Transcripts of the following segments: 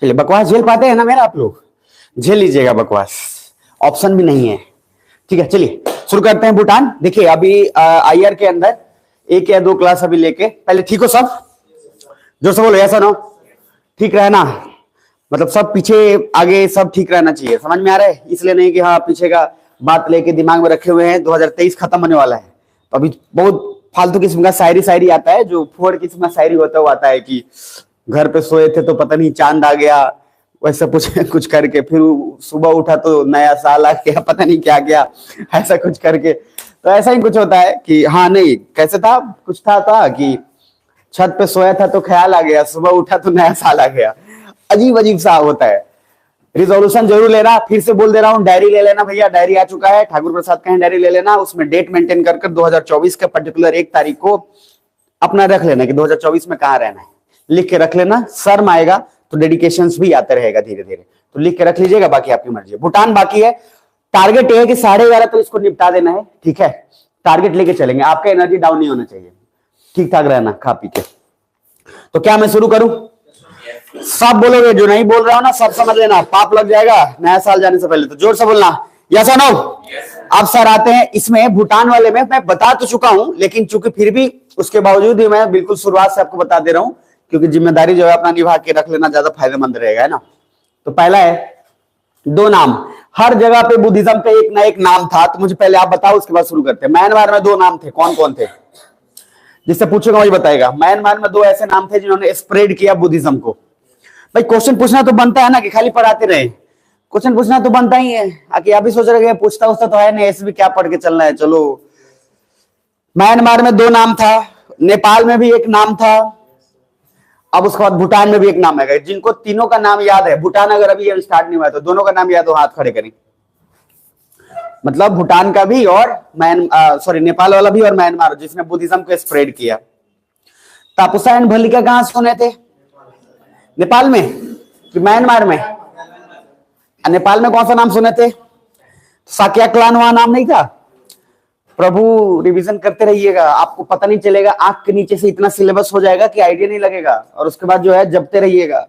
चलिए, बकवास झेल पाते हैं ना मेरा आप लोग? झेल लीजिएगा बकवास, ऑप्शन भी नहीं है। ठीक है, चलिए शुरू करते हैं। भूटान देखिए, अभी आईआर के अंदर 1 या 2 क्लास अभी लेके, पहले ठीक हो सब? जो सब बोलो ऐसा ना, ठीक रहना, मतलब सब पीछे आगे सब ठीक रहना चाहिए। समझ में आ रहा है? इसलिए नहीं कि हाँ पीछे का बात लेके दिमाग में रखे हुए हैं। 2023 खत्म होने वाला है, तो अभी बहुत फालतू किस्म का शायरी आता है, जो फोड़ किस्म का शायरी होता है, वो आता है कि घर पे सोए थे तो पता नहीं चांद आ गया, वैसा कुछ करके, फिर सुबह उठा तो नया साल आ गया, पता नहीं क्या क्या, ऐसा कुछ करके। तो ऐसा ही कुछ होता है कि हाँ नहीं, कैसे था, कुछ था कि छत पे सोया था तो ख्याल आ गया, सुबह उठा तो नया साल आ गया। अजीब अजीब सा होता है। रिजोल्यूशन जरूर लेना, फिर से बोल दे रहा हूं, डायरी ले लेना भैया, डायरी आ चुका है, ठाकुर प्रसाद का डायरी ले लेना, उसमें डेट मेंटेन कर 2024 के पर्टिकुलर 1 तारीख को अपना रख लेना कि 2024 में कहां रहना है, लिख के रख लेना। शर्म आएगा तो डेडिकेशंस भी आते रहेगा धीरे धीरे, तो लिख के रख लीजिएगा, बाकी आपकी मर्जी। भूटान बाकी है, टारगेट ये है कि 11:30 तो इसको निपटा देना है। ठीक है, टारगेट लेके चलेंगे, आपका एनर्जी डाउन नहीं होना चाहिए, ठीक ठाक रहना खा पी के। तो क्या मैं शुरू करूं? सब बोलोगे, जो नहीं बोल रहा हूं ना सब समझ लेना, पाप लग जाएगा नया साल जाने से पहले। तो जोर से बोलना, यस और नो। अब सर आते हैं इसमें भूटान वाले में, मैं बता तो चुका हूं, लेकिन चूंकि फिर भी उसके बावजूद भी मैं बिल्कुल शुरुआत से आपको बता दे रहा हूं, क्योंकि जिम्मेदारी जो है अपना निभा के रख लेना ज्यादा फायदेमंद रहेगा, है ना। तो पहला है 2 नाम, हर जगह पे बुद्धिज्म का एक ना एक नाम था, तो मुझे पहले आप बताओ, उसके बाद शुरू करते हैं। म्यांमार में 2 नाम थे, कौन कौन थे? जिससे पूछेगा वही बताएगा। म्यांमार में 2 ऐसे नाम थे जिन्होंने स्प्रेड किया बुद्धिज्म को। भाई क्वेश्चन पूछना तो बनता है ना, कि खाली पढ़ाते रहे, क्वेश्चन पूछना तो बनता ही है। आगे आप भी सोच रहे हैं पूछता उसता तो है नहीं, ऐसे भी क्या पढ़ के चलना है। चलो, म्यांमार में 2 नाम था, नेपाल में भी एक नाम था, अब उसके बाद भूटान में भी एक नाम है। जिनको तीनों का नाम याद है, भूटान अगर अभी स्टार्ट नहीं हुआ तो दोनों का नाम याद हो, हाथ खड़े करें। मतलब भूटान का भी और नेपाल वाला भी और म्यांमार, जिसने बुद्धिज्म को स्प्रेड किया। तापुसा एंड भल्लिका कहां सुने थे? नेपाल में कि म्यांमार में? नेपाल में कौन सा नाम सुने थे? साक्या क्लान वहां नाम नहीं था। प्रभु रिवीजन करते रहिएगा, आपको पता नहीं चलेगा, आंख के नीचे से इतना सिलेबस हो जाएगा कि आइडिया नहीं लगेगा, और उसके बाद जो है जपते रहिएगा।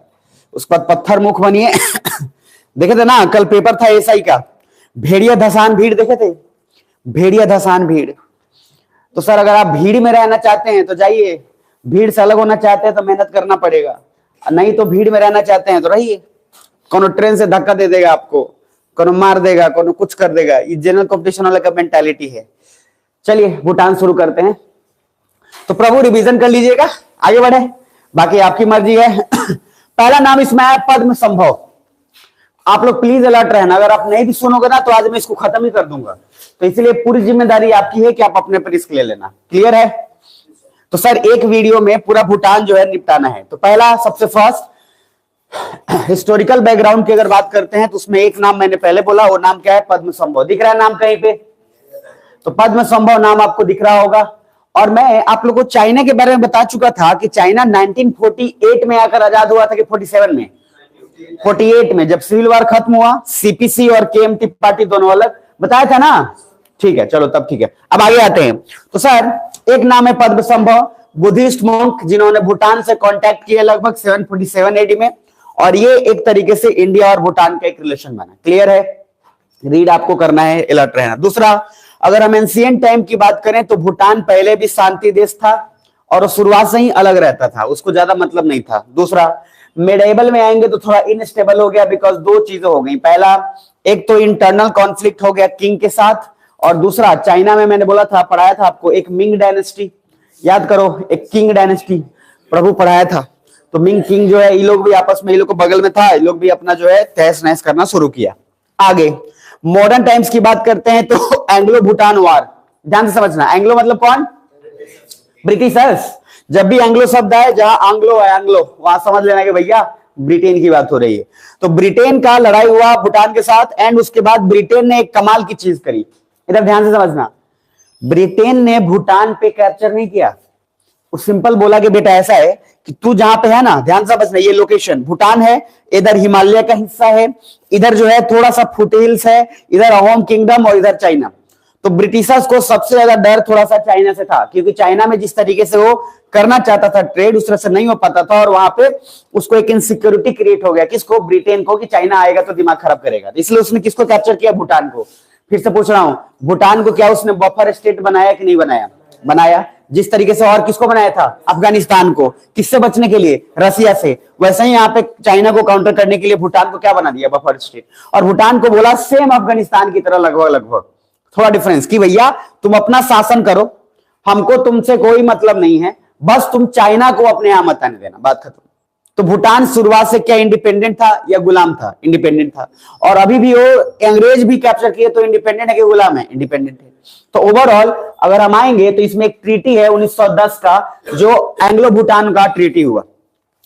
उसके बाद पत्थर मुख बनिए। देखे थे ना कल पेपर था एसआई का, भेड़िया धसान भीड़, देखे थे? भेड़िया धसान भीड़। तो सर अगर आप भीड़ में रहना चाहते हैं तो जाइए, भीड़ से अलग होना चाहते हैं तो मेहनत करना पड़ेगा, नहीं तो भीड़ में रहना चाहते हैं तो रहिए। कोनो ट्रेन से धक्का दे देगा आपको, कोनो मार देगा, कोनो कुछ कर देगा, ये जनरल कॉम्पिटिशन वाला का मेंटालिटी है। चलिए भूटान शुरू करते हैं। तो प्रभु रिवीजन कर लीजिएगा, आगे बढ़े, बाकी आपकी मर्जी है। पहला नाम इसमें है पद्म संभव। आप लोग प्लीज अलर्ट रहना, अगर आप नहीं भी सुनोगे ना तो आज मैं इसको खत्म ही कर दूंगा, तो इसलिए पूरी जिम्मेदारी आपकी है कि आप अपने पर रिस्क ले लेना। क्लियर है? तो सर एक वीडियो में पूरा भूटान जो है निपटाना है। तो पहला सबसे फर्स्ट हिस्टोरिकल बैकग्राउंड की अगर बात करते हैं तो उसमें एक नाम मैंने पहले बोला, वो नाम क्या है? पद्म संभव। दिख रहा है नाम कहीं पे? तो पद्म संभव नाम आपको दिख रहा होगा। और मैं आप लोगों को चाइना के बारे में बता चुका था कि चाइना 1948 में आकर आजाद हुआ था, कि 47 में? 48 में, जब सिविल वॉर खत्म हुआ, सीपीसी और केएमटी पार्टी दोनों अलग, बताया था ना। ठीक है, चलो तब ठीक है। अब आगे आते हैं। तो सर एक नाम है पद्म संभव, बुद्धिस्ट मोंक जिन्होंने भूटान से कांटेक्ट किया लगभग 747 एडी में, और ये एक तरीके से इंडिया और भूटान का एक रिलेशन बना। क्लियर है? रीड आपको करना है, अलर्ट रहना। दूसरा, अगर हम एंशिएंट टाइम की बात करें तो भूटान पहले भी शांति देश था और शुरुआत से ही अलग रहता था, उसको ज्यादा मतलब नहीं था। दूसरा, मिडिएवल में आएंगे तो थोड़ा इनस्टेबल हो गया, बिकॉज 2 चीजें हो गई। पहला, एक तो इंटरनल कॉन्फ्लिक्ट हो गया किंग के साथ, और दूसरा चाइना में मैंने बोला था, पढ़ाया था आपको, एक मिंग डायनेस्टी, याद करो, एक किंग डायनेस्टी प्रभु पढ़ाया था। तो मिंग किंग जो है, ये लोग भी आपस में, ये लोग को बगल में था, ये लोग भी अपना जो है तहस नहस करना शुरू किया। आगे मॉडर्न टाइम्स की बात करते हैं तो एंग्लो भूटान वार, ध्यान से समझना। एंग्लो मतलब कौन? ब्रिटिशर्स। जब भी एंग्लो शब्द आए, जहां आंग्लो है, एंग्लो, वहां समझ लेना कि भैया ब्रिटेन की बात हो रही है। तो ब्रिटेन का लड़ाई हुआ भूटान के साथ, एंड उसके बाद ब्रिटेन ने एक कमाल की चीज करी, इधर ध्यान से समझना। ब्रिटेन ने भूटान पे कैप्चर नहीं किया, वो सिंपल बोला कि बेटा ऐसा है कि तू जहां पे है ना, ध्यान से समझना, ये लोकेशन भूटान है, इधर हिमालय का हिस्सा है, इधर जो है थोड़ा सा फुटहिल्स है, इधर अहोम किंगडम और इधर चाइना। तो ब्रिटिशर्स को सबसे ज्यादा डर थोड़ा सा चाइना से था, क्योंकि चाइना में जिस तरीके से वो करना चाहता था ट्रेड, उस तरह से नहीं हो पाता था, और वहां पे उसको एक इनसिक्योरिटी क्रिएट हो गया, किसको, ब्रिटेन को, कि चाइना आएगा तो दिमाग खराब करेगा, इसलिए उसने किसको कैप्चर किया, भूटान को। फिर से पूछ रहा हूं, भूटान को क्या उसने बफर स्टेट बनाया कि नहीं बनाया, बनाया। जिस तरीके से और किसको बनाया था, अफगानिस्तान को, किससे बचने के लिए, रसिया से, वैसे ही यहाँ पे चाइना को काउंटर करने के लिए भूटान को क्या बना दिया, बफर स्टेट। और भूटान को बोला सेम अफगानिस्तान की तरह लगभग लगभग, थोड़ा डिफरेंस, कि भैया तुम अपना शासन करो, हमको तुमसे कोई मतलब नहीं है, बस तुम चाइना को अपने यहां मत आने देना, बात खत्म। तो भूटान शुरुआत से क्या इंडिपेंडेंट था या गुलाम था, इंडिपेंडेंट था। और अभी भी वो अंग्रेज भी कैप्चर किए तो इंडिपेंडेंट है कि गुलाम है, इंडिपेंडेंट है। तो ओवरऑल अगर हम आएंगे तो इसमें एक ट्रीटी है 1910 का, जो एंग्लो भूटान का ट्रीटी हुआ,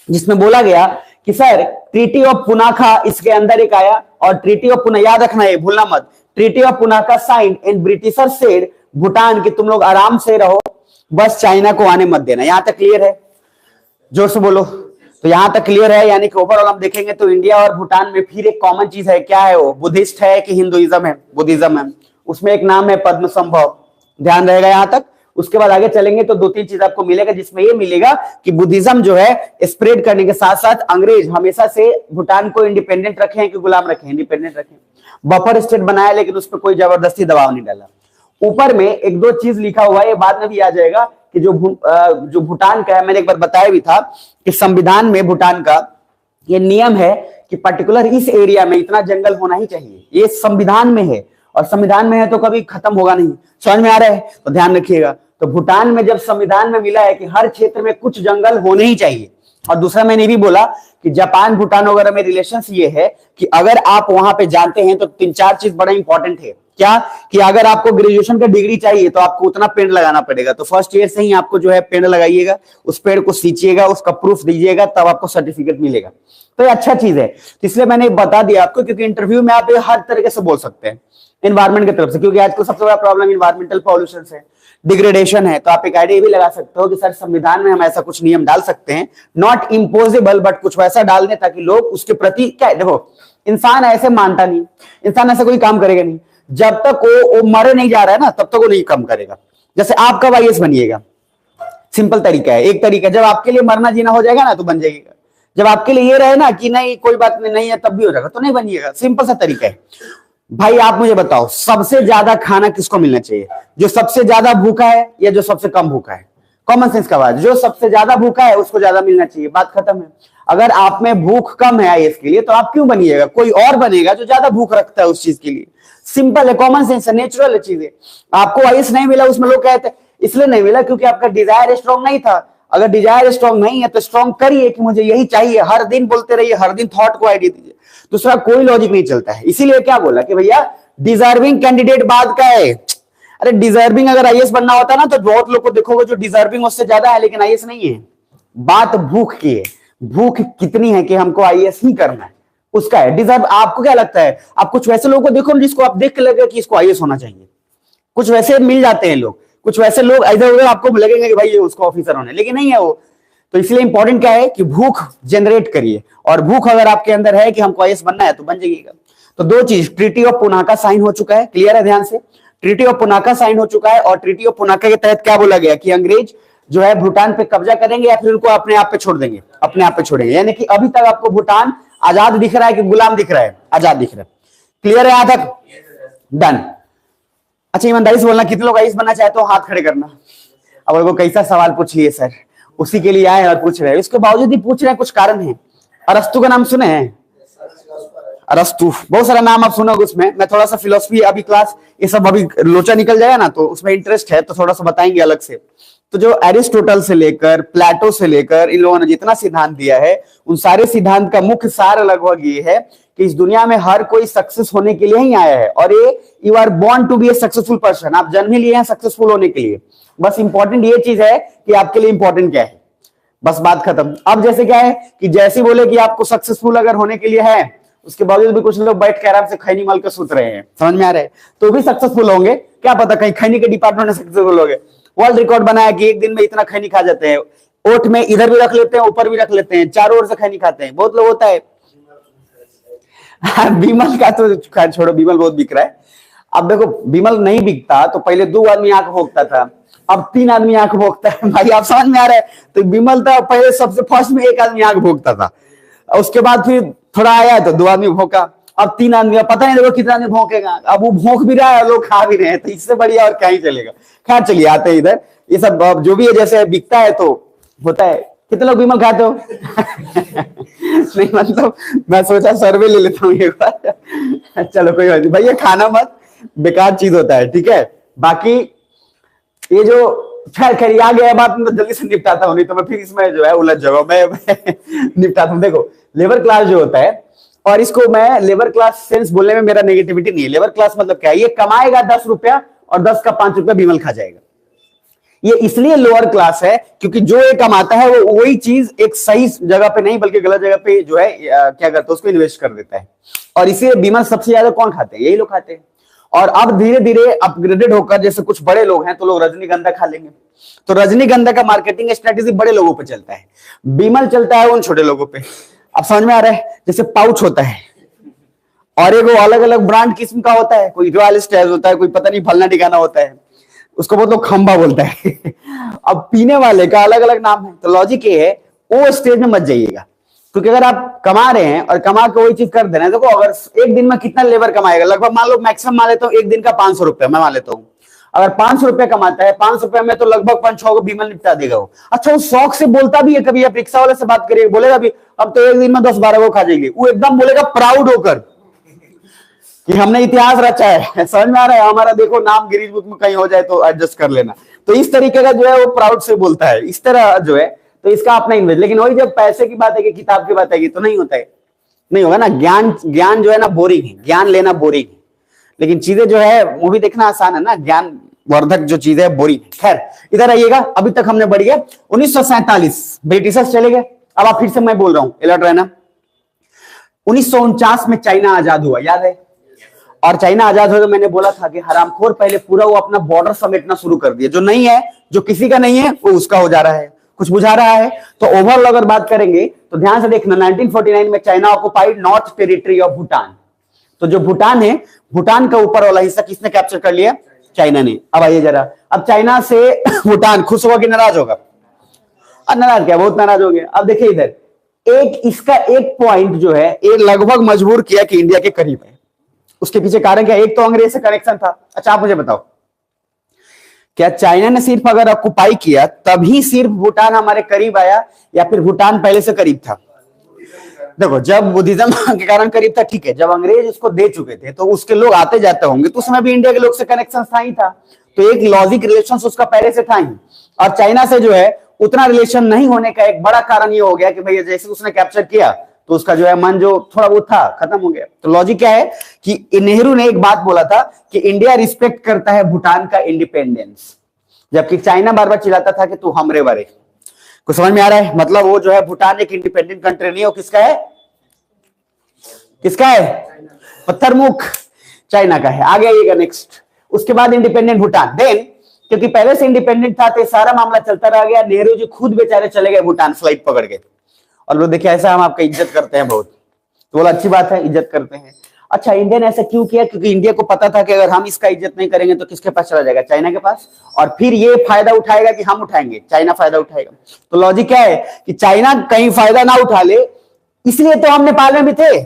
जिसमें बोला गया कि सर ट्रीटी ऑफ पुनाखा इसके अंदर एक आया, और ट्रीटी ऑफ पुना, याद रखना है, भूलना मत, treaty of Punakha signed and britisher said Bhutan की तुम लोग आराम से रहो, बस चाइना को आने मत देना। यहां तक क्लियर है, जोर से बोलो। तो यहां तक क्लियर है, यानी कि ओवरऑल हम देखेंगे तो इंडिया और भूटान में फिर एक कॉमन चीज है, क्या है वो, बुद्धिस्ट है कि हिंदुइज्म है, बुद्धिज्म है। उसमें एक नाम है पद्म संभव, ध्यान रहेगा यहां तक। उसके बाद आगे चलेंगे तो 2-3 चीज आपको मिलेगा, जिसमें ये मिलेगा कि बुद्धिज्म जो है स्प्रेड करने के साथ साथ अंग्रेज हमेशा से भूटान को इंडिपेंडेंट रखे हैं कि गुलाम रखे हैं, इंडिपेंडेंट रखे। बफर स्टेट बनाया लेकिन उस पर कोई जबरदस्ती दबाव नहीं डाला। ऊपर में 1-2 चीज लिखा हुआ है, ये बाद में भी आ जाएगा, कि जो भूटान का है, मैंने एक बार बताया भी था कि संविधान में भूटान का ये नियम है कि पर्टिकुलर इस एरिया में इतना जंगल होना ही चाहिए, ये संविधान में है, और संविधान में है तो कभी खत्म होगा नहीं। समझ में आ रहा है, तो ध्यान रखिएगा। तो भूटान में जब संविधान में मिला है कि हर क्षेत्र में कुछ जंगल होने ही चाहिए। और दूसरा मैंने भी बोला कि जापान भूटान वगैरह में रिलेशंस ये है कि अगर आप वहां पे जानते हैं तो 3-4 चीज बड़ा इंपॉर्टेंट है, क्या, कि अगर आपको ग्रेजुएशन का डिग्री चाहिए तो आपको उतना पेड़ लगाना पड़ेगा, तो फर्स्ट ईयर से ही आपको जो है पेड़ लगाइएगा, उस पेड़ को सींचिएगा, उसका प्रूफ दीजिएगा, तब आपको सर्टिफिकेट मिलेगा। तो ये अच्छा चीज है, तो इसलिए मैंने बता दिया आपको, क्योंकि इंटरव्यू में आप ये हर तरीके से बोल सकते हैं इन्वायरमेंट की तरफ से, क्योंकि आजकल सबसे बड़ा प्रॉब्लम इन्वायरमेंटल पॉल्यूशन है, डिग्रेडेशन है। तो आप एक आइडिया भी लगा सकते हो कि सर संविधान में हम ऐसा कुछ नियम डाल सकते हैं, नॉट इम्पोजेबल बट कुछ वैसा डाल दें ताकि लोग उसके प्रति, क्या है, देखो इंसान ऐसे मानता नहीं, इंसान ऐसा कोई काम करेगा नहीं, जब तक वो मरे नहीं जा रहा है ना, तब तक वो नहीं काम करेगा। जैसे आप कब आईएएस बनिएगा, सिंपल तरीका है, एक तरीका, जब आपके लिए मरना जीना हो जाएगा ना तो बन जाएगा। जब आपके लिए ये रहे ना कि नहीं कोई बात नहीं है तब भी हो जाएगा, तो नहीं बनिएगा, सिंपल सा तरीका है। भाई आप मुझे बताओ, सबसे ज्यादा खाना किसको मिलना चाहिए, जो सबसे ज्यादा भूखा है या जो सबसे कम भूखा है? कॉमन सेंस का बात, जो सबसे ज्यादा भूखा है उसको ज्यादा मिलना चाहिए, बात खत्म है। अगर आप में भूख कम है आईएएस के लिए तो आप क्यों बनिएगा, कोई और बनेगा जो ज्यादा भूख रखता है उस चीज के लिए। सिंपल है, कॉमन सेंस है, नेचुरल है चीजें। आपको आईएएस नहीं मिला, उसमें लोग कहते हैं इसलिए नहीं मिला क्योंकि आपका डिजायर स्ट्रॉन्ग नहीं था। अगर डिजायर स्ट्रॉन्ग नहीं है तो स्ट्रॉन्ग करिए कि मुझे यही चाहिए, हर दिन बोलते रहिए, हर दिन थॉट को आइडिया दीजिए, दूसरा कोई लॉजिक नहीं चलता है। इसीलिए क्या बोला कि भैया डिजर्विंग कैंडिडेट बाद का है। अरे डिजर्विंग अगर आईएएस बनना होता ना तो बहुत लोग को देखोगे जो डिजर्विंग उससे ज्यादा है लेकिन आईएएस नहीं है। बात भूख की है, भूख कितनी है कि हमको आईएएस ही करना है, उसका है डिजर्व। आपको क्या लगता है, आप कुछ वैसे लोगों को देखो जिसको आप देख के लगे कि इसको आईएएस होना चाहिए, कुछ वैसे मिल जाते हैं लोग, कुछ वैसे लोग इधर उधर आपको लगेंगे कि भाई ये उसको ऑफिसर होना है, लेकिन नहीं है वो। तो इसलिए इंपॉर्टेंट क्या है कि भूख जनरेट करिए, और भूख अगर आपके अंदर है कि हमको आईएएस बनना है तो बन जाइएगा। तो 2 चीज, ट्रीटी ऑफ पुनाका साइन हो चुका है, क्लियर है ध्यान से, ट्रीटी ऑफ पुनाका साइन हो चुका है, और ट्रीटी ऑफ पुनाका के तहत क्या बोला गया कि अंग्रेज जो है भूटान पे कब्जा करेंगे या फिर उनको अपने आप पे छोड़ देंगे, अपने आप पे छोड़ेंगे। यानी कि अभी तक आपको भूटान आजाद दिख रहा है कि गुलाम दिख रहा है, आजाद दिख रहा है, क्लियर है यहां तक, डन। अच्छा ईमानदारी से बोलना, कितने लोग आईएएस बनना चाहते हो हाथ खड़े करना। अब वो कैसा सवाल पूछिए सर, उसी के लिए आए और पूछ रहे हैं, इसके बावजूद ही पूछ रहे हैं, कुछ कारण है। अरस्तु का नाम सुने हैं, अरस्तु, बहुत सारा नाम आप सुनोगे उसमें। मैं थोड़ा सा फिलोसफी अभी क्लास ये सब अभी लोचा निकल जाएगा ना तो उसमें इंटरेस्ट है तो थोड़ा सा बताएंगे अलग से। तो जो एरिस्टोटल से लेकर प्लेटो से लेकर इन लोगों ने जितना सिद्धांत दिया है उन सारे सिद्धांत का मुख्य सार लगभग ये है कि इस दुनिया में हर कोई सक्सेस होने के लिए ही आया है, और ये you are born to be a successful person, आप जन्म ही लिए हैं सक्सेसफुल होने के लिए। बस इंपॉर्टेंट ये चीज है कि आपके लिए इंपॉर्टेंट क्या है, बस बात खत्म। अब जैसे क्या है कि जैसे बोले कि आपको सक्सेसफुल अगर होने के लिए है, उसके बावजूद भी कुछ लोग बैठ के आराम से खैनी मल के सुत रहे हैं, समझ में आ रहे हैं, तो भी सक्सेसफुल होंगे, क्या पता कहीं खैनी के डिपार्टमेंट में सक्सेसफुल हो गए। वर्ल्ड रिकॉर्ड बनाया कि एक दिन में इतना खैनी खा जाते हैं, ओठ में इधर भी रख लेते हैं ऊपर भी रख लेते हैं, चारों ओर से खैनी खाते हैं, बहुत लोग होता है। बीमल का तो छोड़ो, बीमल बहुत बिक रहा है। अब देखो बीमल नहीं बिकता तो पहले 2 आदमी आंख भोगता था, अब 3 आदमी आंख भोंकता है। भाई आप समझ में आ रहा है? तो विमल था पहले सबसे फर्स्ट में, 1 आदमी आंख भोंकता था, उसके बाद फिर थोड़ा आया तो 2 आदमी भोंका, अब 3 आदमी, अब पता नहीं देखो कितना आदमी भोंकेगा। अब वो भोंक भी रहा है, लोग खा भी रहे हैं, तो इससे बढ़िया और क्या ही चलेगा। खैर चलिए आते हैं इधर, ये सब जो भी है जैसे बिकता है तो होता है। कितने लोग विमल खाते हो? नहीं मतलब मैं सोचा सर्वे ले लेता हूँ एक बार। चलो कोई बात नहीं भैया, खाना मत, बेकार चीज होता है, ठीक है। बाकी ये जो खैर आ गया बात, मैं जल्दी से निपटाता हूँ, नहीं तो मैं फिर इसमें जो है उलझ जाऊंगा। मैं निपटाता हूँ। देखो लेबर क्लास जो होता है, और इसको मैं लेबर क्लास सेंस बोलने में मेरा नेगेटिविटी नहीं है। लेबर क्लास मतलब क्या है? ये कमाएगा 10 रुपया और 10 का 5 रुपया विमल खा जाएगा। ये इसलिए लोअर क्लास है क्योंकि जो ये कमाता है वो वही चीज एक सही जगह पे नहीं बल्कि गलत जगह पे जो है क्या करता है, उसको इन्वेस्ट कर देता है। और इसे विमल सबसे ज्यादा कौन खाते हैं? यही लोग खाते हैं। और अब धीरे धीरे अपग्रेडेड होकर जैसे कुछ बड़े लोग हैं तो लोग रजनीगंधा खा लेंगे, तो रजनीगंधा का मार्केटिंग स्ट्रेटेजी बड़े लोगों पे चलता है, विमल चलता है उन छोटे लोगों पे। अब समझ में आ रहा है? जैसे पाउच होता है और एक अलग अलग ब्रांड किस्म का होता है, कोई रॉयल स्टैज होता है, कोई पता नहीं फलना ठिकाना होता है, उसको बहुत लोग खंबा बोलता है। अब पीने वाले का अलग अलग नाम है। तो लॉजिक ये है, वो स्टेज में मत जाइएगा, क्योंकि अगर आप कमा रहे हैं और कमा के वही चीज कर दे रहे हैं, देखो अगर एक दिन में कितना लेबर कमाएगा, लगभग मान लो मैक्सिमम मान लेता हूँ एक दिन का 500 रुपया, मैं मान लेता हूँ अगर 500 रुपया कमाता है, 500 रुपया में तो लगभग 5-6 को विमल निपटा देगा वो। अच्छा वो शौक से बोलता भी है, कभी आप रिक्शा वाले से बात करिए, बोलेगा भी अब तो एक दिन में 10-12 को खा जाएगी, वो एकदम बोलेगा प्राउड होकर कि हमने इतिहास रचा है। समझ में आ रहा है? हमारा देखो नाम गिरीश बुक में कहीं हो जाए तो एडजस्ट कर लेना। तो इस तरीके का जो है वो प्राउड से बोलता है, इस तरह जो है, तो इसका अपना इन्वेस्ट। लेकिन वही जब पैसे की बात है कि किताब की बात है तो नहीं होता है, नहीं होगा ना। ज्ञान जो है ना बोरिंग है, ज्ञान लेना बोरिंग है, लेकिन चीजें जो है मूवी देखना आसान है ना, ज्ञान वर्धक जो चीज है बोरिंग। खैर इधर आइएगा, अभी तक हमने बढ़ गया 1947 ब्रिटिशर्स चले गए। अब आप फिर से मैं बोल रहा हूं, अलर्ट रहना। 1949 में चाइना आजाद हुआ, याद है? और चाइना आजाद हो तो मैंने बोला था कि हरामखोर पहले पूरा वो अपना बॉर्डर समेटना शुरू कर दिया, जो नहीं है, जो किसी का नहीं है वो उसका हो जा रहा है। कुछ बुझा रहा है? तो ओवरऑल अगर बात करेंगे तो ध्यान से देखना, 1949 में China occupied north territory of Bhutan. तो जो भूटान है, भूटान का ऊपर वाला हिस्सा किसने कैप्चर कर लिया? चाइना ने। अब आइए जरा, अब चाइना से भूटान खुश होगा कि नाराज होगा? नाराज क्या, बहुत नाराज हो गया। अब देखिए इधर इसका एक पॉइंट जो है ये लगभग मजबूर किया कि इंडिया के करीब है। उसके पीछे कारण क्या? एक तो अंग्रेज से कनेक्शन था। अच्छा आप मुझे बताओ, क्या चाइना ने सिर्फ अगर ऑक्युपाई किया तभी सिर्फ भूटान हमारे करीब आया, या फिर भूटान पहले से करीब था? देखो जब बुद्धिज्म के कारण करीब था, ठीक है, जब अंग्रेज इसको दे चुके थे तो उसके लोग आते जाते होंगे, तो उसमें भी इंडिया के लोग से कनेक्शन था ही था, तो एक लॉजिक रिलेशन उसका पहले से था ही। और चाइना से जो है उतना रिलेशन नहीं होने का एक बड़ा कारण ये हो गया कि भैया जैसे उसने कैप्चर किया तो उसका जो है मन जो थोड़ा वो था खत्म हो गया। तो लॉजिक क्या है कि नेहरू ने एक बात बोला था कि इंडिया रिस्पेक्ट करता है भूटान का इंडिपेंडेंस, जबकि चाइना बार बार चिल्लाता था कि तू हमरे बारे। कुछ समझ में आ रहा है? मतलब वो जो है भूटान एक इंडिपेंडेंट कंट्री नहीं है, वो किसका है? किसका है? पत्थरमुख चाइना का है। आगे आइएगा नेक्स्ट, उसके बाद इंडिपेंडेंट भूटान। देन क्योंकि पहले से इंडिपेंडेंट था तो सारा मामला चलता रह गया। नेहरू जी खुद बेचारे चले गए भूटान फ्लाइट पकड़ के, और लोग देखिए ऐसा हम आपका इज्जत करते हैं बहुत, तो बोला अच्छी बात है, इज्जत करते हैं। अच्छा इंडिया ने ऐसा क्यों किया? क्योंकि इंडिया को पता था कि अगर हम इसका इज्जत नहीं करेंगे तो किसके पास चला जाएगा? चाइना के पास, और फिर ये फायदा उठाएगा कि हम उठाएंगे, चाइना फायदा उठाएगा। तो लॉजिक क्या है कि चाइना कहीं फायदा ना उठा ले, इसलिए तो हम नेपाल में भी थे,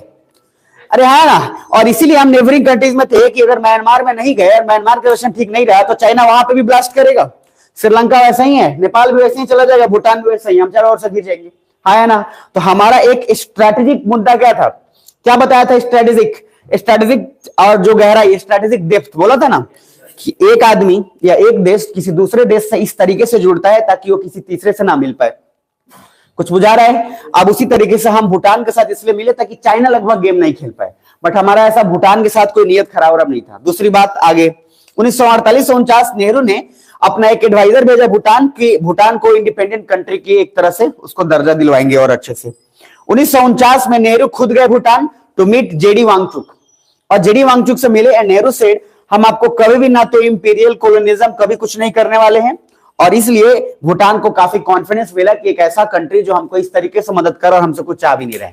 अरे हाँ ना, और इसीलिए हम नेबरिंग कंट्रीज में थे कि अगर म्यांमार में नहीं गए और म्यांमार का सिचुएशन ठीक नहीं रहा तो चाइना वहां पे भी ब्लास्ट करेगा। श्रीलंका वैसा ही है, नेपाल भी वैसे ही चला जाएगा, भूटान भी वैसा ही, हम चारों ओर से गिर जाएंगे, है ना। तो हमारा एक स्ट्रेटेजिक मुद्दा क्या था, क्या बताया था? स्ट्रेटेजिक और जो गहराई, स्ट्रेटेजिक डेप्थ बोला था ना, कि एक आदमी या एक देश किसी दूसरे देश से इस तरीके से जुड़ता है ताकि वो किसी तीसरे से ना मिल पाए। कुछ बुझा रहा है? अब उसी तरीके से हम भूटान के साथ इसलिए मिले ताकि चाइना लगभग गेम नहीं खेल पाए, बट हमारा ऐसा भूटान के साथ कोई नियत खराब नहीं था। दूसरी बात आगे, 1948-49 नेहरू ने अपना एक एडवाइजर भेजा भूटान की, भूटान को इंडिपेंडेंट कंट्री की एक तरह से उसको दर्जा दिलवाएंगे और अच्छे से। 1949 में नेहरू खुद गए Bhutan to meet JD Wangchuck, और जेडी वांगचुक से मिले एंड नेहरू सेड हम आपको कभी भी ना तो इंपीरियल कोलोनिज्म कभी कुछ नहीं करने वाले हैं, और इसलिए भूटान को काफी कॉन्फिडेंस मिला कि एक ऐसा कंट्री जो हमको इस तरीके से मदद कर और हमसे कुछ चाह भी नहीं रहे।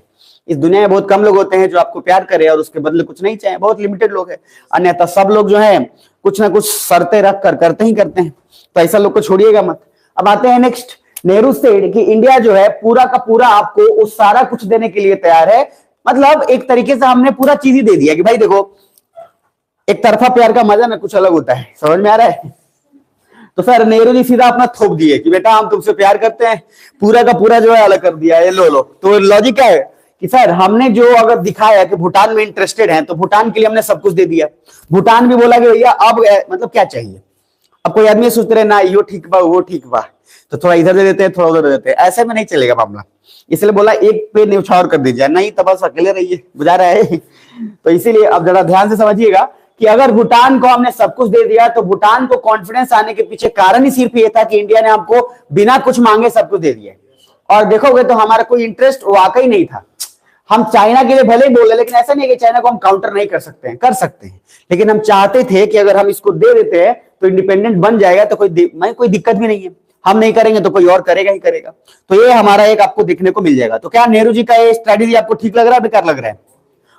इस दुनिया में बहुत कम लोग होते हैं जो आपको प्यार करे और उसके बदले कुछ नहीं चाहे, बहुत लिमिटेड लोग हैं, अन्यथा सब लोग जो है कुछ ना कुछ शर्तें रख कर करते ही करते हैं, तो ऐसा लोग को छोड़िएगा मत। अब आते हैं नेक्स्ट, नेहरू स्टेट कि इंडिया जो है पूरा का पूरा आपको उस सारा कुछ देने के लिए तैयार है। मतलब एक तरीके से हमने पूरा चीज ही दे दिया कि भाई देखो, एक तरफा प्यार का मजा ना कुछ अलग होता है, समझ में आ रहा है। तो सर नेहरू जी सीधा अपना थोप दिए कि बेटा हम तुमसे प्यार करते हैं, पूरा का पूरा जो है अलग कर दिया, ये लो लो। तो लॉजिक क्या है कि सर हमने जो अगर दिखाया कि भूटान में इंटरेस्टेड है, तो भूटान के लिए हमने सब कुछ दे दिया। भूटान भी बोला कि भैया अब मतलब क्या चाहिए। अब कोई आदमी सोचते रहे ना यो ठीक बा वो ठीक बा, तो थोड़ा इधर दे देते हैं थोड़ा उधर दे देते हैं, ऐसे में नहीं चलेगा मामला। इसलिए बोला एक पे न्यौछावर कर दीजिए, नहीं तो बस अकेले रहिए, बुझा रहा है। तो इसीलिए अब जरा ध्यान से समझिएगा कि अगर भूटान को हमने सब कुछ दे दिया, तो भूटान को कॉन्फिडेंस आने के पीछे कारण ही सिर्फ ये था कि इंडिया ने हमको बिना कुछ मांगे सब कुछ दे दिया। और देखोगे तो हमारा कोई इंटरेस्ट वाकई नहीं था। हम चाइना के लिए भले ही बोले, लेकिन ऐसा नहीं है कि चाइना को हम काउंटर नहीं कर सकते हैं, कर सकते हैं, लेकिन हम चाहते थे कि अगर हम इसको दे देते हैं तो इंडिपेंडेंट बन जाएगा, तो कोई दिक्कत भी नहीं है। हम नहीं करेंगे तो कोई और करेगा ही करेगा। तो ये हमारा एक आपको देखने को मिल जाएगा। तो क्या नेहरू जी का ये स्ट्रेटेजी आपको ठीक लग रहा है, बेकार लग रहा है?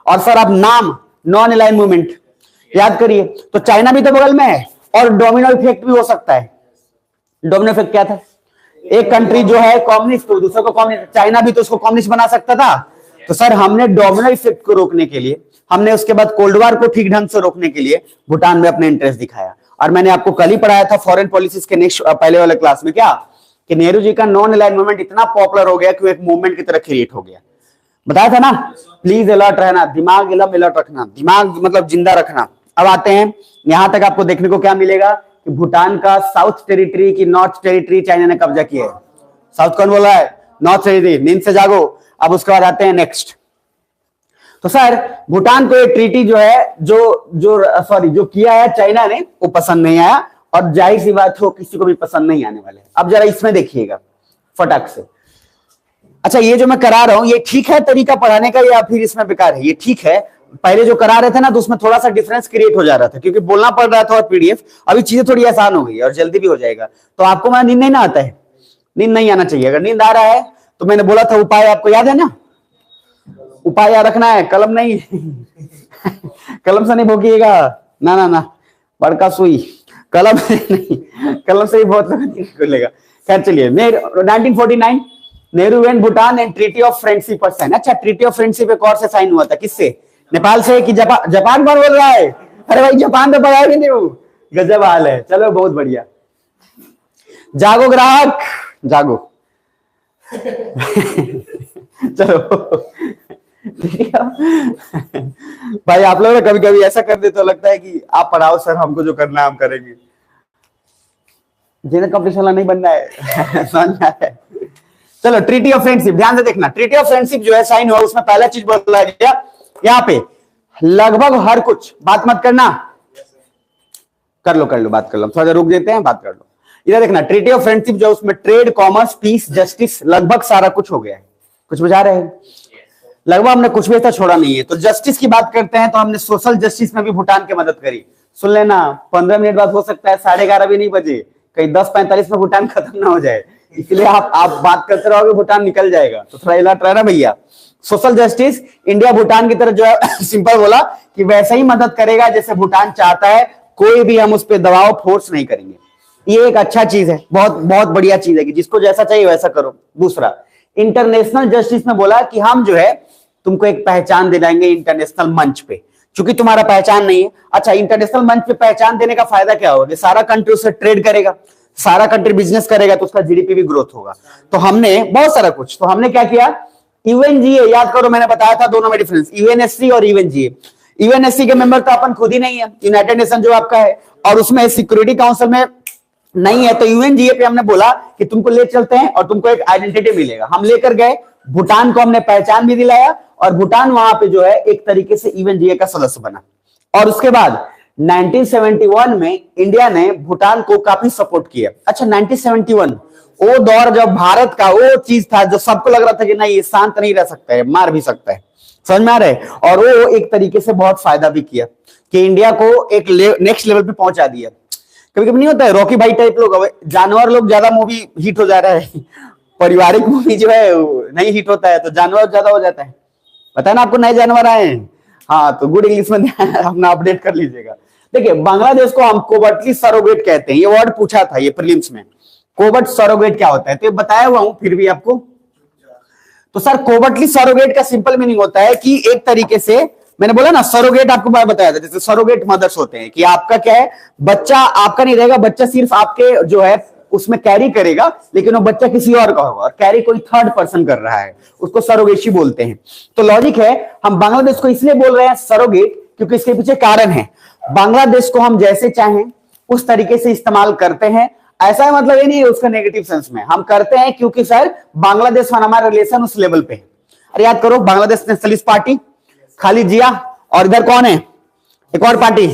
और सर आप नाम नॉन अलाइन मूवमेंट याद करिए, तो चाइना भी तो बगल में है और डोमिनो इफेक्ट भी हो सकता है। डोमिनो इफेक्ट क्या था? एक कंट्री जो है कम्युनिस्ट तो दूसरे को कम्युनिस्ट, चाइना भी तो उसको कम्युनिस्ट बना सकता था। तो सर हमने डोमिनो इफेक्ट को रोकने के लिए, हमने उसके बाद कोल्ड वॉर को ठीक ढंग से रोकने के लिए भूटान में अपने इंटरेस्ट दिखाया। और मैंने आपको कल ही पढ़ाया था फॉरेन पॉलिसीज के नेक्स्ट पहले वाले क्लास में, क्या कि नेहरू जी का नॉन अलाइन मूवमेंट इतना पॉपुलर हो गया कि वो एक मूवमेंट की तरह क्रिएट हो गया। बताया था ना, प्लीज अलर्ट रहना, दिमाग एकदम अलर्ट रखना, दिमाग मतलब जिंदा रखना। अब आते हैं यहां तक, आपको देखने को क्या मिलेगा कि भूटान का साउथ टेरिटरी की नॉर्थ टेरिटरी चाइना ने कब्जा किया है। साउथ कौन बोला है? नॉर्थ टेरिटरी, नींद से जागो। अब उसके बाद आते हैं नेक्स्ट। तो सर भूटान को ये ट्रीटी जो है जो किया है चाइना ने, वो पसंद नहीं आया, और जाहिर सी बात हो किसी को भी पसंद नहीं आने वाले। अब जरा इसमें देखिएगा फटाक से। अच्छा ये जो मैं करा रहा हूं ये ठीक है तरीका पढ़ाने का, या फिर इसमें बेकार है? ये ठीक है। पहले जो करा रहे थे ना तो उसमें थोड़ा सा डिफरेंस क्रिएट हो जा रहा था, क्योंकि बोलना पड़ रहा था और पीडीएफ। अभी चीजें थोड़ी आसान हो गई और जल्दी भी हो जाएगा। तो आपको मैं नींद नहीं ना आता है, नींद नहीं आना चाहिए। अगर नींद आ रहा है तो मैंने बोला था उपाय, आपको याद है ना? उपाय याद रखना है, कलम नहीं। कलम से नहीं भोगिएगा, ना ना ना, बड़का सुई, कलम नहीं, कलम से ही बहुत खुलेगा। खैर चलिए, 1949 Nehru and Bhutan and treaty of friendship पर साइन। अच्छा ट्रीटी ऑफ फ्रेंडशिप एक और से साइन हुआ था, किससे? नेपाल से कि जापान पर बोल रहा है? अरे भाई जापान तो पढ़ा भी नहीं हूं, गजब हाल है। चलो बहुत बढ़िया, जागो ग्राहक जागो। चलो भाई आप लोग कभी कभी ऐसा कर दे तो लगता है कि आप पढ़ाओ सर, हमको जो करना है हम करेंगे, जिन्हें कंपटीशन नहीं बनना है। समझ में आया है? चलो ट्रीटी ऑफ फ्रेंडशिप ध्यान से देखना। ट्रीटी ऑफ फ्रेंडशिप जो है साइन हुआ, उसमें पहला चीज बोला गया यहाँ पे लगभग हर कुछ, बात मत करना, कर लो बात कर लो, थोड़ा रुक देते हैं, बात कर लो। इधर देखना, ट्रीटी ऑफ फ्रेंडशिप जो उसमें ट्रेड, कॉमर्स, पीस, जस्टिस, लगभग सारा कुछ हो गया है। कुछ बुझा रहे हैं? लगभग हमने कुछ भी ऐसा छोड़ा नहीं है। तो जस्टिस की बात करते हैं तो हमने सोशल जस्टिस में भी भूटान की मदद करी। सुन लेना, 15 मिनट बाद हो सकता है 11:30 भी नहीं बजे, कहीं 10:45 में भूटान खत्म ना हो जाए, इसलिए आप बात करते रहोगे भूटान निकल जाएगा। तो थोड़ा अलर्ट रहना भैया। सोशल जस्टिस इंडिया भूटान की तरफ जो है सिंपल बोला कि वैसे ही मदद करेगा जैसे भूटान चाहता है, कोई भी हम उस पर दबाव फोर्स नहीं करेंगे। ये एक अच्छा चीज है, बहुत बहुत बढ़िया चीज है कि जिसको जैसा चाहिए वैसा करो। दूसरा, इंटरनेशनल जस्टिस में बोला कि हम जो है तुमको एक पहचान दिलाएंगे इंटरनेशनल मंच पे, क्योंकि तुम्हारा पहचान नहीं है। अच्छा इंटरनेशनल मंच पे पहचान देने का फायदा क्या होगा? सारा कंट्री उससे ट्रेड करेगा, सारा कंट्री बिजनेस करेगा, तो उसका जीडीपी भी ग्रोथ होगा। तो हमने बहुत सारा कुछ, तो हमने क्या किया, यूएनजीए याद करो, मैंने बताया था दोनों में डिफरेंस, यूएनएससी और यूएनजीए। यूएनएससी के मेंबर तो अपन खुद ही नहीं है, यूनाइटेड नेशन जो आपका है, और उसमें सिक्योरिटी काउंसिल में नहीं है। तो यूएनजीए पे हमने बोला कि तुमको ले चलते हैं और तुमको एक आइडेंटिटी मिलेगा। हम लेकर गए, भूटान को हमने पहचान भी दिलाया, और भूटान वहां पे जो है एक तरीके से यूएनजीए का सदस्य बना। और उसके बाद 1971 में इंडिया ने भूटान को काफी सपोर्ट किया। अच्छा 1971 वो दौर जब भारत का वो चीज था जो सबको लग रहा था कि नहीं ये शांत नहीं रह सकता है, मार भी सकता है, समझ में आ रहा है? और वो एक तरीके से बहुत फायदा भी किया कि इंडिया को एक नेक्स्ट लेवल पे पहुंचा दिया। कभी कभी नहीं होता है रॉकी भाई टाइप लोग, जानवर लोग ज्यादा मूवी हिट हो जा रहा है, पारिवारिक मूवी जो है नहीं हिट होता है तो जानवर ज्यादा हो जाता है। पता है ना आपको, नए जानवर आए हैं, हाँ तो गुड इंग्लिश में अपना अपडेट कर लीजिएगा। देखिए बांग्लादेश को हम कोवर्टली सरोगेट कहते हैं, ये वर्ड पूछा था ये प्रीलिम्स में, कोवर्ट सरोगेट क्या होता है, तो ये बताया हुआ हूं फिर भी आपको। तो सर कोवर्टली सरोगेट का सिंपल मीनिंग होता है कि एक तरीके से, मैंने बोला ना सरोगेट आपको बार बताया था, जैसे सरोगेट मदर्स होते हैं कि आपका क्या है, बच्चा आपका नहीं रहेगा, बच्चा सिर्फ आपके जो है उसमें कैरी करेगा, लेकिन वो बच्चा किसी और का होगा, और कैरी कोई थर्ड पर्सन कर रहा है, उसको सरोगेशी बोलते हैं। तो लॉजिक है, हम बांग्लादेश को इसलिए बोल रहे हैं सरोगेट क्योंकि इसके पीछे कारण है, बांग्लादेश को हम जैसे चाहें उस तरीके से इस्तेमाल करते हैं, ऐसा है मतलब ये नहीं है उसका नेगेटिव सेंस में, हम करते हैं क्योंकि सर बांग्लादेश और हमारा रिलेशन उस लेवल पे है। अरे याद करो, बांग्लादेश नेशनलिस्ट पार्टी खालिद जिया, और इधर कौन है एक और पार्टी,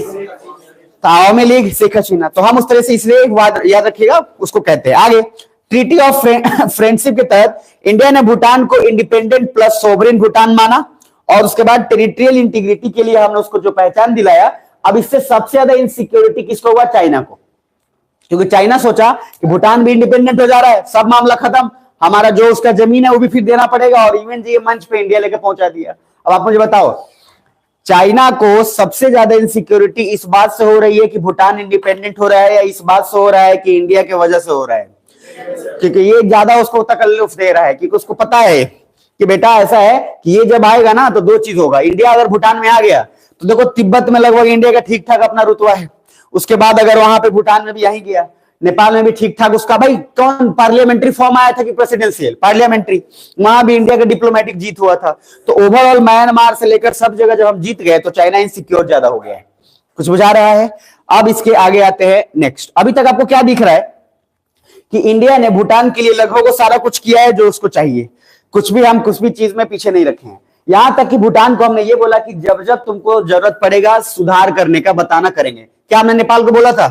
आवामी लीग शेख हसीना, तो हम उस तरह से इसलिए एक बात याद रखिएगा उसको कहते हैं। आगे, ट्रीटी ऑफ फ्रेंडशिप के तहत इंडिया ने भूटान को इंडिपेंडेंट प्लस सोवरेन भूटान माना, और उसके बाद टेरिटोरियल इंटीग्रिटी के लिए हमने उसको जो पहचान दिलाया। अब इससे सबसे ज्यादा इनसिक्योरिटी किसको हुआ, चाइना को, क्योंकि चाइना सोचा कि भूटान भी इंडिपेंडेंट हो जा रहा है, सब मामला खत्म, हमारा जो उसका जमीन है वो भी फिर देना पड़ेगा, और इवन ये मंच पे इंडिया लेके पहुंचा दिया। अब आप मुझे बताओ, चाइना को सबसे ज्यादा इनसिक्योरिटी इस बात से हो रही है कि भूटान इंडिपेंडेंट हो रहा है, या इस बात से हो रहा है कि इंडिया की वजह से हो रहा है? क्योंकि ये ज्यादा उसको तकल्लुफ दे रहा है, क्योंकि उसको पता है कि बेटा ऐसा है कि ये जब आएगा ना तो दो चीज होगा, इंडिया अगर भूटान में आ गया तो देखो तिब्बत में लगभग इंडिया का ठीक ठाक अपना रुतबा है, उसके बाद अगर वहां पे भूटान में भी यही गया, नेपाल में भी ठीक ठाक उसका, भाई कौन पार्लियामेंट्री फॉर्म आया था कि प्रेसिडेंशियल, पार्लियामेंट्री, वहां भी इंडिया का डिप्लोमेटिक जीत हुआ था। तो ओवरऑल म्यांमार से लेकर सब जगह जब हम जीत गए तो चाइना इनसिक्योर ज्यादा हो गया है, कुछ बुझा रहा है। अब इसके आगे आते हैं नेक्स्ट, अभी तक आपको क्या दिख रहा है कि इंडिया ने भूटान के लिए लगभग वो सारा कुछ किया है जो उसको चाहिए, कुछ भी हम कुछ भी चीज में पीछे नहीं रखे हैं। यहां तक कि भूटान को हमने ये बोला कि जब जब तुमको जरूरत पड़ेगा सुधार करने का बताना करेंगे। क्या हमने नेपाल को बोला था?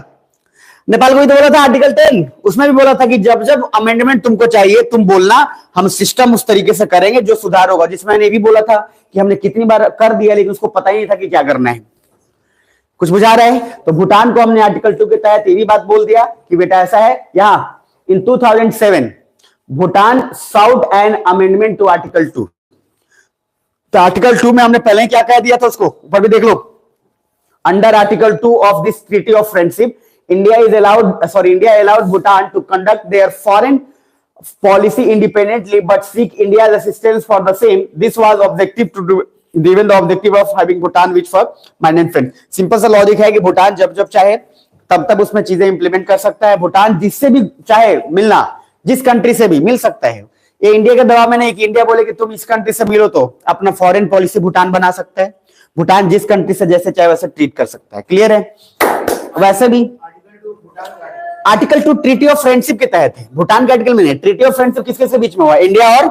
नेपाल को भी तो बोला था आर्टिकल 10, उसमें भी बोला था कि जब जब अमेंडमेंट तुमको चाहिए तुम बोलना, हम सिस्टम उस तरीके से करेंगे जो सुधार होगा। जिसमें मैंने भी बोला था कि हमने कितनी बार कर दिया लेकिन उसको पता ही नहीं था कि क्या करना है, कुछ बुझा रहा है। तो भूटान को हमने आर्टिकल 2 के तहत ये भी बात बोल दिया कि बेटा ऐसा है। यहां in 2007 Bhutan sought an amendment to article 2, तो आर्टिकल 2 में हमने पहले क्या कह दिया था उसको ऊपर भी देख लो, under article 2 of this treaty of friendship India allowed Bhutan to conduct their foreign policy independently but seek India's assistance for the same. This was objective to do, given the objective of having Bhutan which for minor friend. Simple सा logic है कि भूटान जब जब चाहे तब तब उसमें चीजें इंप्लीमेंट कर सकता है। भूटान जिससे भी चाहे मिलना, जिस कंट्री से भी मिल सकता है। ये इंडिया के दबाव में नहीं कि इंडिया बोले कि तुम इस कंट्री से मिलो, तो अपना फॉरेन पॉलिसी भूटान बना सकता है। भूटान जिस कंट्री से जैसे चाहे वैसे ट्रीट कर सकता है। क्लियर है? वैसे भी आर्टिकल 2 ट्रीटी ऑफ फ्रेंडशिप के तहत है, भूटान के आर्टिकल में नहीं। ट्रीटी ऑफ फ्रेंडशिप किसके से बीच में हुआ? इंडिया और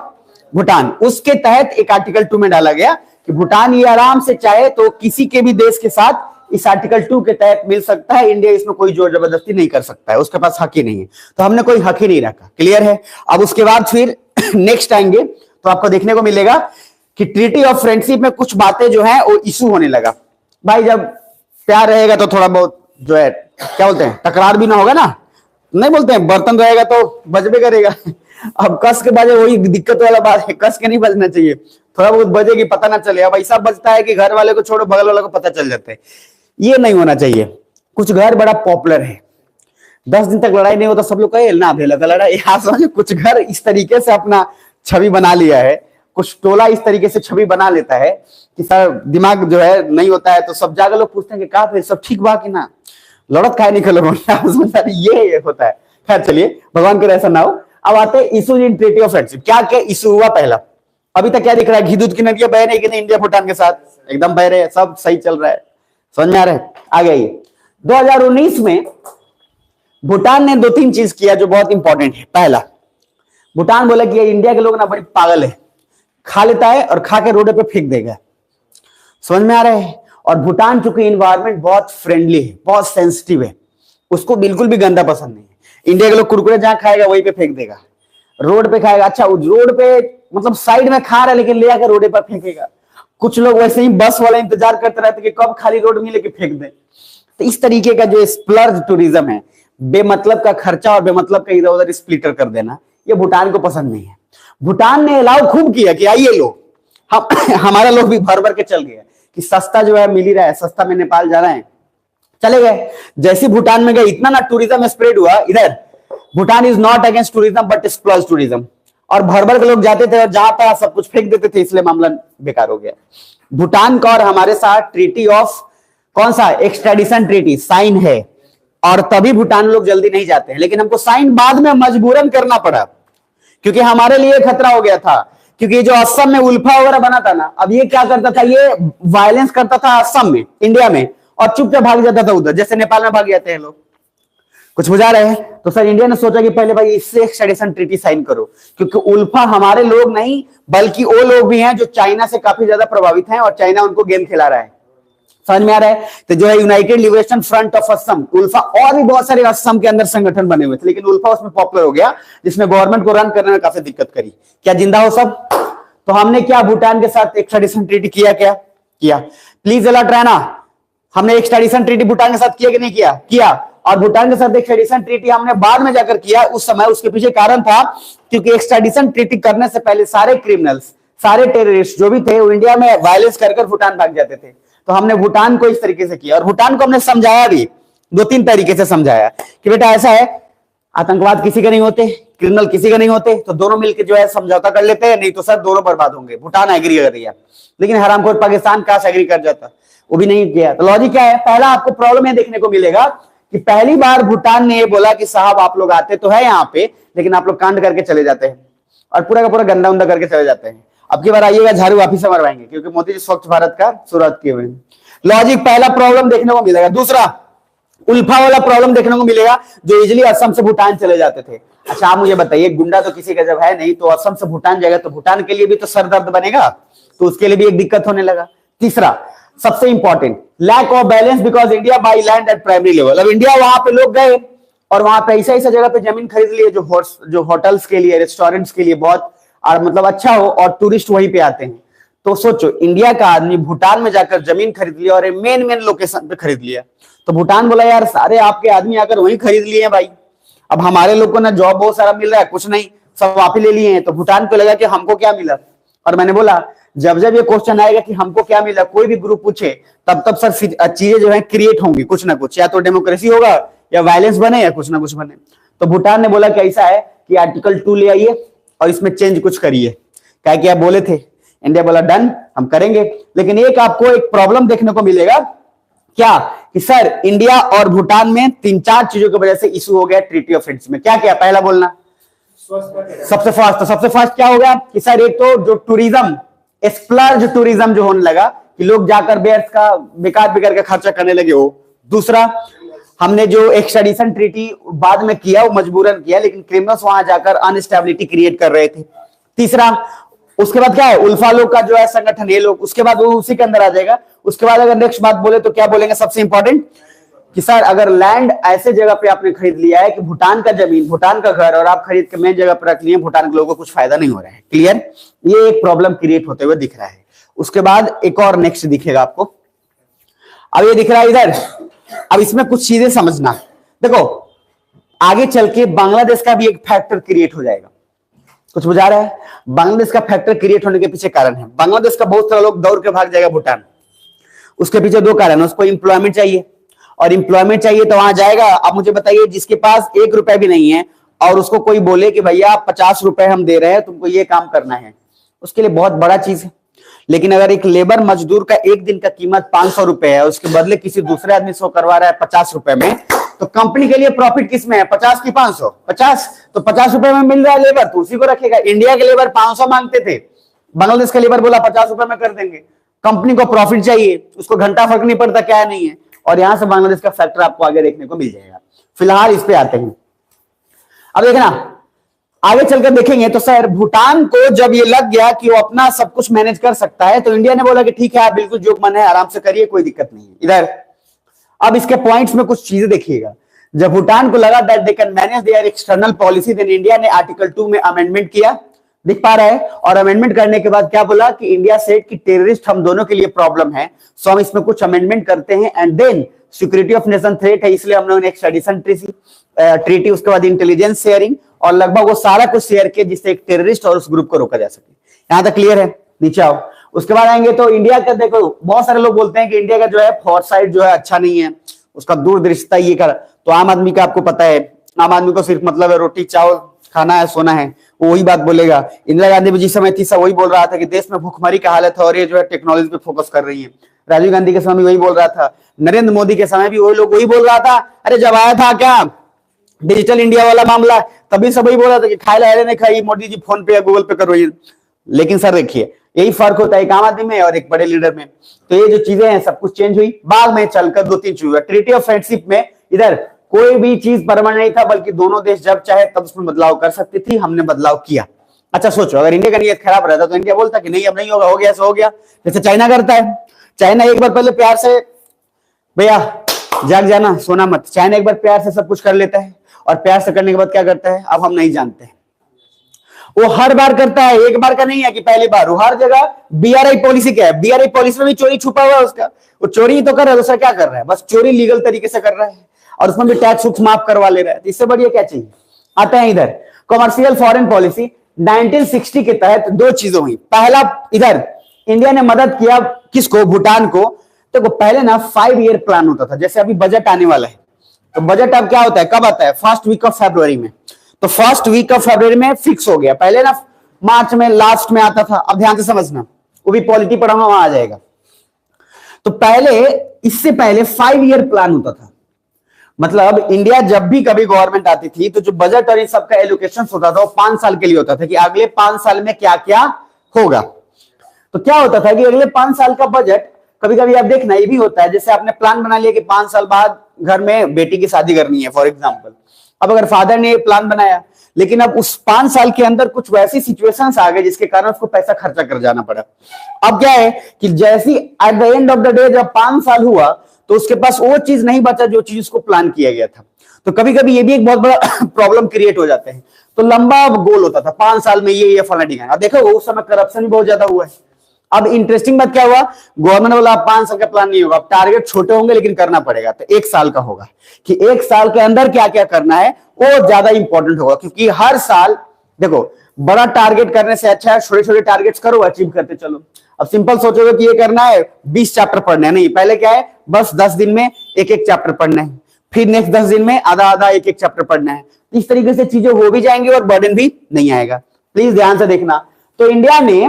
भूटान। उसके तहत एक आर्टिकल 2 में डाला गया कि भूटान ये आराम से चाहे तो किसी के भी देश के साथ इस आर्टिकल 2 के तहत मिल सकता है। इंडिया इसमें कोई जोर जबरदस्ती नहीं कर सकता है, उसके पास हक ही नहीं है, तो हमने कोई हक ही नहीं रखा। क्लियर है? अब उसके बाद फिर नेक्स्ट आएंगे तो आपको देखने को मिलेगा कि ट्रीटी ऑफ फ्रेंडशिप में कुछ बातें जो है वो इशू होने लगा। भाई जब प्यार रहेगा तो थोड़ा बहुत जो है क्या बोलते हैं, तकरार भी ना होगा ना, नहीं बोलते हैं बर्तन रहेगा तो बजबे करेगा। अब कस के बजे वही दिक्कत वाला बात है, कस के नहीं बजना चाहिए, थोड़ा बहुत बजेगी पता ना चले। अब ऐसा बजता है कि घर वाले को छोड़ो बगल वाले को पता चल जाता है, ये नहीं होना चाहिए। कुछ घर बड़ा पॉपुलर है, 10 दिन तक लड़ाई नहीं होता, सब लोग कहे ना भेला का लड़ाई। यहाँ समझे कुछ घर इस तरीके से अपना छवि बना लिया है, कुछ टोला इस तरीके से छवि बना लेता है कि सर दिमाग जो है नहीं होता है, तो सब जाकर लोग पूछते हैं कि कहा फिर सब ठीक बा कि ना, लड़त खाए नहीं लोगों ये होता है। खैर चलिए, भगवान करे ऐसा ना हो। अब आते हैं issue in treaty of friendship. क्या क्या इशू हुआ? पहला, अभी तक क्या दिख रहा है? घी दूध की नदियां बह रही कि नहीं इंडिया भूटान के साथ? एकदम बह रहे हैं, सब सही चल रहा है, समझ में आ रहा है? आगे आइए, 2019 में भूटान ने 2-3 चीज किया जो बहुत इंपॉर्टेंट है। पहला, भूटान बोला कि इंडिया के लोग ना बड़ी पागल है, खा लेता है और खा के रोड पे फेंक देगा, समझ में आ रहा है? और भूटान चूंकि इन्वायरमेंट बहुत फ्रेंडली है, बहुत सेंसिटिव है, उसको बिल्कुल भी गंदा पसंद नहीं है। इंडिया के लोग कुरकुरे जहां खाएगा वहीं पे फेंक देगा, रोड पे खाएगा। अच्छा रोड पे मतलब साइड में खा रहा है लेकिन ले आकर रोड पर फेंकेगा। कुछ लोग वैसे ही बस वाले इंतजार करते रहते कि कब खाली रोड मिले कि फेंक दे। तो इस तरीके का जो स्प्लर्ज टूरिज्म है, बेमतलब का खर्चा और बेमतलब का इधर उधर स्प्लिटर कर देना, ये भूटान को पसंद नहीं है। भूटान ने अलाउ खूब किया कि आइए लोग, हम हमारा लोग भी भर भर के चल गया कि सस्ता जो है मिल ही रहा है, सस्ता में नेपाल जा रहे हैं, चले गए। जैसे भूटान में गए इतना ना टूरिज्म स्प्रेड हुआ इधर। Bhutan is not against tourism but exploits tourism. और भर भर के लोग जाते थे और जहां तक सब कुछ फेंक देते थे, इसलिए मामला बेकार हो गया। भूटान का और हमारे साथ ट्रीटी ऑफ कौन सा एक्सट्रेडिशन ट्रीटी साइन है, और तभी भूटान लोग जल्दी नहीं जाते हैं। लेकिन हमको साइन बाद में मजबूरन करना पड़ा, क्योंकि हमारे लिए खतरा हो गया था। क्योंकि जो असम में उल्फा वगैरह बना था ना, अब ये क्या करता था, ये वायलेंस करता था असम में, इंडिया में, और चुपचाप भाग जाता था उधर, जैसे नेपाल में भाग जाते हैं लोग। कुछ बुझा रहे हैं? तो सर इंडिया ने सोचा कि पहले भाई इससे एक्सट्रेडिशन ट्रीटी साइन करो, क्योंकि उल्फा हमारे लोग नहीं बल्कि वो लोग भी हैं जो चाइना से काफी ज्यादा प्रभावित हैं, और चाइना उनको गेम खिला रहा है। समझ में आ रहा है? तो जो है United Liberation Front of Assam, ULFA, और भी बहुत सारे असम के अंदर संगठन बने हुए थे, लेकिन उल्फा उसमें पॉपुलर हो गया, जिसमें गवर्नमेंट को रन करने में काफी दिक्कत करी। क्या जिंदा हो सब? तो हमने क्या भूटान के साथ एक्सट्रेडिशन ट्रीटी किया? क्या किया? प्लीज अलर्ट रहना। हमने एक्सट्रेडिशन ट्रीटी भूटान के साथ किया कि नहीं किया? किया। और भूटान के साथ एक्सट्रेडिशन ट्रीटी हमने बाद में जाकर किया। उस समय उसके पीछे कारण था, क्योंकि एक्सट्रेडिशन ट्रीटी करने से पहले सारे क्रिमिनल्स, सारे टेररिस्ट जो भी थे, वो इंडिया में वायलेंस कर भूटान भाग जाते थे। तो हमने भूटान को इस तरीके से किया, और भूटान को हमने समझाया भी, 2-3 तरीके से समझाया कि बेटा ऐसा है, आतंकवाद किसी के नहीं होते, क्रिमिनल किसी के नहीं होते, तो दोनों मिलकर जो है समझौता कर लेते हैं, नहीं तो सर दोनों बर्बाद होंगे। भूटान एग्री कर रही है, लेकिन हरामखोर पाकिस्तान काश एग्री कर जाता, वो भी नहीं किया। तो लॉजिक क्या है? पहला आपको प्रॉब्लम ये देखने को मिलेगा कि पहली बार भूटान ने ये बोला कि साहब आप लोग आते तो है यहाँ पे, लेकिन आप लोग कांड करके चले जाते हैं, और पूरा का पूरा गंदा उंदा करके चले जाते हैं। अब की बार आइएगा झाड़ू वापिस से मरवाएंगे, क्योंकि मोदी जी स्वच्छ भारत का शुरुआत किए हुए हैं। लॉजिक पहला प्रॉब्लम देखने को मिलेगा। दूसरा उल्फा वाला प्रॉब्लम देखने को मिलेगा, जो इजिली असम से भूटान चले जाते थे। अच्छा आप मुझे बताइए, गुंडा तो किसी का जब है नहीं, तो असम से भूटान जाएगा तो भूटान के लिए भी तो सर दर्द बनेगा, तो उसके लिए भी एक दिक्कत होने लगा। तीसरा सबसे important, lack of balance because India by land at primary level. अब इंडिया वहां पे लोग गए और वहां पे ऐसा ऐसा जगह पे जमीन खरीद लिए जो होटल्स के लिए, रेस्टोरेंट्स के लिए बहुत और मतलब अच्छा हो, और टूरिस्ट वहीं पे आते हैं। तो सोचो इंडिया का आदमी भूटान में जाकर जमीन खरीद लिया, और मेन लोकेशन पे खरीद लिया। तो भूटान बोला यार सारे आपके आदमी आकर वहीं खरीद लिए हैं भाई, अब हमारे लोग को ना जॉब बहुत सारा मिल रहा है, कुछ नहीं, सब आप ही ले लिए हैं। तो भूटान को लगा कि हमको क्या मिला। और मैंने बोला जब जब ये क्वेश्चन आएगा कि हमको क्या मिला, कोई भी ग्रुप पूछे, तब तब सर चीजें जो है क्रिएट होंगी, कुछ ना कुछ, या तो डेमोक्रेसी होगा या वायलेंस बने या कुछ ना कुछ बने। तो भूटान ने बोला कि ऐसा है कि आर्टिकल 2 ले आइए और इसमें चेंज कुछ करिए, क्या क्या बोले थे। इंडिया बोला डन, हम करेंगे। लेकिन एक आपको एक प्रॉब्लम देखने को मिलेगा, क्या कि सर इंडिया और भूटान में 3-4 चीजों की वजह से इशू हो गया ट्रीटी ऑफ फ्रेंड्स में। क्या क्या? पहला बोलना सबसे फास्ट। तो सबसे फास्ट क्या हो गया कि सर एक तो जो टूरिज्म, स्प्लर्ज टूरिज्म जो होने लगा कि लोग जाकर बेर्स का बेकार बेकार का खर्चा करने लगे हो। दूसरा, हमने जो एक्सट्रेडिशन ट्रीटी बाद में किया वो मजबूरन किया, लेकिन क्रिमिनल्स वहां जाकर अनस्टेबिलिटी क्रिएट कर रहे थे। तीसरा, उसके बाद क्या है, उल्फा लोग का जो है संगठन, ये लोग, उसके बाद वो उसी के अंदर आ जाएगा। उसके बाद अगर नेक्स्ट बात बोले तो क्या बोलेंगे सबसे इंपॉर्टेंट, कि सर अगर लैंड ऐसे जगह पे आपने खरीद लिया है कि भूटान का जमीन, भूटान का घर, और आप खरीद के मेन जगह पर रख लिए, भूटान के लोगों को कुछ फायदा नहीं हो रहा है। क्लियर? ये एक प्रॉब्लम क्रिएट होते हुए दिख रहा है। उसके बाद एक और नेक्स्ट दिखेगा आपको, अब ये दिख रहा है इधर। अब इसमें कुछ चीजें समझना, देखो आगे चल के बांग्लादेश का भी एक फैक्टर क्रिएट हो जाएगा। कुछ बुझा रहा है? बांग्लादेश का फैक्टर क्रिएट होने के पीछे कारण है, बांग्लादेश का बहुत सारे लोग दौड़ के भाग जाएगा भूटान। उसके पीछे 2 कारण है, उसको इंप्लॉयमेंट चाहिए, और इंप्लॉयमेंट चाहिए तो वहां जाएगा। आप मुझे बताइए, जिसके पास 1 रुपए भी नहीं है और उसको कोई बोले कि भैया 50 रुपए हम दे रहे हैं, तुमको ये काम करना है, उसके लिए बहुत बड़ा चीज है। लेकिन अगर एक लेबर मजदूर का एक दिन का कीमत 500 रुपए है, उसके बदले किसी दूसरे आदमी से करवा रहा है 50 रुपए में, तो कंपनी के लिए प्रॉफिट किस में है, 50 की 500? 50। तो 50 रुपए में मिल रहा है लेबर, तो उसी को रखेगा। इंडिया के लेबर 500 मांगते थे, बांग्लादेश का लेबर बोला 50 रुपए में कर देंगे। कंपनी को प्रॉफिट चाहिए, उसको घंटा फर्क नहीं पड़ता क्या नहीं है, और यहां से बांग्लादेश का फैक्टर आपको आगे देखने को मिल जाएगा। फिलहाल इस पे आते हैं। अब देखना आगे चलकर देखेंगे तो सर भूटान को जब ये लग गया कि वो अपना सब कुछ मैनेज कर सकता है, तो इंडिया ने बोला कि ठीक है आप बिल्कुल जो मन है आराम से करिए, कोई दिक्कत नहीं है। इधर अब इसके पॉइंट्स में कुछ चीजें देखिएगा। जब भूटान को लगा that they can manage their external policy, then India ने आर्टिकल 2 में अमेंडमेंट किया, दिख पा रहा है। और अमेंडमेंट करने के बाद क्या बोला कि इंडिया सेड कि टेररिस्ट हम दोनों के लिए प्रॉब्लम है, सो हम इसमें कुछ अमेंडमेंट करते हैं, and then security of nation threat है, इसलिए हम लोगों ने एक्सट्रेडिशन ट्रीटी, उसके बाद इंटेलिजेंस शेयरिंग, और लगभग वो सारा कुछ शेयर किया जिससे एक टेररिस्ट और उस ग्रुप को रोका जा सके। यहां तक क्लियर है? नीचे आओ। उसके बाद आएंगे तो इंडिया का देखो, बहुत सारे लोग बोलते हैं कि इंडिया का जो है फॉरसाइट जो है अच्छा नहीं है, उसका दूरदृष्टता ये कर। तो आम आदमी का आपको पता है, आम आदमी को सिर्फ मतलब है रोटी चावल खाना है, सोना है, वो वही बात बोलेगा। इंदिरा गांधी भी जिस समय थी सब वही बोल रहा था कि देश में भूखमरी का हालत है और ये जो है टेक्नोलॉजी पे फोकस कर रही है। राजीव गांधी के समय भी वही बोल रहा था, नरेंद्र मोदी के समय भी वही लोग वही बोल रहा था। अरे जब आया था क्या डिजिटल इंडिया वाला मामला, तभी सब वही बोल रहा था कि खाए ला नहीं खाई, मोदी जी फोन पे या गूगल पे करो। लेकिन सर देखिए यही फर्क होता है एक आम आदमी में और एक बड़े लीडर में। तो ये जो चीजें हैं सब कुछ चेंज हुई, बाद में चलकर 2-3 चीज हुआ। ट्रीटी ऑफ फ्रेंडशिप में इधर कोई भी चीज परमानेंट नहीं था, बल्कि दोनों देश जब चाहे तब उसमें बदलाव कर सकती थी, हमने बदलाव किया। अच्छा सोचो, अगर इंडिया का नियत खराब रहता तो इंडिया बोलता कि नहीं अब नहीं होगा, हो गया सो हो गया, जैसे चाइना करता है। चाइना एक बार पहले प्यार से, भैया जाग जाना सोना मत, चाइना एक बार प्यार से सब कुछ कर लेता है, और प्यार से करने के बाद क्या करता है अब हम नहीं जानते। वो हर बार करता है, एक बार का नहीं है कि पहली बार, वो हर जगह। बीआरआई पॉलिसी क्या है, बीआरआई पॉलिसी में भी चोरी छुपा हुआ है उसका। वो चोरी ही तो कर रहा है, दूसरा क्या कर रहा है, बस चोरी लीगल तरीके से कर रहा है, और उसमें भी टैक्स माफ करवा ले रहा है। इससे बढ़िया क्या चाहिए। आते हैं इधर कॉमर्शियल फॉरेन पॉलिसी 1960 के तहत दो चीजें हुई। पहला, इधर इंडिया ने मदद किया किसको, भूटान को। तो पहले ना 5 ईयर प्लान होता था, जैसे अभी बजट आने वाला है, तो बजट अब क्या होता है, कब आता है, फर्स्ट वीक ऑफ फरवरी में। तो फर्स्ट वीक ऑफ फरवरी में फिक्स हो गया, पहले ना मार्च में लास्ट में आता था। अब ध्यान से समझना, वो भी पॉलिटी पढ़ाऊंगा वहां आ जाएगा। तो पहले, इससे पहले 5 ईयर प्लान होता था। मतलब इंडिया जब भी कभी गवर्नमेंट आती थी तो जो बजट और इन सबका एलोकेशन होता था वो 5 साल के लिए होता था, कि अगले 5 साल में क्या क्या होगा। तो क्या होता था कि अगले 5 साल का बजट, कभी कभी आप देखना ये भी होता है, जैसे आपने प्लान बना लिया कि 5 साल बाद घर में बेटी की शादी करनी है फॉर एग्जाम्पल। अब अगर फादर ने ये प्लान बनाया, लेकिन अब उस 5 साल के अंदर कुछ वैसी सिचुएशंस आ गए जिसके कारण उसको पैसा खर्चा कर जाना पड़ा। अब क्या है कि जैसी at the end of the day जब 5 साल हुआ तो उसके पास वो चीज नहीं बचा जो चीज उसको प्लान किया गया था। तो कभी कभी ये भी एक बहुत बड़ा प्रॉब्लम क्रिएट हो जाते हैं। तो लंबा गोल होता था 5 साल में ये फलना डिगाना। अब देखो उस समय करप्शन भी बहुत ज्यादा हुआ है। अब इंटरेस्टिंग बात क्या हुआ, गवर्नमेंट बोला 5 साल का प्लान नहीं होगा, टारगेट छोटे होंगे लेकिन करना पड़ेगा। तो 1 साल का होगा, कि 1 साल के अंदर क्या क्या करना है वो ज्यादा इंपॉर्टेंट होगा। क्योंकि हर साल देखो बड़ा टारगेट करने से अच्छा है छोटे छोटे टारगेट्स करो, अचीव करते चलो। अब सिंपल सोचोगे कि ये करना है 20 चैप्टर पढ़ने, नहीं, पहले क्या है बस 10 दिन में एक एक चैप्टर पढ़ना है, फिर नेक्स्ट 10 दिन में आधा आधा एक एक चैप्टर पढ़ना है। इस तरीके से चीजें हो भी जाएंगी और बर्डन भी नहीं आएगा। प्लीज ध्यान से देखना। तो इंडिया ने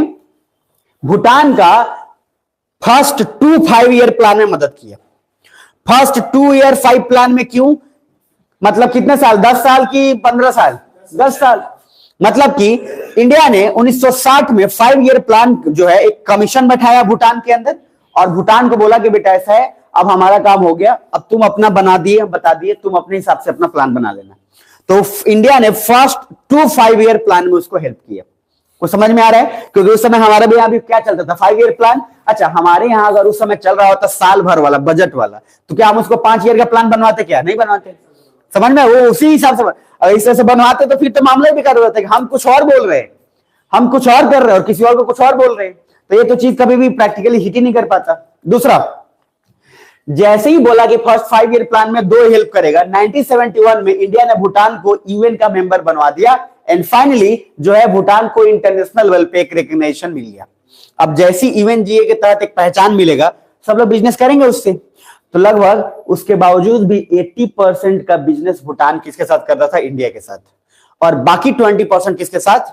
भूटान का फर्स्ट 5 ईयर प्लान में मदद किया। फर्स्ट 2 ईयर 5 प्लान में क्यों, मतलब कितने साल, 10 साल की 15 साल, 10 साल। मतलब कि इंडिया ने 1960 में 5 ईयर प्लान जो है एक कमीशन बैठाया भूटान के अंदर, और भूटान को बोला कि बेटा ऐसा है, अब हमारा काम हो गया, अब तुम अपना बना दिए, बता दिए, तुम अपने हिसाब से अपना प्लान बना लेना। तो इंडिया ने फर्स्ट 5 ईयर प्लान में उसको हेल्प किया। कुछ समझ में आ रहा है, क्योंकि उस समय हमारे भी यहाँ भी क्या चलता था 5 ईयर प्लान। अच्छा हमारे यहाँ अगर उस समय चल रहा होता साल भर वाला बजट वाला, तो क्या हम उसको 5 ईयर का प्लान बनवाते, क्या नहीं बनवाते। समझ में, वो उसी हिसाब से अगर इस तरह से बनवाते तो फिर तो मामला ही बेकार हो जाता है कि हम कुछ और बोल रहे हैं, हम कुछ और कर रहे हैं और किसी और को कुछ और बोल रहे हैं। तो ये तो चीज कभी भी प्रैक्टिकली हिट ही नहीं कर पाता। दूसरा, जैसे ही बोला कि फर्स्ट 5 ईयर प्लान में 2 हेल्प करेगा, 1971 में इंडिया ने भूटान को यूएन का मेंबर बनवा दिया, एंड फाइनली जो है भूटान को इंटरनेशनल लेवल पे एक रिकग्निशन मिल गया। अब जैसी यूएनजीए के तहत एक पहचान मिलेगा, सब लोग बिजनेस करेंगे उससे। तो लगभग उसके बावजूद भी 80% का बिजनेस भूटान किसके साथ करता था, इंडिया के साथ, और बाकी 20% किसके साथ,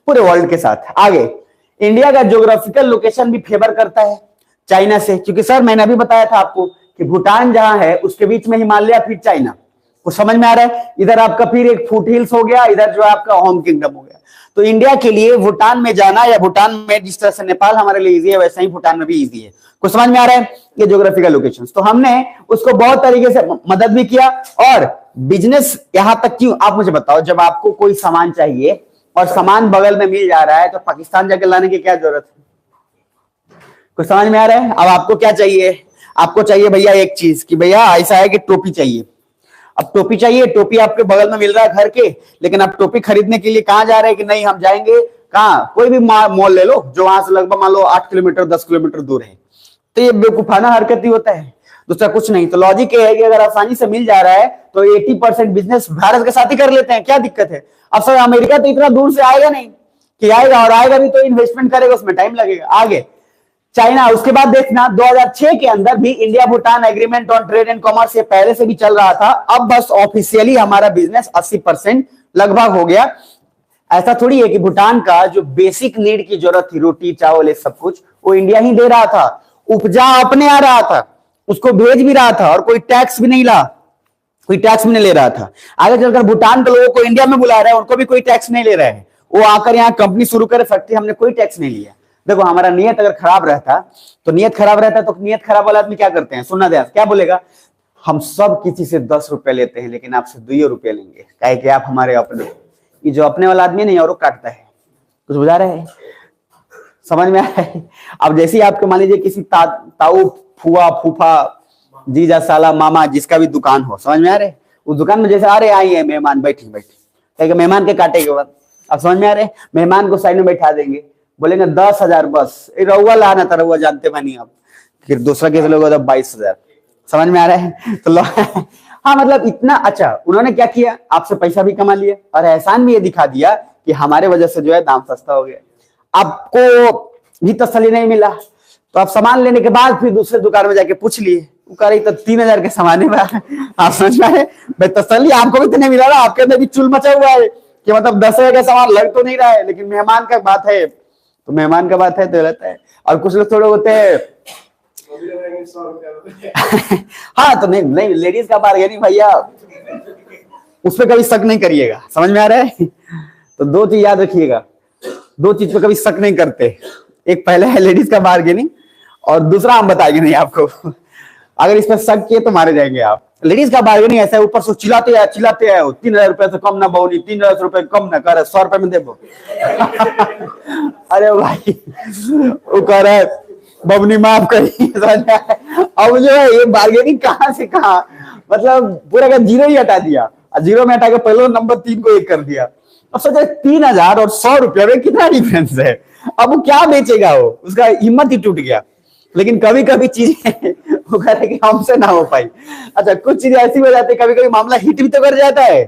पूरे वर्ल्ड के साथ। आगे इंडिया का ज्योग्राफिकल लोकेशन भी फेवर करता है चाइना से, क्योंकि सर मैंने अभी बताया था आपको कि भूटान जहां है उसके बीच में हिमालय फिर चाइना, कुछ समझ में आ रहा है। इधर आपका फिर एक फुट हिल्स हो गया, इधर जो आपका होम किंगडम हो गया। तो इंडिया के लिए भूटान में जाना, या भूटान में जिस तरह से नेपाल हमारे लिए इजी है वैसा ही भूटान में भी इजी है। कुछ समझ में आ रहा है, ये ज्योग्राफिकल लोकेशन। तो हमने उसको बहुत तरीके से मदद भी किया, और बिजनेस यहां तक क्यों, आप मुझे बताओ, जब आपको कोई सामान चाहिए और सामान बगल में मिल जा रहा है तो पाकिस्तान जाके लाने की क्या जरूरत है। कुछ समझ में आ रहा है। अब आपको क्या चाहिए, आपको चाहिए भैया एक चीज कि भैया ऐसा है कि टोपी चाहिए। अब टोपी चाहिए, टोपी आपके बगल में मिल रहा है घर के, लेकिन आप टोपी खरीदने के लिए कहां जा रहे हैं कि नहीं हम जाएंगे कहां, कोई भी मॉल ले लो जो वहां से लगभग मान लो 8 किलोमीटर 10 किलोमीटर दूर है। तो ये बेवकूफाना हरकत ही होता है, दूसरा कुछ नहीं। तो लॉजिक ये है कि अगर आसानी से मिल जा रहा है तो 80% बिजनेस भारत के साथ ही कर लेते हैं, क्या दिक्कत है। अब सर अमेरिका तो इतना दूर से आएगा नहीं, कि आएगा और आएगा भी तो इन्वेस्टमेंट करेगा, उसमें टाइम लगेगा। आगे चाइना। उसके बाद देखना 2006 के अंदर भी India Bhutan agreement on trade and commerce ये पहले से भी चल रहा था। अब बस ऑफिशियली हमारा बिजनेस 80% लगभग हो गया। ऐसा थोड़ी है कि भूटान का जो बेसिक नीड की जरूरत थी, रोटी चावल ये सब कुछ, वो इंडिया ही दे रहा था। उपजा अपने आ रहा था, उसको भेज भी रहा था, और कोई टैक्स भी नहीं ला, कोई टैक्स भी नहीं ले रहा था। आगे चलकर भूटान के लोगों को इंडिया में बुला रहे हैं, उनको भी कोई टैक्स नहीं ले रहे हैं। वो आकर यहाँ कंपनी शुरू करे, फैक्ट्री, हमने कोई टैक्स नहीं लिया। देखो हमारा नियत अगर खराब रहता तो नियत खराब रहता तो नियत खराब वाला आदमी क्या करते हैं, सुनना ध्यान, क्या बोलेगा, हम सब किसी से 10 रुपए लेते हैं लेकिन आपसे 2 रुपए लेंगे, काहे कि आप हमारे अपने। ये जो अपने वाला आदमी नहीं और वो काटता है, कुछ बुझा रहे हैं, समझ में आया है। अब जैसे ही आपको मान लीजिए किसी ताऊ फुआ फूफा जीजा साला मामा जिसका भी दुकान हो, समझ में आ रहे, उस दुकान में जैसे आ रहे आई है मेहमान, बैठी बैठी, मेहमान के काटे के बाद अब समझ में आ रहे, मेहमान को साइड में बैठा देंगे, बोलेंगे 10,000 बस, रउआ लाना था, रउआ जानते बनी आप, फिर दूसरा केस लोग 22,000, समझ में आ रहा है। तो हाँ मतलब इतना अच्छा उन्होंने क्या किया, आपसे पैसा भी कमा लिया और एहसान भी ये दिखा दिया कि हमारे वजह से जो है दाम सस्ता हो गया। आपको भी तसल्ली नहीं मिला तो आप सामान लेने के बाद फिर दूसरे दुकान में जाके पूछ लिए, वो कह रही तो 3,000 के सामान है। आप समझ में आए भाई, तसल्ली आपको भी तो नहीं मिला ना, आपके अंदर भी चुल मचा हुआ है कि मतलब 10,000 का सामान लग तो नहीं रहा है, लेकिन मेहमान का बात है तो मेहमान का बात है तो रहता है। और कुछ लोग थोड़े होते हैं हाँ तो नहीं लेडीज का बार्गेनिंग भैया, उस पर कभी शक नहीं करिएगा, समझ में आ रहा है। तो 2 चीज याद रखिएगा, 2 चीज पे कभी शक नहीं करते, एक पहले है लेडीज का बार्गेनिंग और दूसरा हम बताएंगे नहीं आपको। अगर इस पर शक किए तो मारे जाएंगे आप। लेडीज का बार्गेनिंग ऐसा है, ऊपर से चिल्लाते हैं 3,000 रुपए से कम ना बहुनी, 3,000 रुपए कम ना कर, 100 रुपए में दे दो। अरे भाई वो कह रहा है बबनी माफ करिए। अब जो है ये बार्गेनिंग कहां से कहां, मतलब पूरा का जीरो ही हटा दिया, और जीरो में हटा के पहले नंबर 3 को 1 कर दिया। अब सोचा 3,000 और 100 रुपये में कितना डिफरेंस है, अब वो क्या बेचेगा, वो उसका हिम्मत ही टूट गया। लेकिन कभी कभी चीजें वो कह रहे कि हमसे ना हो पाई। अच्छा कुछ चीजें ऐसी हो जाती है, कभी कभी मामला हिट भी तो कर जाता है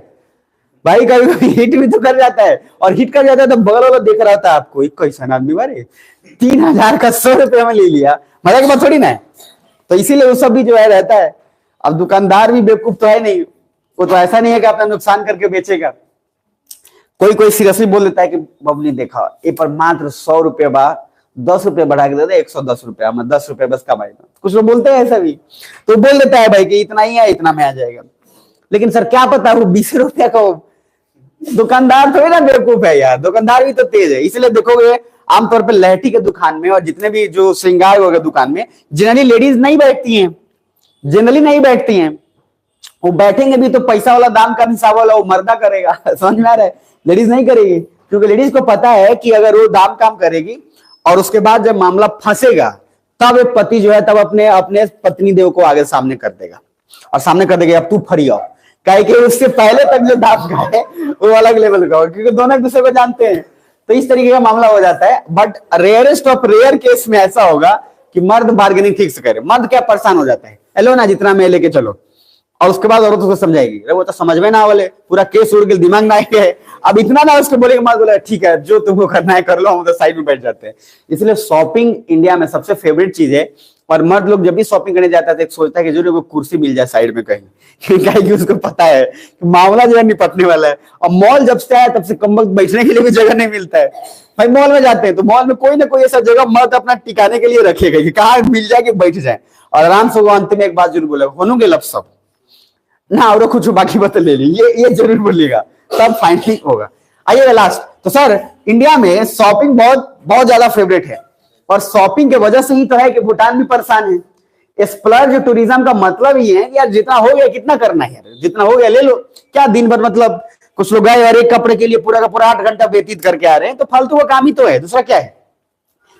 भाई, कभी कभी हिट भी तो कर जाता है, और हिट कर जाता है तो बगल वाला देख रहा था आपको, एक कैसा आदमी मारे 3,000 का 100 रुपये में ले लिया, मजा की बात थोड़ी ना है। तो इसीलिए वो सब भी जो है रहता है। अब दुकानदार भी बेवकूफ तो है नहीं, वो तो ऐसा नहीं है कि अपना नुकसान करके बेचेगा। कोई कोई सीरियसली बोल देता है कि बबली देखा ये पर मात्र 100 रुपये बा, 10 रुपये बढ़ा के दे दे, 110 रुपया, मैं 10 रुपये बस कमाएगा। कुछ लोग बोलते हैं ऐसा भी, तो बोल देता है भाई कि इतना ही है, इतना में आ जाएगा। लेकिन सर क्या पता वो 20 रुपया को, दुकानदार थोड़ी ना बेवकूफ है यार, दुकानदार भी तो तेज है। इसलिए देखोगे आमतौर पर लहठी के दुकान में और जितने भी जो श्रृंगार वगैरह दुकान में जनरली लेडीज नहीं बैठती हैं, जनरली नहीं बैठती हैं। वो बैठेंगे भी तो पैसा वाला दाम का हिसाब वाला वो मर्दा करेगा, समझ में आ रहा है, लेडीज नहीं करेगी। क्योंकि लेडीज को पता है कि अगर वो दाम काम करेगी और उसके बाद जब मामला फंसेगा तब एक पति जो है तब अपने अपने पत्नी देव को आगे सामने कर देगा, और सामने कर देगा अब तू फरी आओ, कहे कि उससे पहले तक जो दाम का है वो अलग लेवल का हो, क्योंकि दोनों एक दूसरे को जानते हैं। तो इस तरीके का मामला हो जाता है। But rarest of rare case में ऐसा होगा कि मर्द बार्गेनिंग ठीक से करे। मर्द क्या परेशान हो जाता है, हेलो ना जितना मैं लेके चलो, और उसके बाद औरत उसको समझाएगी, वो तो समझ में ना वाले, पूरा केस उड़ के दिमाग में आएंगे। अब इतना ना उसको बोलेगा, मर्द बोला ठीक है जो तुमको करना है कर लो, हम तो साइड में बैठ जाते हैं। इसलिए शॉपिंग इंडिया में सबसे फेवरेट चीज है। और मर्द लोग जब भी शॉपिंग करने जाता है तो सोचता है कि जरूर वो कुर्सी मिल जाए साइड में कहीं, कि उसको पता है कि मामला जो है निपटने वाला है। और मॉल जब से आया तब से कम वक्त बैठने के लिए भी जगह नहीं मिलता है भाई। मॉल में जाते हैं तो मॉल में कोई ना कोई ऐसा जगह मर्द अपना टिकाने के लिए रखेगा कि कहाँ मिल जाए कि बैठ जाए। और आराम से वो अंत में एक बात जरूर बोलेगा, होनूंगे लब सब ना, और कुछ बाकी बात ले ली, ये जरूर बोलिएगा, तब फाइनली होगा। आइएगा लास्ट। तो सर इंडिया में शॉपिंग बहुत बहुत ज्यादा फेवरेट है, और शॉपिंग के वजह से ही तो है कि भूटान भी परेशान है। स्प्लर्ज टूरिज्म का मतलब ही है कि यार जितना हो गया कितना करना है यार, जितना हो गया ले लो, क्या दिन भर मतलब कुछ लोग गए और एक कपड़े के लिए पूरा का पूरा 8 घंटा व्यतीत करके आ रहे हैं, तो फालतू का काम ही तो है, दूसरा क्या है।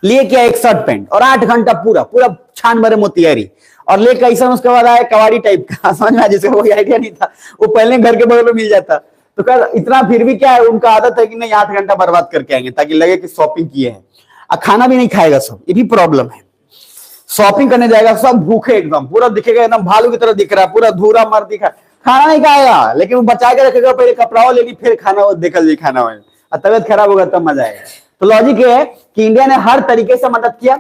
लिए क्या एक शर्ट पैंट और 8 घंटा पूरा पूरा छान भरे मोतियारी, और लेकर ऐसा उसके बाद आया कवाड़ी टाइप का, समझ में, जिसका कोई आइडिया नहीं था, वो पहले घर के बगल में मिल जाता। तो कर इतना फिर भी क्या है, उनका आदत है कि नहीं 8 घंटा बर्बाद करके आएंगे ताकि लगे कि शॉपिंग किए हैं। खाना भी नहीं खाएगा सब, ये भी प्रॉब्लम है। शॉपिंग करने जाएगा सब भूखे एकदम, पूरा दिखेगा एकदम भालू की तरह दिख रहा है, पूरा धूरा मर दिखा, खाना नहीं खाएगा, लेकिन वो बचा के रखेगा, पहले कपड़ा ले ली फिर खाना वो देखल जी खाना हो, तबियत खराब होगा तब मजा आएगा। तो लॉजिक ये है कि इंडिया ने हर तरीके से मदद किया।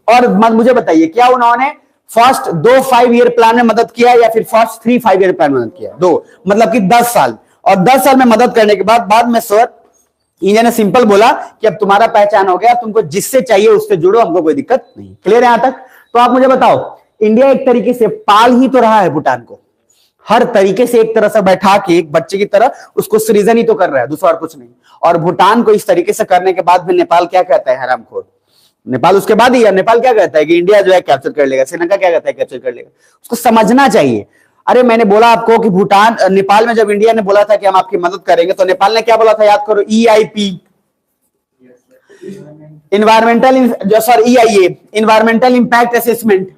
और मुझे बताइए क्या उन्होंने फर्स्ट 5 ईयर प्लान में मदद किया या फिर फर्स्ट 5 ईयर प्लान में मदद किया? दो, मतलब कि 10 साल। और 10 साल में मदद करने के बाद में सर इंडिया ने सिंपल बोला कि अब तुम्हारा पहचान हो गया, तुमको जिससे चाहिए उससे जुड़ो, हमको कोई दिक्कत नहीं। क्लियर है यहां तक? तो आप मुझे बताओ, इंडिया एक तरीके से पाल ही तो रहा है भूटान को, हर तरीके से एक तरह से बैठा के एक बच्चे की तरह उसको सृजन ही तो कर रहा है, दूसरा और कुछ नहीं। और भूटान को इस तरीके से करने के बाद में नेपाल क्या कहता है? हरामखोर। नेपाल उसके बाद ही, नेपाल क्या कहता है कि इंडिया जो है कैप्चर कर लेगा, श्रीलंका क्या कहता है कैप्चर कर लेगा। उसको समझना चाहिए। अरे मैंने बोला आपको कि भूटान नेपाल में जब इंडिया ने बोला था कि हम आपकी मदद करेंगे, तो नेपाल ने क्या बोला था याद करो? EIP, EIA, environmental impact assessment.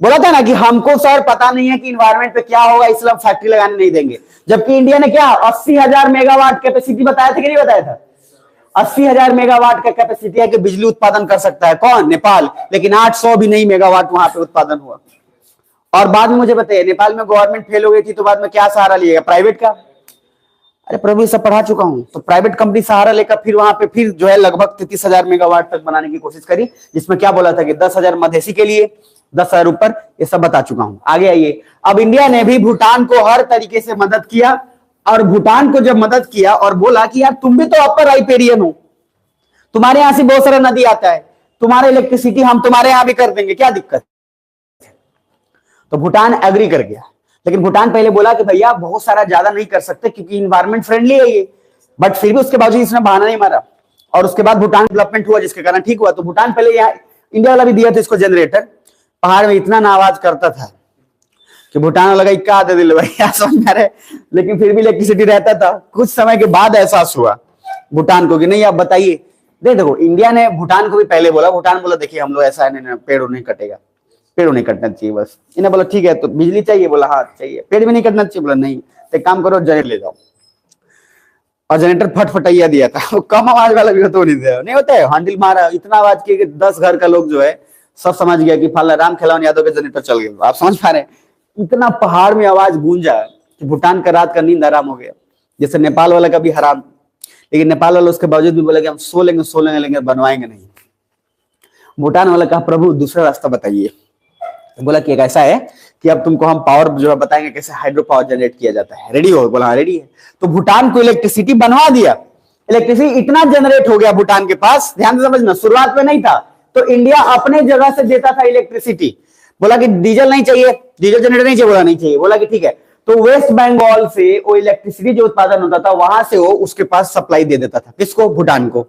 बोला था ना कि हमको सर पता नहीं है कि इन्वायरमेंट पे क्या होगा, इसलिए हम फैक्ट्री लगाने नहीं देंगे। जबकि इंडिया ने क्या 80,000 मेगावाट कैपेसिटी बताया था कि नहीं बताया था? 80,000 मेगावाट का कैपेसिटी है कि बिजली उत्पादन कर सकता है। कौन? नेपाल। लेकिन 800 भी नहीं मेगावाट वहां पे उत्पादन हुआ। और बाद में मुझे बताइए, नेपाल में गवर्नमेंट फेल हो गई थी तो बाद में क्या सहारा लिएगा? प्राइवेट का। अरे प्रभु ये सब पढ़ा चुका हूं। तो प्राइवेट कंपनी सहारा लेकर फिर वहां पे फिर जो है लगभग 33,000 मेगावाट तक बनाने की कोशिश करी, जिसमें क्या बोला था कि 10,000 मधेसी के लिए, 10,000 ऊपर, ये सब बता चुका हूं। आगे आइए। अब इंडिया ने भी भूटान को हर तरीके से मदद किया, और भूटान को जब मदद किया और बोला कि यार तुम भी तो अपर राइपेरियन हो, तुम्हारे यहां से बहुत सारा नदी आता है, तुम्हारे इलेक्ट्रिसिटी हम तुम्हारे यहां भी कर देंगे, क्या दिक्कत? तो भूटान एग्री कर गया। लेकिन भूटान पहले बोला कि भैया बहुत सारा ज्यादा नहीं कर सकते क्योंकि इन्वायरमेंट फ्रेंडली है ये। बट फिर भी उसके बावजूद इसने बहाना नहीं मारा, और उसके बाद भूटान डेवलपमेंट हुआ, जिसके कारण ठीक हुआ। तो भूटान पहले यहाँ इंडिया वाला भी दिया था इसको जनरेटर, पहाड़ में इतना ना आवाज करता था कि भूटान वाला इक्का दे दिल भैया, समझ में आ रहे। लेकिन फिर भी इलेक्ट्रिसिटी रहता था। कुछ समय के बाद एहसास हुआ भूटान को कि नहीं आप बताइए। देखो इंडिया ने भूटान को भी पहले बोला, भूटान बोला देखिए हम लोग ऐसा है, पेड़ नहीं कटेगा, पेड़ नहीं कटना चाहिए बस। इन्हें बोला ठीक है, तो बिजली चाहिए? बोला हाँ चाहिए। पेड़ भी नहीं कटना चाहिए? बोला नहीं। तो एक काम करो जनरेटर ले जाओ। और जनरेटर फटफटैया दिया था, वो कम आवाज वाला भी हो तो नहीं दिया, नहीं होता है, हैंडल मारा, इतना आवाज की कि 10 घर का लोग जो है सब समझ गया कि फला राम खिलावन यादव के जनरेटर चल गया। आप समझ पा रहे हैं? इतना पहाड़ में आवाज गूंजा कि भूटान का रात का नींद आराम हो गया। जैसे नेपाल वाला का भी हराम, लेकिन नेपाल वाला उसके बावजूद भी बोला कि हम सो लेंगे लेकिन बनवाएंगे नहीं। भूटान वाला कहा प्रभु दूसरा रास्ता बताइए। तो बोला कि एक ऐसा है कि अब तुमको हम पावर जो है बताएंगे कैसे हाइड्रो पावर जनरेट किया जाता है, रेडी हो? बोला हाँ रेडी है। तो भूटान को इलेक्ट्रिसिटी बनवा दिया। इलेक्ट्रिसिटी इतना जनरेट हो गया भूटान के पास, ध्यान से समझना, शुरुआत में नहीं था। तो इंडिया अपने जगह से देता था इलेक्ट्रिसिटी। बोला कि डीजल नहीं चाहिए, डीजल जनरेटर नहीं चाहिए? बोला नहीं चाहिए। बोला कि ठीक है। तो वेस्ट बंगाल से वो इलेक्ट्रिसिटी जो उत्पादन होता था वहां से वो उसके पास सप्लाई दे देता था। किसको? भूटान को।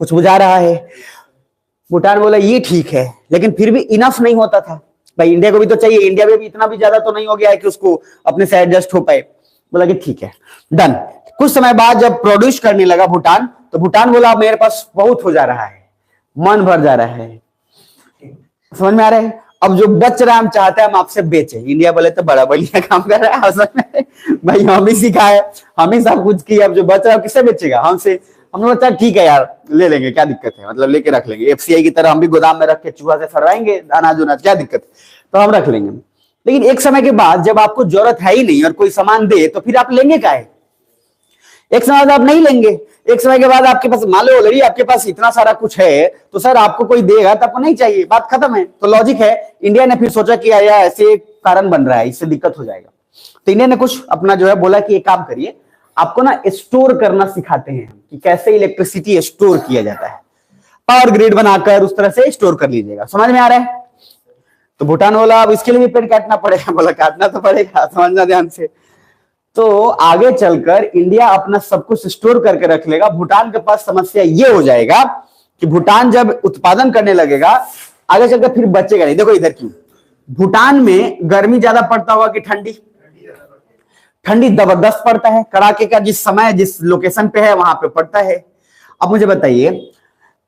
कुछ बुझा रहा है? भूटान बोला ये ठीक है, लेकिन फिर भी इनफ नहीं होता था भाई, इंडिया को भी तो चाहिए, इंडिया में भी इतना भी ज्यादा तो नहीं हो गया है कि उसको अपने से एडजस्ट हो पाए। बोला कि ठीक है डन। कुछ समय बाद जब प्रोड्यूस करने लगा भूटान, तो भूटान बोला मेरे पास बहुत हो जा रहा है, मन भर जा रहा है। समझ में आ रहा है? अब जो बच रहा है हम चाहते हैं हम आपसे बेचे। इंडिया बोले तो बड़ा बढ़िया काम कर रहा है, समझ में भाई हम ही सिखाए, हम ही सब कुछ किया, अब जो बच रहा है किससे बेचेगा? हमसे। हम लोग अच्छा ठीक है यार ले लेंगे, क्या दिक्कत है, मतलब लेके रख लेंगे। FCI की तरह हम भी गोदाम में रख के चूहा से फरवाएंगे अनाज उनाज, क्या दिक्कत है, तो हम रख लेंगे। लेकिन एक समय के बाद जब आपको जरूरत है ही नहीं और कोई सामान दे तो फिर आप लेंगे क्या है? एक समय बाद आप नहीं लेंगे। एक समय के बाद आपके पास मान लो ऑलरेडी आपके पास इतना सारा कुछ है, तो सर आपको कोई देगा तो आपको नहीं चाहिए, बात खत्म है। तो लॉजिक है। इंडिया ने फिर सोचा कि यार ऐसे कारण बन रहा है, इससे दिक्कत हो जाएगा। तो इंडिया ने कुछ अपना जो है बोला कि एक काम करिए, आपको ना स्टोर करना सिखाते हैं कि कैसे इलेक्ट्रिसिटी स्टोर किया जाता है, पावर ग्रिड बनाकर उस तरह से स्टोर कर लीजिएगा। समझ में आ रहा है? तो भूटान बोला अब इसके लिए भी पेड़ काटना पड़ेगा। बोला काटना तो पड़ेगा, समझना ध्यान से। तो आगे चलकर इंडिया अपना सब कुछ स्टोर करके रख लेगा। भूटान के पास समस्या ये हो जाएगा कि भूटान जब उत्पादन करने लगेगा आगे चलकर फिर बचेगा नहीं। देखो इधर क्यों, भूटान में गर्मी ज्यादा पड़ता होगा कि ठंडी? ठंडी जबरदस्त पड़ता है, कड़ाके का जिस समय जिस लोकेशन पे है वहां पे पड़ता है। अब मुझे बताइए,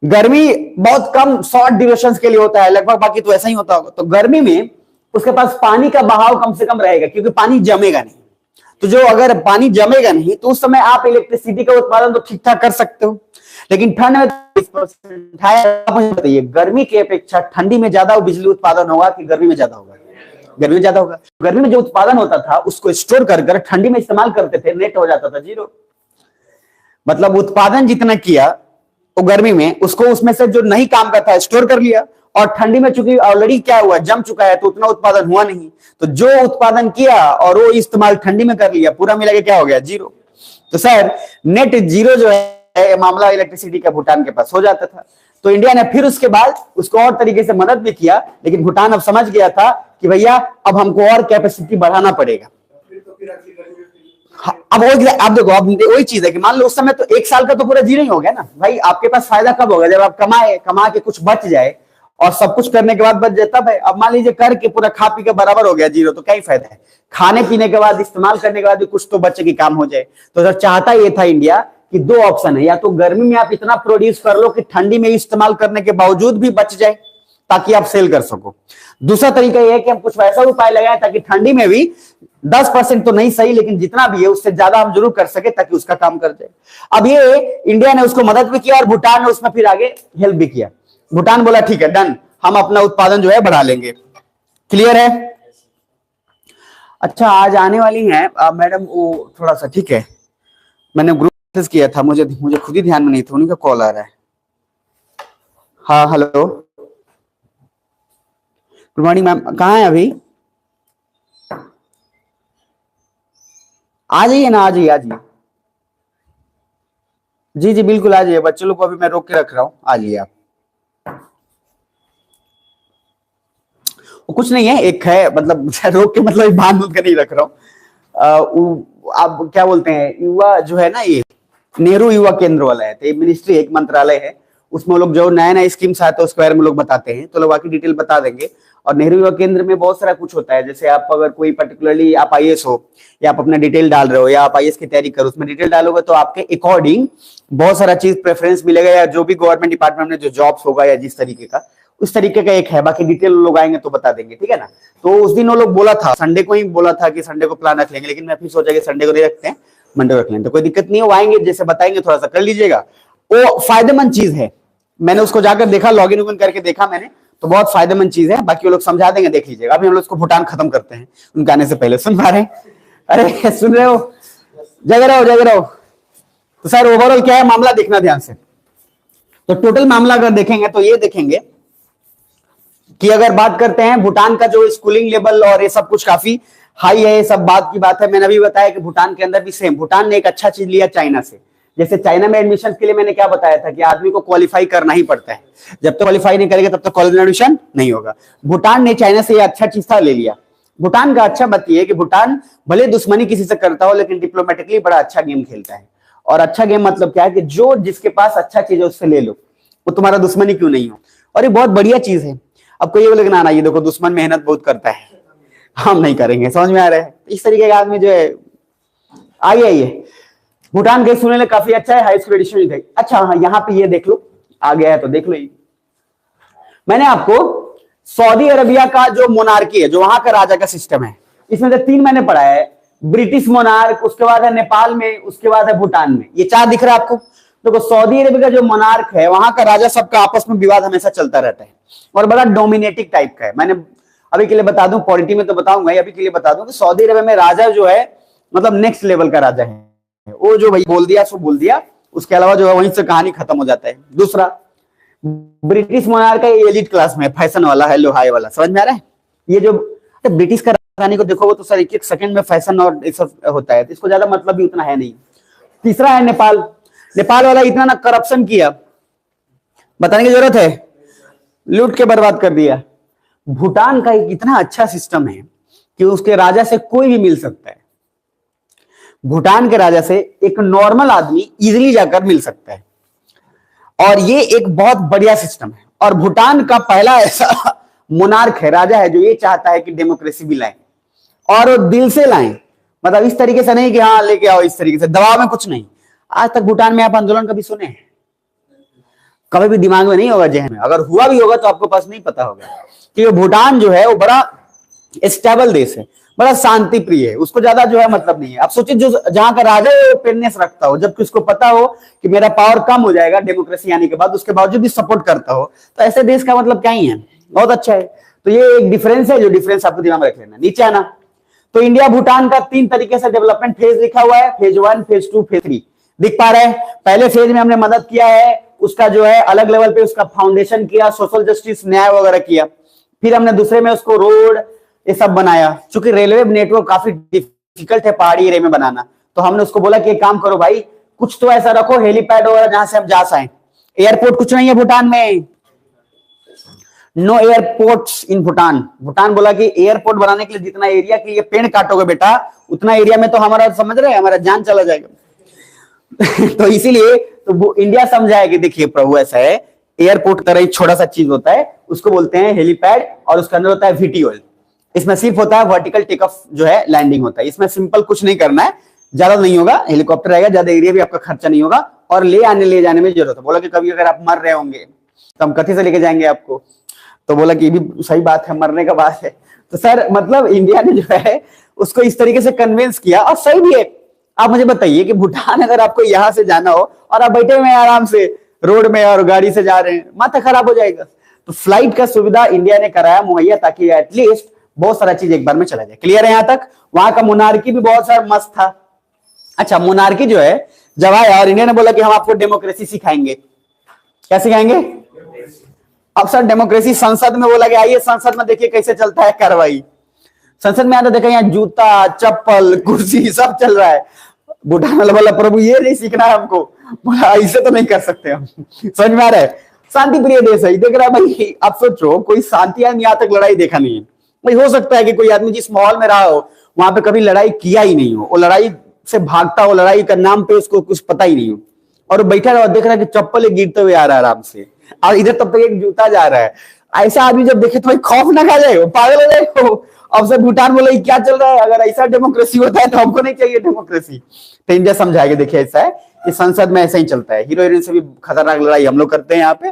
गर्मी बहुत कम शॉर्ट ड्यूरेशन के लिए होता है लगभग, बाकी तो ऐसा ही होता होगा। तो गर्मी में उसके पास पानी का बहाव कम से कम रहेगा क्योंकि पानी जमेगा नहीं। तो जो अगर पानी जमेगा नहीं तो उस समय आप इलेक्ट्रिसिटी का उत्पादन तो ठीक ठाक कर सकते हो। लेकिन ठंड में 20% है। मुझे बताइए गर्मी की अपेक्षा ठंडी में ज्यादा बिजली उत्पादन होगा कि गर्मी में ज्यादा होगा? गर्मी में ज्यादा होगा। गर्मी में जो उत्पादन होता था उसको स्टोर कर ठंडी में इस्तेमाल करते थे, नेट हो जाता था जीरो। मतलब उत्पादन जितना किया वो गर्मी में उसको उसमें से जो नहीं काम करता है स्टोर कर लिया, और ठंडी में चूंकि ऑलरेडी क्या हुआ, जम चुका है, तो उतना उत्पादन हुआ नहीं, तो जो उत्पादन किया और वो इस्तेमाल ठंडी में कर लिया, पूरा मिला के क्या हो गया, जीरो। तो सर नेट जीरो जो है मामला इलेक्ट्रिसिटी का भूटान के पास हो जाता था। तो इंडिया ने फिर उसके बाद उसको और तरीके से मदद भी किया, लेकिन भूटान अब समझ गया था कि भैया अब हमको और कैपेसिटी बढ़ाना पड़ेगा। अब आप देखो, अब वही चीज है कि मान लो उस समय तो एक साल का तो पूरा जीरो ही हो गया ना भाई। आपके पास फायदा कब होगा, जब आप कमा के कुछ बच जाए और सब कुछ करने के बाद बच जाए तब है। अब मान लीजिए करके पूरा खा पी के बराबर हो गया जीरो, तो क्या ही फायदा है। खाने पीने के बाद, इस्तेमाल करने के बाद भी कुछ तो बच्चे की काम हो जाए। तो सर चाहता ये था इंडिया कि दो ऑप्शन है, या तो गर्मी में आप इतना प्रोड्यूस कर लो कि ठंडी में इस्तेमाल करने के बावजूद भी बच जाए ताकि आप सेल कर सको। दूसरा तरीका यह है कि हम कुछ वैसा उपाय लगाएं ताकि ठंडी में भी 10% तो नहीं सही, लेकिन जितना भी है उससे ज्यादा हम जरूर कर सके ताकि उसका काम कर जाए। अब ये इंडिया ने उसको मदद भी किया और भूटान ने उसमें फिर आगे हेल्प भी किया। भूटान बोला ठीक है डन, हम अपना उत्पादन जो है बढ़ा लेंगे। क्लियर है? अच्छा, आज आने वाली है मैडम वो थोड़ा सा, ठीक है, मैंने ग्रुप मैसेज किया था, मुझे खुद ही ध्यान में नहीं था, उन्हीं का कॉल आ रहा है। हाँ हेलो, गुड मॉर्निंग मैम, कहाँ है अभी? आ जाइए ना, आ जाइए, आ जाइए। जी जी बिल्कुल आ जाइए, बच्चों लोग को अभी मैं रोक के रख रहा हूँ, आ जाइए आप। वो कुछ नहीं है, एक है मतलब रोक के मतलब बांध के नहीं रख रहा हूँ। आप क्या बोलते हैं, युवा जो है ना, ये नेहरू युवा केंद्र वाला है, तो ये मिनिस्ट्री, एक मंत्रालय है, उसमें लोग जो नया नया स्कीम्स आते हैं उसके बारे में लोग बताते हैं, तो लोग बाकी डिटेल बता देंगे। और नेहरू युवा केंद्र में बहुत सारा कुछ होता है, जैसे आप अगर कोई पर्टिकुलरली आप आईएएस हो, या आप अपना डिटेल डाल रहे हो, या आप आईएएस की तैयारी करो, उसमें डिटेल डालोगे तो आपके अकॉर्डिंग बहुत सारा चीज प्रेफरेंस मिलेगा, या जो भी गवर्नमेंट डिपार्टमेंट में जो जॉब्स होगा या जिस तरीके का, उस तरीके का एक है। बाकी डिटेल लोग आएंगे तो बता देंगे, ठीक है ना। तो उस दिन वो लोग बोला था, संडे को ही बोला था कि संडे को प्लान रख लेंगे, लेकिन मैं फिर सोचा कि संडे को नहीं रखते हैं, मंडे रख लेंगे, तो कोई दिक्कत नहीं है। वो आएंगे, जैसे बताएंगे थोड़ा सा कर लीजिएगा, वो फायदेमंद चीज है। मैंने उसको जाकर देखा, लॉगिन उगिन करके देखा मैंने, तो बहुत फायदेमंद चीज है। बाकी वो लोग समझा देंगे, देख लीजिएगा। अभी हम लोग उसको भूटान खत्म करते हैं उनके आने से पहले। सुन पा रहे हैं? अरे सुन रहे हो? जग रहो, जग रहो। तो सर ओवरऑल क्या है मामला, देखना ध्यान से। तो टोटल मामला अगर देखेंगे तो ये देखेंगे कि अगर बात करते हैं भूटान का जो स्कूलिंग लेवल और ये सब कुछ काफी हाई है, ये सब बात की बात है। मैंने अभी बताया कि भूटान के अंदर भी सेम, भूटान ने एक अच्छा चीज लिया चाइना से। जैसे चाइना में एडमिशन के लिए मैंने क्या बताया था कि आदमी को क्वालिफाई करना ही पड़ता है, जब तक क्वालिफाई नहीं करेगा तब तक कॉलेज में एडमिशन नहीं होगा। भूटान ने चाइना से ये अच्छा चीज था, ले लिया। भूटान का अच्छा बात यह है कि भूटान भले दुश्मनी किसी से करता हो, लेकिन डिप्लोमेटिकली बड़ा अच्छा गेम खेलता है। और अच्छा गेम मतलब क्या है कि जो जिसके पास अच्छा चीज है उससे ले लो, वो तुम्हारा दुश्मनी क्यों नहीं हो। और ये बहुत बढ़िया चीज है। अब कोई ये बोलेगा ना, ये देखो दुश्मन मेहनत बहुत करता है, हम नहीं करेंगे, समझ में आ रहा है? इस तरीके का आदमी जो है, आइए आइए। भूटान के सुनने में काफी अच्छा है, हाई स्कूल एडिशन गई। अच्छा हाँ, यहाँ पे ये देख लो, आ गया है तो देख लो। मैंने आपको सऊदी अरबिया का जो मोनार्की है, जो वहां का राजा का सिस्टम है, इसमें से 3 मैंने पढ़ा है। ब्रिटिश मोनार्क, उसके बाद है नेपाल में, उसके बाद है भूटान में। ये 4 दिख रहा है आपको? देखो सऊदी अरबिया का जो मोनार्क है, वहां का राजा सबका आपस में विवाद हमेशा चलता रहता है और बड़ा डोमिनेटिंग टाइप का है। मैंने अभी के लिए बता दूं, पॉलिटी में तो बताऊंगा, अभी के लिए बता दूं कि सऊदी अरबिया में राजा जो है मतलब नेक्स्ट लेवल का राजा है। वो जो भाई बोल दिया सो बोल दिया, उसके अलावा जो है वहीं से कहानी खत्म हो जाता है। दूसरा, ब्रिटिश मोनार्क का एलिट क्लास में, फैशन वाला है, लो हाई वाला, समझ में आ रहा है? ये जो ब्रिटिश का राजधानी को देखो, वो तो सर एक एक सेकंड में फैशन और ये सब होता है, तो इसको ज्यादा मतलब भी उतना है नहीं। तीसरा है नेपाल। नेपाल वाला इतना ना करप्शन किया, बताने की जरूरत है, लूट के बर्बाद कर दिया। भूटान का एक इतना अच्छा सिस्टम है कि उसके राजा से कोई भी मिल सकता है। भूटान के राजा से एक नॉर्मल आदमी इजीली जाकर मिल सकता है, और ये एक बहुत बढ़िया सिस्टम है। और भूटान का पहला ऐसा मोनार्क है, राजा है, जो ये चाहता है कि डेमोक्रेसी भी लाए, और वो दिल से लाएं। मतलब इस तरीके से नहीं कि हाँ लेके आओ, इस तरीके से दबाव में कुछ नहीं। आज तक भूटान में आप आंदोलन कभी सुने हैं? कभी भी दिमाग में नहीं होगा, जहन में। अगर हुआ भी होगा तो आपको पास नहीं पता होगा, कि भूटान जो है वो बड़ा स्टेबल देश है, बड़ा शांति प्रिय है, उसको ज्यादा जो है मतलब नहीं है। आप सोचिए, जो जहां का राजा है वो पेननेस रखता हो, जबकि उसको पता हो कि मेरा पावर कम हो जाएगा डेमोक्रेसी आने के बाद, उसके बावजूद भी सपोर्ट करता हो, तो ऐसे देश का मतलब क्या ही है, बहुत अच्छा है। तो ये एक डिफरेंस है, जो डिफरेंस आपको दिमाग में रख लेना। नीचे आना, तो इंडिया भूटान का 3 तरीके से डेवलपमेंट फेज लिखा हुआ है, फेज 1, फेज 2, फेज 3 दिख पा रहा है। पहले फेज में हमने मदद किया है उसका जो है अलग लेवल पे उसका फाउंडेशन किया, सोशल जस्टिस न्याय वगैरह किया। फिर हमने दूसरे में उसको रोड ये सब बनाया। चूंकि रेलवे नेटवर्क काफी डिफिकल्ट है पहाड़ी एरिया में बनाना, तो हमने उसको बोला कि एक काम करो भाई, कुछ तो ऐसा रखो हेलीपैड वगैरह जहां से हम जा सकें। एयरपोर्ट कुछ नहीं है भूटान में, no airports in Bhutan. Bhutan बोला कि एयरपोर्ट बनाने के लिए जितना एरिया के लिए पेड़ काटोगे बेटा, उतना एरिया में तो हमारा, समझ रहे हैं, हमारा जान चला जाएगा। तो इसीलिए तो इंडिया समझा है कि देखिए प्रभु ऐसा है, एयरपोर्ट तरह ही छोटा सा चीज होता है, उसको बोलते हैं हेलीपैड, और उसके अंदर होता है VTOL। इसमें सिर्फ होता है वर्टिकल टेक ऑफ जो है लैंडिंग होता है। इसमें सिंपल कुछ नहीं करना है, ज्यादा नहीं होगा, हेलीकॉप्टर आएगा, ज्यादा एरिया भी आपका खर्चा नहीं होगा, और ले जाने में जरूरत है। बोला कि कभी अगर आप मर रहे होंगे तो हम कथी से लेके जाएंगे आपको, तो बोला कि ये भी सही बात है, मरने का बात है। तो सर मतलब इंडिया ने जो है उसको इस तरीके से कन्विंस किया, और सही भी है। आप मुझे बताइए कि भूटान अगर आपको यहां से जाना हो और आप बैठे हुए हैं आराम से रोड में और गाड़ी से जा रहे हैं, माथा खराब हो जाएगा। तो फ्लाइट का सुविधा इंडिया ने कराया मुहैया, ताकि एटलीस्ट बहुत सारा चीज एक बार में चला जाए। क्लियर है यहां तक? वहां का मोनार्की भी बहुत सारा मस्त था। अच्छा, मोनार्की जो है जब आया और इंडिया ने बोला कि हम आपको डेमोक्रेसी सिखाएंगे। क्या सिखाएंगे? अब सर डेमोक्रेसी संसद में बोला गया, आइए संसद में देखिए कैसे चलता है कार्रवाई। संसद में आता देखा यहाँ जूता चप्पल कुर्सी सब चल रहा है। भूटान वाला बोला प्रभु ये नहीं सीखना है हमको। बोला ऐसे तो नहीं कर सकते हम। समझ में आ रहा है? शांति प्रिय देश है, देख रहा है भाई। आप सोचो कोई शांति आदमी यहाँ तक लड़ाई देखा नहीं है भाई। हो सकता है कि कोई आदमी जिस माहौल में रहा हो वहां पे कभी लड़ाई किया ही नहीं हो, वो लड़ाई से भागता हो, लड़ाई का नाम पे उसको कुछ पता ही नहीं हो, और बैठा रहा देख रहा है कि चप्पल गिरते हुए आ रहा है आराम से, और इधर तब तक एक जूता जा रहा है। ऐसा आदमी जब देखे तो भाई खौफ ना खा जाए, पागल हो जाए। अब से भूटान बोले क्या चल रहा है, अगर ऐसा डेमोक्रेसी होता है तो हमको नहीं चाहिए डेमोक्रेसी। तो इंडिया समझाएगा देखिए ऐसा है कि संसद में ऐसा ही चलता है, हीरो हीरोइन से भी खतरनाक लड़ाई हम लोग करते हैं यहाँ पे,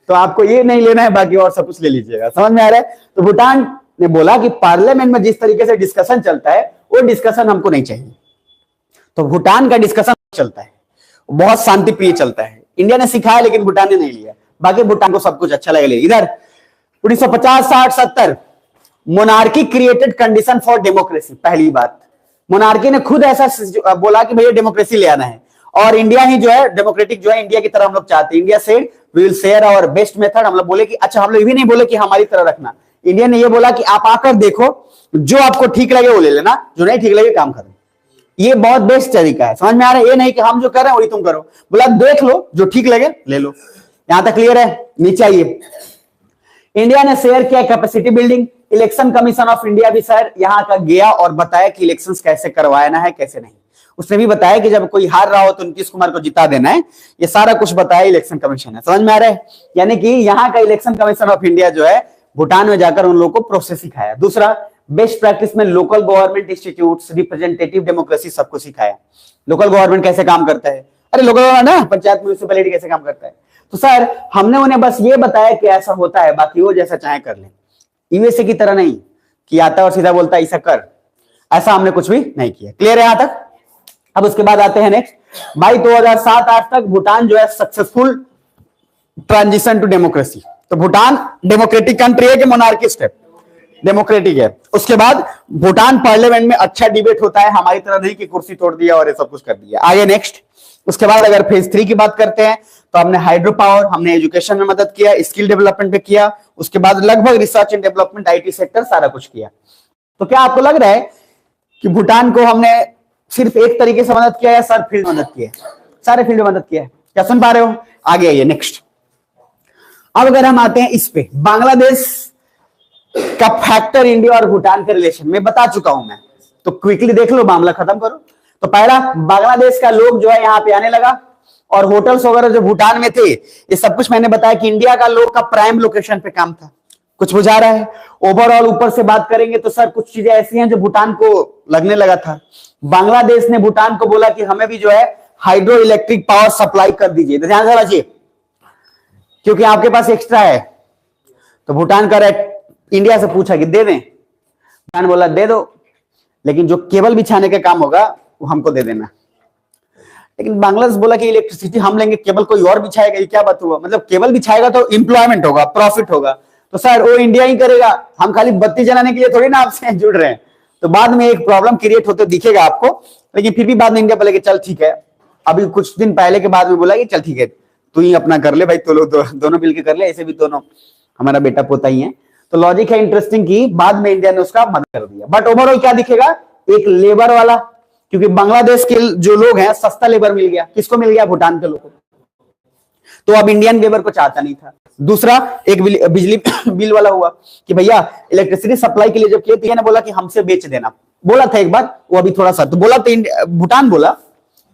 तो आपको ये नहीं लेना है, बाकी और सब कुछ ले लीजिएगा। समझ में आ रहा है? तो भूटान ने बोला कि पार्लियामेंट में जिस तरीके से डिस्कशन चलता है वो डिस्कशन हमको नहीं चाहिए। तो भूटान का डिस्कशन चलता है, बहुत शांति प्रिय चलता है। इंडिया ने सिखाया लेकिन भूटान ने नहीं लिया, बाकी भूटान को सब कुछ अच्छा लगेगा। इधर 1950, 60, 70 monarchy created condition for democracy. पहली बात, मोनार्की ने खुद ऐसा बोला कि भैया डेमोक्रेसी ले आना है, और इंडिया ही जो है डेमोक्रेटिक जो है इंडिया की तरह हम लोग चाहते हैं। India said we will share our best method. हम लोग बोले कि अच्छा, हम लोग भी नहीं बोले कि हमारी तरह रखना। इंडिया ने ये बोला कि आप आकर देखो, जो आपको ठीक लगे वो ले लेना, जो नहीं ठीक लगे काम करो। ये बहुत बेस्ट तरीका है। समझ में आ रहा है? ये नहीं कि हम जो कर रहे हैं वही तुम करो। बोला देख लो, जो ठीक लगे ले लो। यहां तक क्लियर है? नीचे आइए। इंडिया ने शेयर किया capacity building. Election commission of India भी सर यहां का गया और बताया कि इलेक्शंस कैसे करवाना है कैसे नहीं। उसने भी बताया कि जब कोई हार रहा हो तो नीतीश कुमार को जिता देना है। ये सारा कुछ बताया इलेक्शन कमीशन है। समझ में आ रहा है? यानी कि यहाँ का इलेक्शन कमीशन ऑफ इंडिया जो है भूटान में जाकर उन लोगों को प्रोसेस सिखाया। दूसरा, बेस्ट प्रैक्टिस में local government institutes, representative democracy सबको सिखाया। लोकल गवर्नमेंट कैसे काम करता है, अरे लोकल गवर्नमेंट ना, पंचायत म्यूनिसिपैलिटी कैसे काम करता है। तो सर हमने उन्हें बस ये बताया कि ऐसा होता है, बाकी वो जैसा चाहे कर ले। यूएसए की तरह नहीं कि आता है और सीधा बोलता है ऐसा कर, ऐसा हमने कुछ भी नहीं किया। क्लियर है यहां तक? अब उसके बाद आते हैं नेक्स्ट। भाई 2007-8 तक भूटान जो है सक्सेसफुल ट्रांजिशन टू डेमोक्रेसी। तो भूटान डेमोक्रेटिक कंट्री है कि मोनार्किस्ट है? डेमोक्रेटिक है। उसके बाद भूटान पार्लियामेंट में अच्छा डिबेट होता है, हमारी तरह नहीं कि कुर्सी तोड़ दिया और ये सब कुछ कर दिया। आगे नेक्स्ट। उसके बाद अगर फेज 3 की बात करते हैं तो हमने हाइड्रो पावर, हमने एजुकेशन में मदद किया, स्किल डेवलपमेंट पे किया, उसके बाद लगभग research and development, IT sector, सारा कुछ किया। तो क्या आपको लग रहा है कि भूटान को हमने सिर्फ एक तरीके से मदद किया है? सर फील्ड मदद किया है, सारे फील्ड में मदद किया है। क्या सुन पा रहे हो? आगे आइए नेक्स्ट। अब अगर हम आते हैं इस पे, बांग्लादेश का फैक्टर इंडिया और भूटान के रिलेशन में बता चुका हूं मैं, तो क्विकली देख लो, मामला खत्म करो। तो पहला, बांग्लादेश का लोग जो है यहां पे आने लगा, और होटल्स वगैरह जो भूटान में थे, ये सब कुछ मैंने बताया कि इंडिया का लोग का प्राइम लोकेशन पे काम था। कुछ बुझा रहा है? ओवरऑल ऊपर से बात करेंगे तो सर कुछ चीजें ऐसी हैं जो भूटान को लगने लगा था। बांग्लादेश ने भूटान को बोला कि हमें भी जो है हाइड्रो इलेक्ट्रिक पावर सप्लाई कर दीजिए। तो ध्यान से रखिए, क्योंकि आपके पास एक्स्ट्रा है। तो भूटान का इंडिया से पूछा कि दे दें? भूटान बोला दे दो, लेकिन जो केबल बिछाने का काम होगा वो हमको दे देना। लेकिन बांग्लादेश बोला कि इलेक्ट्रिसिटी हम लेंगे, केबल कोई और बिछाएगा, ये क्या बात हुआ? मतलब केबल बिछाएगा तो इंप्लॉयमेंट होगा, प्रॉफिट होगा, तो सर वो इंडिया ही करेगा, हम खाली बत्ती जलाने के लिए थोड़ी ना आपसे जुड़ रहे हैं। तो बाद में एक प्रॉब्लम क्रिएट होते दिखेगा आपको, लेकिन फिर भी बाद में इंडिया बोले कि चल ठीक है। अभी कुछ दिन पहले के बाद में बोला कि चल ठीक है, तू ही अपना कर ले भाई, तो लोग दोनों मिलकर कर ले, ऐसे भी दोनों हमारा बेटा पोता ही है। तो लॉजिक है इंटरेस्टिंग की बाद में इंडिया ने उसका मदद कर दिया। बट ओवरऑल क्या दिखेगा, एक लेबर वाला, क्योंकि बांग्लादेश के जो लोग हैं सस्ता लेबर मिल गया, किसको मिल गया, भूटान के लोगों को, तो अब इंडियन लेबर को चाहता नहीं था। दूसरा एक बिजली बिल वाला हुआ कि भैया इलेक्ट्रिसिटी सप्लाई के लिए जब किया, इंडिया ने बोला कि हमसे बेच देना, बोला था एक बार, वो अभी थोड़ा सा तो बोला तो भूटान बोला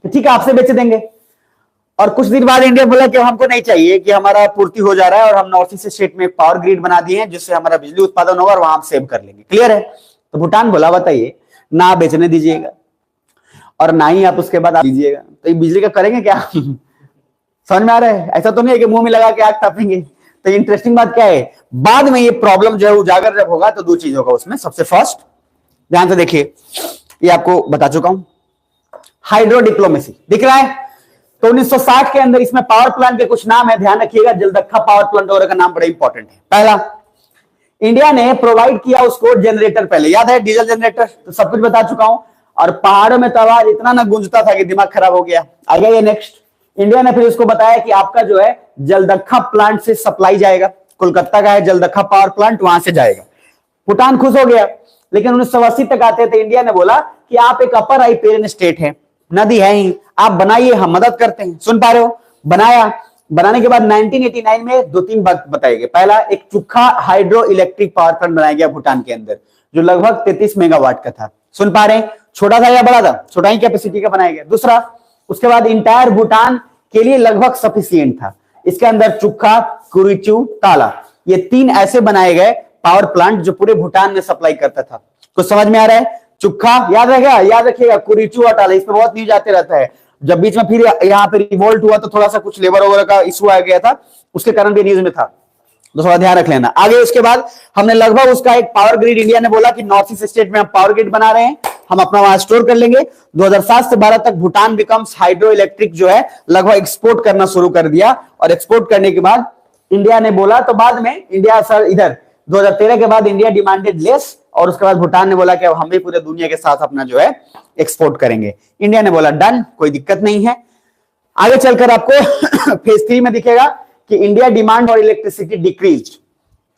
ठीक है आपसे बेच देंगे, और कुछ दिन बाद इंडिया बोला कि हमको नहीं चाहिए, कि हमारा पूर्ति हो जा रहा है और हम नॉर्थ ईस्ट स्टेट में पावर ग्रिड बना दिए हैं जिससे हमारा बिजली उत्पादन होगा और वहां सेव कर लेंगे, क्लियर है। तो भूटान बोला बताइए ना बेचने दीजिएगा और ना ही आप उसके बाद आप दीजिएगा, तो ये बिजली का करेंगे क्या समझ में आ रहा है, ऐसा तो नहीं है कि मुंह में लगा के आग तापेंगे। तो इंटरेस्टिंग बात क्या है, बाद में ये प्रॉब्लम जो है उजागर जब होगा तो दो चीज होगा उसमें। सबसे फर्स्ट ध्यान से देखिए, ये आपको बता चुका हूं, हाइड्रो डिप्लोमेसी दिख रहा है। तो 1960 के अंदर इसमें पावर प्लांट के कुछ नाम है, ध्यान रखिएगा, जलदक्खा पावर प्लांट वगैरह का नाम बड़ा इंपॉर्टेंट है। पहला, इंडिया ने प्रोवाइड किया उसको जनरेटर, पहले याद है डीजल जनरेटर, तो सब कुछ बता चुका हूं। और पहाड़ों में तो आवाज इतना ना गूंजता था कि दिमाग खराब हो गया। आगे ये नेक्स्ट, इंडिया ने फिर उसको बताया कि आपका जो है जलदक्खा प्लांट से सप्लाई जाएगा, कोलकाता का है जलदक्खा पावर प्लांट, वहां से जाएगा। भूटान खुश हो गया, लेकिन 1980 तक आते थे इंडिया ने बोला कि आप एक अपर राइपेरियन स्टेट है, नदी है ही, आप बनाइए हम मदद करते हैं। सुन पा रहे हो, बनाया, बनाने के बाद 1989 में दो तीन बात बताए गए। पहला, एक चुखा हाइड्रो इलेक्ट्रिक पावर प्लांट बनाया गया भूटान के अंदर, जो लगभग 33 मेगावाट का था। सुन पा रहे हैं, छोटा था या बड़ा था, छोटा ही कैपेसिटी का बनाया गया। दूसरा, उसके बाद इंटायर भूटान के लिए लगभग सफिशियंट था, इसके अंदर चुखा, कुरिचू, ताला, ये तीन ऐसे बनाए गए पावर प्लांट जो पूरे भूटान में सप्लाई करता था। कुछ समझ में आ रहा है, चुखा याद रहेगा, याद रखिएगा, कुरिचू और ताला, इसमें बहुत न्यूज आते रहता है। जब बीच में फिर यहाँ पे रिवोल्ट हुआ तो थोड़ा सा कुछ लेबर वगैरह का इशू आ गया था, उसके कारण भी न्यूज में था, तो थोड़ा ध्यान रख लेना। आगे उसके बाद हमने लगभग उसका एक पावर ग्रिड, इंडिया ने बोला कि नॉर्थ ईस्ट स्टेट में हम पावर ग्रिड बना रहे हैं, हम अपना वहां स्टोर कर लेंगे। 2007 से 12 तक भूटान बिकम्स हाइड्रो इलेक्ट्रिक जो है लगभग एक्सपोर्ट करना शुरू कर दिया, और एक्सपोर्ट करने के बाद इंडिया ने बोला, तो बाद में इंडिया सर इधर 2013 के बाद इंडिया डिमांडेड लेस, और उसके बाद भूटान ने बोला कि अब हम भी पूरे दुनिया के साथ अपना जो है एक्सपोर्ट करेंगे। इंडिया ने बोला डन, कोई दिक्कत नहीं है। आगे चलकर आपको फेज 3 में दिखेगा कि इंडिया डिमांड और इलेक्ट्रिसिटी डिक्रीज।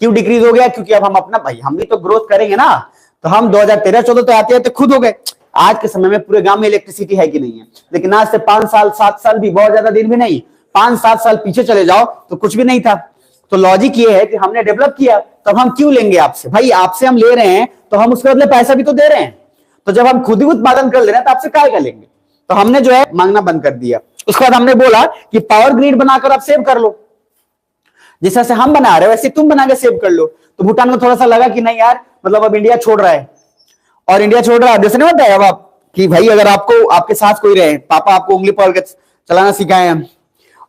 क्यों डिक्रीज हो गया, क्योंकि अब हम अपना भाई हम भी तो ग्रोथ करेंगे ना, तो हम 2013-14 तो आते आते खुद हो गए। आज के समय में पूरे गांव में इलेक्ट्रिसिटी है कि नहीं है, लेकिन आज से 5 साल 7 साल भी बहुत ज्यादा दिन भी नहीं, 5-7 साल पीछे चले जाओ तो कुछ भी नहीं था। तो लॉजिक ये है कि हमने डेवलप किया, तब हम क्यों लेंगे आपसे, भाई आपसे हम ले रहे हैं तो हम उसके बदले पैसा भी तो दे रहे हैं, तो जब हम खुद ही उत्पादन कर ले रहे हैं तो आपसे काय का लेंगे। तो हमने जो है मांगना बंद कर दिया। उसके बाद हमने बोला कि पावर ग्रिड बनाकर आप सेव कर लो, जिस तरह से हम बना रहे हो वैसे तुम बना के सेव कर लो। तो भूटान को थोड़ा सा लगा कि नहीं यार, मतलब अब इंडिया छोड़ रहा है, और इंडिया छोड़ रहा है जैसे नहीं होता है अब आप कि भाई अगर आपको आपके साथ कोई रहे, पापा आपको उंगली पकड़ के चलाना सिखाए हैं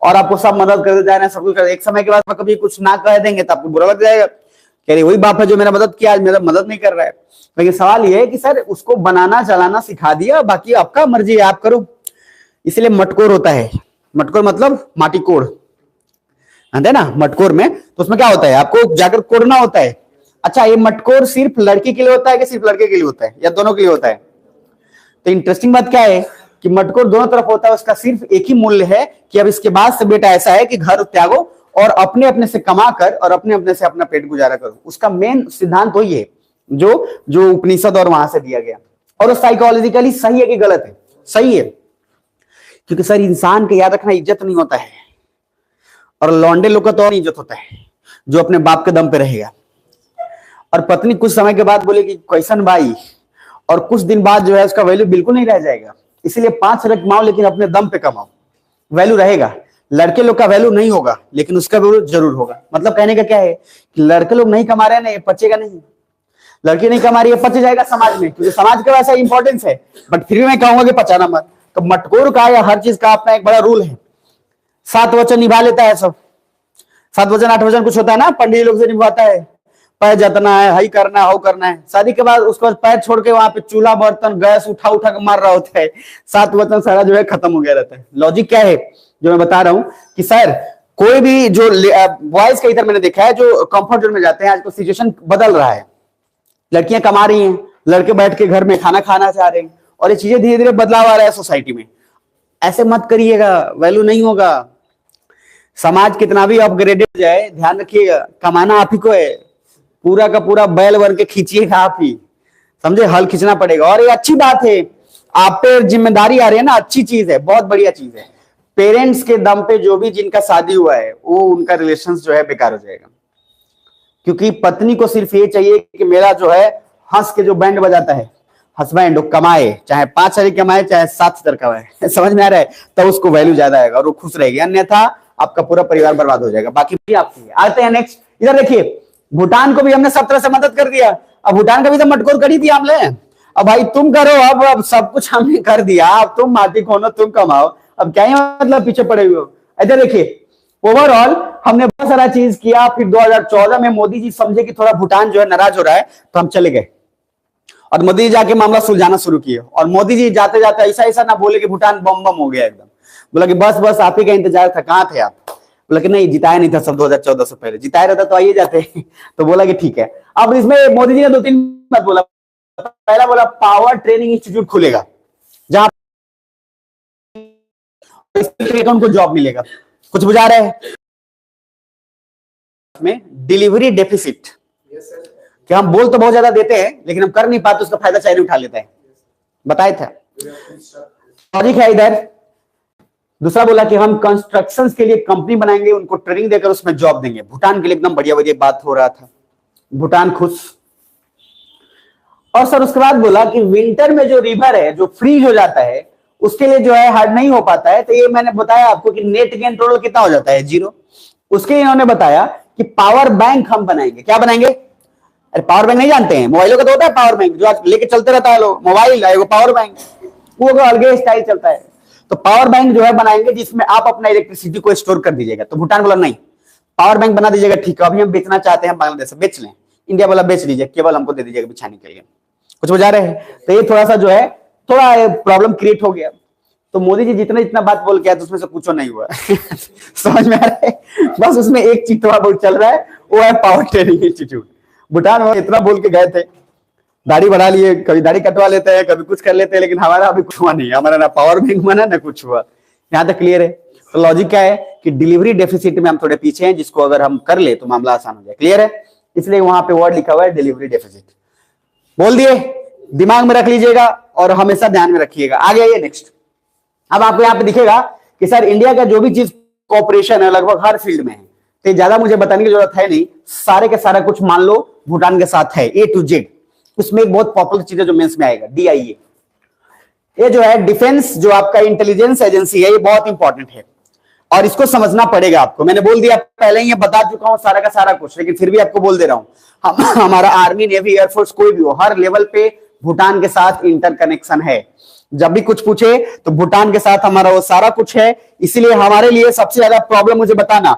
और आपको सब मदद करते जा रहे हैं, सब कुछ कर, एक समय के बाद कभी कुछ ना कह देंगे तो आपको बुरा लग जाएगा, कह रहे वही बाप है जो मेरा मदद किया, आज मेरा मदद नहीं कर रहा है। लेकिन सवाल ये है कि सर उसको बनाना चलाना सिखा दिया, बाकी आपका मर्जी है, आप करो। इसलिए मटकोर होता है, मटकोर मतलब माटी कोड़, है ना, मटकोर में तो उसमें क्या होता है, आपको जाकर कोड़ना होता है। अच्छा, ये मटकोर सिर्फ लड़की के लिए होता है कि सिर्फ लड़के के लिए होता है, या दोनों के लिए होता है? तो इंटरेस्टिंग बात क्या है कि मटकोर दोनों तरफ होता है, उसका सिर्फ एक ही मूल्य है कि अब इसके बाद से बेटा ऐसा है कि घर त्यागो और अपने अपने से कमा कर और अपने अपने से अपना पेट गुजारा करो। उसका मेन सिद्धांत वही है जो जो उपनिषद और वहां से दिया गया, और वो साइकोलॉजिकली सही है कि गलत है? सही है, क्योंकि सर इंसान के याद रखना इज्जत नहीं होता है, और लौंडे लोग का तो और इज्जत होता है जो अपने बाप के दम पे रहेगा। और पत्नी कुछ समय के बाद बोले कि कैसन भाई, और कुछ दिन बाद जो है उसका वैल्यू बिल्कुल नहीं रह जाएगा। इसलिए 5 लाख कमाओ लेकिन अपने दम पे कमाओ, वैल्यू रहेगा। लड़के लोग का वैल्यू नहीं होगा लेकिन उसका वैल्यू जरूर होगा। मतलब कहने का क्या है कि लड़के लोग नहीं कमा रहे हैं ना, ये पचेगा नहीं, लड़की नहीं कमा रही है, पच जाएगा समाज में, क्योंकि समाज का वैसा इंपॉर्टेंस है। बट फिर भी मैं कहूंगा कि पचाना मत। तो मटकोर का या हर चीज का अपना एक बड़ा रूल है, 7 वचन निभा लेता है सब, 7 वचन 8 वचन कुछ होता है ना, पंडित लोग से निभाता है, पैर जतना है, हई करना है, हो करना है। शादी के बाद उसके बाद पैर छोड़ के वहां पे चूल्हा बर्तन गैस उठा उठा के मार रहा होता है, 7 वचन सारा जो है खत्म हो गया रहता है। लॉजिक क्या है जो मैं बता रहा हूं कि सर कोई भी जो बॉयज का इधर मैंने देखा है जो कंफर्ट जोन में जाते हैं, आजकल सिचुएशन बदल रहा है, लड़कियां कमा रही हैं, लड़के बैठ के घर में खाना खाना चाह रहे हैं, और ये चीजें धीरे धीरे बदलाव आ रहा है सोसाइटी में। ऐसे मत करिएगा, वैल्यू नहीं होगा। समाज कितना भी अपग्रेडेड हो जाए, ध्यान रखिएगा कमाना आप ही को है, पूरा का पूरा बैल बन के खींचिएगा आप ही, समझे, हल खींचना पड़ेगा। और ये अच्छी बात है, आप पे जिम्मेदारी आ रही है ना, अच्छी चीज है, बहुत बढ़िया चीज है। पेरेंट्स के दम पे जो भी जिनका शादी हुआ है वो उनका रिलेशन जो है बेकार हो जाएगा, क्योंकि पत्नी को सिर्फ ये चाहिए कि मेरा जो है हंस के जो बैंड बजाता है हस्बैंड, वो कमाए, चाहे 5 हजार कमाए चाहे 7 हजार कमाए समझ में आ रहा है, तो उसको वैल्यू ज्यादा आएगा और वो खुश रहेगी, अन्यथा आपका पूरा परिवार बर्बाद हो जाएगा। बाकी भी आपकी है। आते हैं नेक्स्ट, इधर देखिए, भूटान को भी हमने सब तरह से मदद कर दिया, अब भूटान का भी तो मटकोर करी थी हमने, अब भाई तुम करो, अब सब कुछ हमने कर दिया, अब तुम माटी खोनो तुम कमाओ, अब क्या ही मतलब पीछे पड़े हुए हो। इधर देखिए, ओवरऑल हमने बहुत सारा चीज किया। फिर 2014 में मोदी जी समझे कि थोड़ा भूटान जो है नाराज हो रहा है, तो हम चले गए और मोदी जी जाके मामला सुलझाना शुरू किए। और मोदी जी जाते जाते ऐसा ऐसा ना बोले कि भूटान बम बम हो गया एकदम, बोला कि बस बस आप ही का इंतजार था, कहां थे आप, बोला कि नहीं जिताया नहीं था सब 2014 से पहले, जिताया रहता तो आइए जाते तो बोला कि ठीक है। अब इसमें मोदी जी ने 2-3 बात बोला। पहला बोला पावर ट्रेनिंग इंस्टीट्यूट खुलेगा जहां उनको जॉब मिलेगा। कुछ बुझा रहे हैं में डिलीवरी डेफिसिट, कि हम बोल तो बहुत ज्यादा देते हैं लेकिन हम कर नहीं पाते, उसका फायदा चाइना उठा लेता है, बताया था लॉजिक है इधर। दूसरा बोला कि हम कंस्ट्रक्शन के लिए कंपनी बनाएंगे, उनको ट्रेनिंग देकर उसमें जॉब देंगे। भूटान के लिए एकदम बढ़िया बढ़िया बात हो रहा था, भूटान खुश। और सर उसके बाद बोला कि विंटर में जो रिवर है जो फ्रीज हो जाता है उसके लिए जो है हार्ड नहीं हो पाता है, तो ये मैंने बताया आपको कि नेट गेन टोटल कितना हो जाता है, 0। उसके इन्होंने बताया कि पावर बैंक हम बनाएंगे। क्या बनाएंगे? अरे पावर बैंक नहीं जानते हैं, मोबाइलों का तो होता है पावर बैंक, जो आज लेके चलते रहता है लोग, मोबाइल है वो पावर बैंक, वो अलग स्टाइल चलता है। तो पावर बैंक जो है बनाएंगे जिसमें आप अपना इलेक्ट्रिसिटी को स्टोर कर दीजिएगा। तो भूटान बोला नहीं, पावर बैंक बना दीजिएगा, ठीक है, अभी हम बेचना चाहते हैं बांग्लादेश से, बेच लें। इंडिया बोला बेच लीजिए, केवल हमको दे दीजिएगा बिछाने के लिए। कुछ बजा रहे हैं, तो ये थोड़ा सा जो है थोड़ा प्रॉब्लम क्रिएट हो गया। तो मोदी जी जितना जितना बात बोल के आए तो उसमें से कुछ नहीं हुआ समझ में आ रहा है, बस उसमें एक चीज थोड़ा बहुत चल रहा है, वो है पावर ट्रेनिंग इंस्टीट्यूट। भूटान में इतना बोल के गए थे, दाढ़ी बढ़ा लिए, कभी दाढ़ी कटवा लेते हैं, कभी कुछ कर लेते हैं, लेकिन हमारा अभी कुछ हुआ नहीं, हमारा ना पावर बैंक बना ना कुछ हुआ। यहाँ तक क्लियर है। तो लॉजिक क्या है कि डिलीवरी डेफिसिट में हम थोड़े पीछे हैं, जिसको अगर हम कर ले तो मामला आसान हो जाए। क्लियर है? इसलिए वहां पे वर्ड लिखा हुआ है डिलीवरी डेफिसिट, बोल दिए, दिमाग में रख लीजिएगा और हमेशा ध्यान में रखिएगा। आगे आइए नेक्स्ट। अब आपको यहाँ पे दिखेगा कि सर इंडिया का जो भी चीज कॉपरेशन है लगभग हर फील्ड में है, तो ज्यादा मुझे बताने की जरूरत है नहीं, सारे के सारा कुछ मान लो भूटान के साथ है, A to Z। उसमें एक बहुत पॉपुलर चीज है जो मेंस में आएगा, DIA। ये जो है डिफेंस, जो आपका इंटेलिजेंस एजेंसी है, ये बहुत इंपॉर्टेंट है और इसको समझना पड़ेगा आपको। मैंने बोल दिया पहले ही, ये बता चुका हूं सारा का सारा कुछ, लेकिन फिर भी आपको बोल दे रहा हूं, हमारा आर्मी नेवी एयरफोर्स कोई भी हो, हर लेवल पे भूटान के साथ इंटर कनेक्शन है। जब भी कुछ पूछे तो भूटान के साथ हमारा वो सारा कुछ है। इसलिए हमारे लिए सबसे ज्यादा प्रॉब्लम मुझे बताना,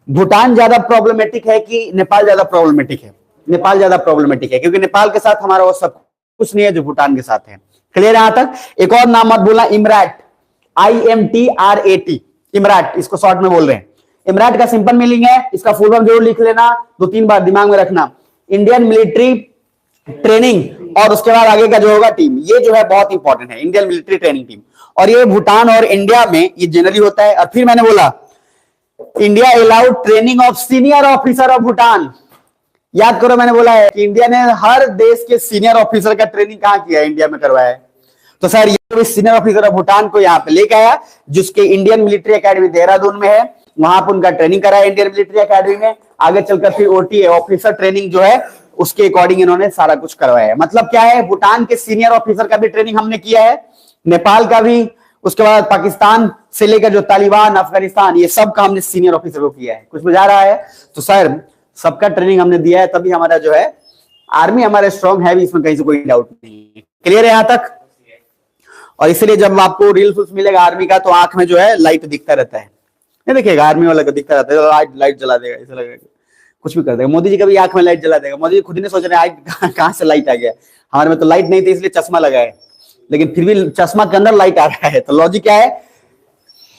भूटान ज्यादा प्रॉब्लमेटिक है कि नेपाल ज्यादा प्रॉब्लमेटिक है? नेपाल ज्यादा प्रॉब्लमेटिक है, क्योंकि नेपाल के साथ हमारा वो सब कुछ नहीं है जो भूटान के साथ है। क्लियर है यहां तक? एक और नाम मत बोलना, इमराट, IMTRAT, इमराट, इसको शॉर्ट में बोल रहे हैं। इमराट का सिंपल मीनिंग है, इसका फुल फॉर्म जरूर लिख लेना, 2-3 बार दिमाग में रखना, इंडियन मिलिट्री ट्रेनिंग, और उसके बाद आगे का जो होगा टीम। ये जो है बहुत इंपॉर्टेंट है, इंडियन मिलिट्री ट्रेनिंग टीम। और ये भूटान और इंडिया में ये जनरली होता है। और फिर मैंने बोला India allowed training of senior officer of Bhutan. याद करो मैंने बोला है कि इंडिया ने हर देश के सीनियर ऑफिसर का ट्रेनिंग कहां किया है? इंडिया में करवाया है। तो सर ये सीनियर ऑफिसर ऑफ भूटान को यहाँ पे लेके आया, जिसके इंडियन मिलिट्री एकेडमी देहरादून में है, वहां पर उनका ट्रेनिंग कराया इंडियन मिलिट्री एकेडमी में। आगे चलकर फिर OTA ऑफिसर ट्रेनिंग जो है उसके अकॉर्डिंग इन्होंने सारा कुछ करवाया है। मतलब क्या है, भूटान के सीनियर ऑफिसर का भी ट्रेनिंग हमने किया है, नेपाल का भी, उसके बाद पाकिस्तान से लेकर जो तालिबान, अफगानिस्तान, ये सब का हमने सीनियर ऑफिसर को किया है। कुछ बुझा रहा है? तो सर सबका ट्रेनिंग हमने दिया है, तभी हमारा जो है आर्मी हमारा स्ट्रॉन्ग है भी, इसमें कहीं से कोई डाउट नहीं है। क्लियर है यहां तक? और इसलिए जब आपको रील्स मिलेगा आर्मी का, तो आंख में जो है लाइट दिखता रहता है, नहीं देखिएगा आर्मी वाला का दिखता रहता है, लाइट जला देगा, ऐसा लगेगा कुछ भी कर देगा। मोदी जी का भी आंख में लाइट जला देगा, मोदी जी खुद ही नहीं सोच रहे आज कहां से लाइट आ गया। हमारे में तो लाइट नहीं थी इसलिए चश्मा लगा है, लेकिन फिर भी चश्मा के अंदर लाइट आ रहा है। तो लॉजिक क्या है,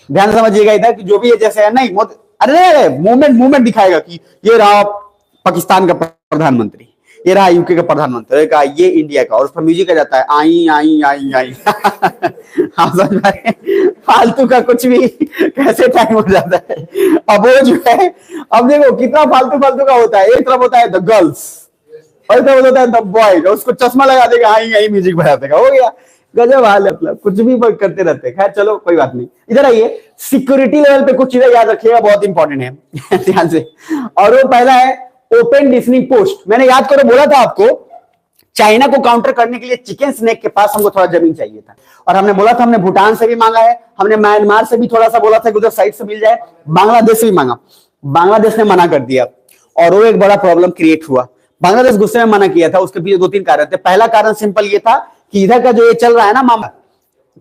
ध्यान समझिएगा इधर कि जो भी है जैसे है, नहीं अरे मूवमेंट दिखाएगा कि ये रहा पाकिस्तान का प्रधानमंत्री, ये रहा यूके का प्रधानमंत्री का, ये इंडिया का, और उस पर म्यूजिक आ जाता है आई आई आई आई। हाँ समझ में आ रहे हैं? फालतू का कुछ भी कैसे टाइम हो जाता है। अब वो जो है, अब देखो कितना फालतू फालतू का होता है। एक तरफ होता है द गर्ल्स और एक तरफ होता है द बॉयज, उसको चश्मा लगा देगा, आई आई म्यूजिक बजा देगा, हो गया गजब हाल है। मतलब कुछ भी करते रहते हैं। खैर चलो कोई बात नहीं। इधर आइए, सिक्योरिटी लेवल पे कुछ चीजें याद रखिएगा, बहुत इंपॉर्टेंट है ध्यान से। और वो पहला है ओपन लिसनिंग पोस्ट। मैंने याद करो बोला था आपको, चाइना को काउंटर करने के लिए चिकन स्नेक के पास हमको थोड़ा जमीन चाहिए था, और हमने बोला था हमने भूटान से भी मांगा है, हमने म्यांमार से भी थोड़ा सा बोला था कि उधर साइड से मिल जाए, बांग्लादेश से भी मांगा, बांग्लादेश ने मना कर दिया, और वो एक बड़ा प्रॉब्लम क्रिएट हुआ। बांग्लादेश गुस्से में मना किया था, उसके पीछे दो तीन कारण थे। पहला कारण सिंपल ये था कि इधर का जो ये चल रहा है ना मामला,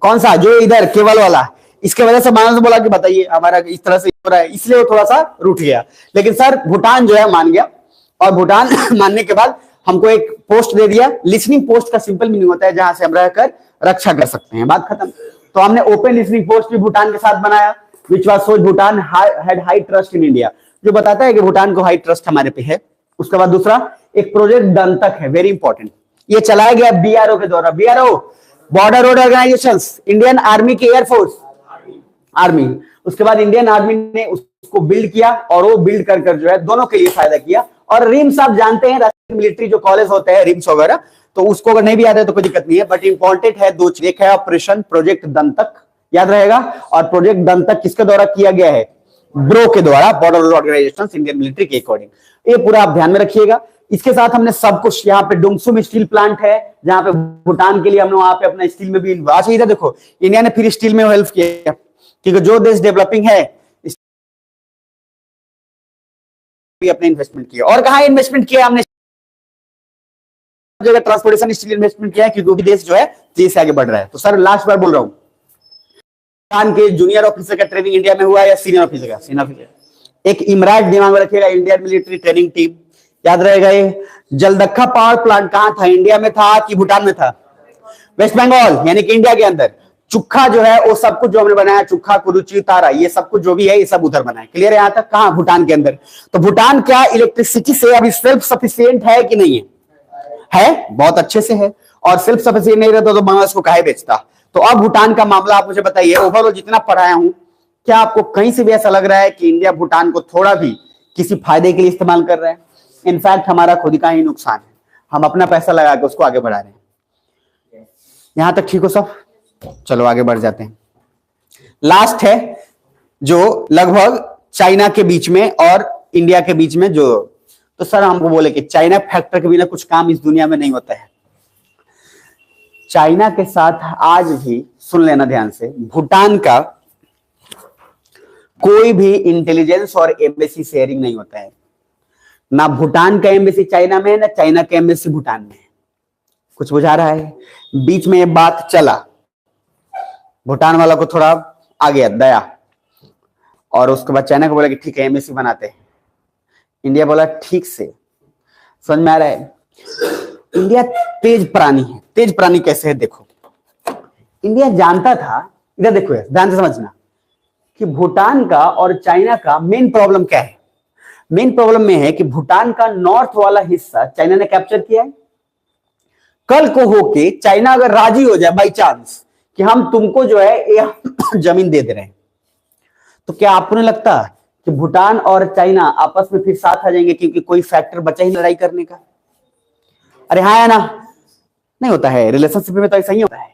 कौन सा, जो इधर केवल वाला, इसके वजह से बांग्लादेश बोला कि बताइए हमारा इस तरह से हो रहा है, इसलिए वो थोड़ा सा रूठ गया। लेकिन सर भूटान जो है मान गया, और भूटान मानने के बाद हमको एक पोस्ट दे दिया। लिसनिंग पोस्ट का सिंपल मीनिंग होता है जहां से हम रहकर रक्षा कर सकते हैं, बात खत्म। तो हमने ओपन लिसनिंग पोस्ट भी भूटान के साथ बनाया, which was so Bhutan had high trust in India, जो बताता है कि भूटान को हाई ट्रस्ट हमारे पे है। उसके बाद दूसरा एक प्रोजेक्ट दंतक है, वेरी इंपॉर्टेंट, ये चलाया गया बीआरओ के द्वारा। BRO border road organisations, Indian army की एयरफोर्स आर्मी, उसके बाद इंडियन आर्मी ने उसको बिल्ड किया, और वो बिल्ड कर जो है दोनों के लिए फायदा किया। और रिम्स आप जानते हैं, राष्ट्रीय मिलिट्री जो कॉलेज होते हैं रिम्स वगैरह, तो उसको अगर नहीं भी आता है तो कोई दिक्कत नहीं है, बट इंपॉर्टेंट है दो चीज। एक है ऑपरेशन प्रोजेक्ट दंतक, याद रहेगा, और प्रोजेक्ट दंतक किसके द्वारा किया गया है, ब्रो के द्वारा, border road organisation Indian military के अकॉर्डिंग। ये पूरा आप ध्यान में रखिएगा। इसके साथ हमने सब कुछ, यहाँ पे डुंगसुम स्टील प्लांट है जहां पे भूटान के लिए हमने वहां पे अपना स्टील में भी, अच्छा इधर देखो इंडिया ने फिर स्टील में हेल्प किया, क्योंकि जो देश डेवलपिंग है अपने इन्वेस्टमेंट किया। और कहां इन्वेस्टमेंट किया हमने, जगह ट्रांसपोर्टेशन स्टील इन्वेस्टमेंट किया है, क्योंकि वो भी देश जो है तेजी से आगे बढ़ रहा है। तो सर लास्ट बार बोल रहा हूं, भूटान के जूनियर ऑफिसर का ट्रेनिंग इंडिया में हुआ है या सीनियर ऑफिसर का, सीनियर ऑफिसर। एक इमराट दिमाग में रखिएगा, इंडियन मिलिट्री ट्रेनिंग टीम, याद रहेगा। ये जलदक्खा पावर प्लांट कहां था, इंडिया में था कि भूटान में था, वेस्ट बंगाल यानी कि इंडिया के अंदर। चुखा जो है वो सब कुछ जो हमने बनाया, चुखा कुरुचि तारा, ये सब कुछ जो भी है ये सब उधर बना है, क्लियर है यहां तक, कहां, भूटान के अंदर। तो भूटान क्या इलेक्ट्रिसिटी से अभी सेल्फ सफिशिएंट है कि नहीं है, बहुत अच्छे से है। और सेल्फ सफिशिएंट नहीं रहता तो बांग्लादेश को काहे बेचता। तो अब भूटान का मामला आप मुझे बताइए, ओवरऑल जितना पढ़ाया हूं, क्या आपको कहीं से भी ऐसा लग रहा है कि इंडिया भूटान को थोड़ा भी किसी फायदे के लिए इस्तेमाल कर रहा है? इनफैक्ट हमारा खुद का ही नुकसान है, हम अपना पैसा लगा के उसको आगे बढ़ा रहे हैं। यहां तक ठीक हो सब? चलो आगे बढ़ जाते हैं। लास्ट है जो लगभग चाइना के बीच में और इंडिया के बीच में जो, तो सर हमको बोले कि चाइना फैक्टर के बिना कुछ काम इस दुनिया में नहीं होता है। चाइना के साथ आज भी, सुन लेना ध्यान से, भूटान का कोई भी इंटेलिजेंस और एम्बेसी शेयरिंग नहीं होता है। ना भूटान का एम्बेसी चाइना में है, ना चाइना का एम्बेसी भूटान में है। कुछ बुझा रहा है? बीच में ये बात चला, भूटान वाला को थोड़ा आ गया दया, और उसके बाद चाइना को बोला कि ठीक है एमएससी बनाते हैं। इंडिया बोला ठीक से, समझ में आ रहा है? इंडिया तेज प्राणी है। तेज प्राणी कैसे है देखो, इंडिया जानता था, इधर देखो ध्यान से समझना, कि भूटान का और चाइना का मेन प्रॉब्लम क्या है। मेन प्रॉब्लम में है कि भूटान का नॉर्थ वाला हिस्सा चाइना ने कैप्चर किया है। कल को होके चाइना अगर राजी हो जाए बाई चांस कि हम तुमको जो है जमीन दे दे रहे हैं, तो क्या आपको नहीं लगता कि भूटान और चाइना आपस में फिर साथ आ जाएंगे, क्योंकि कोई फैक्टर बचा ही लड़ाई करने का? अरे हाँ या ना? नहीं होता है, रिलेशनशिप में तो ऐसा ही होता है।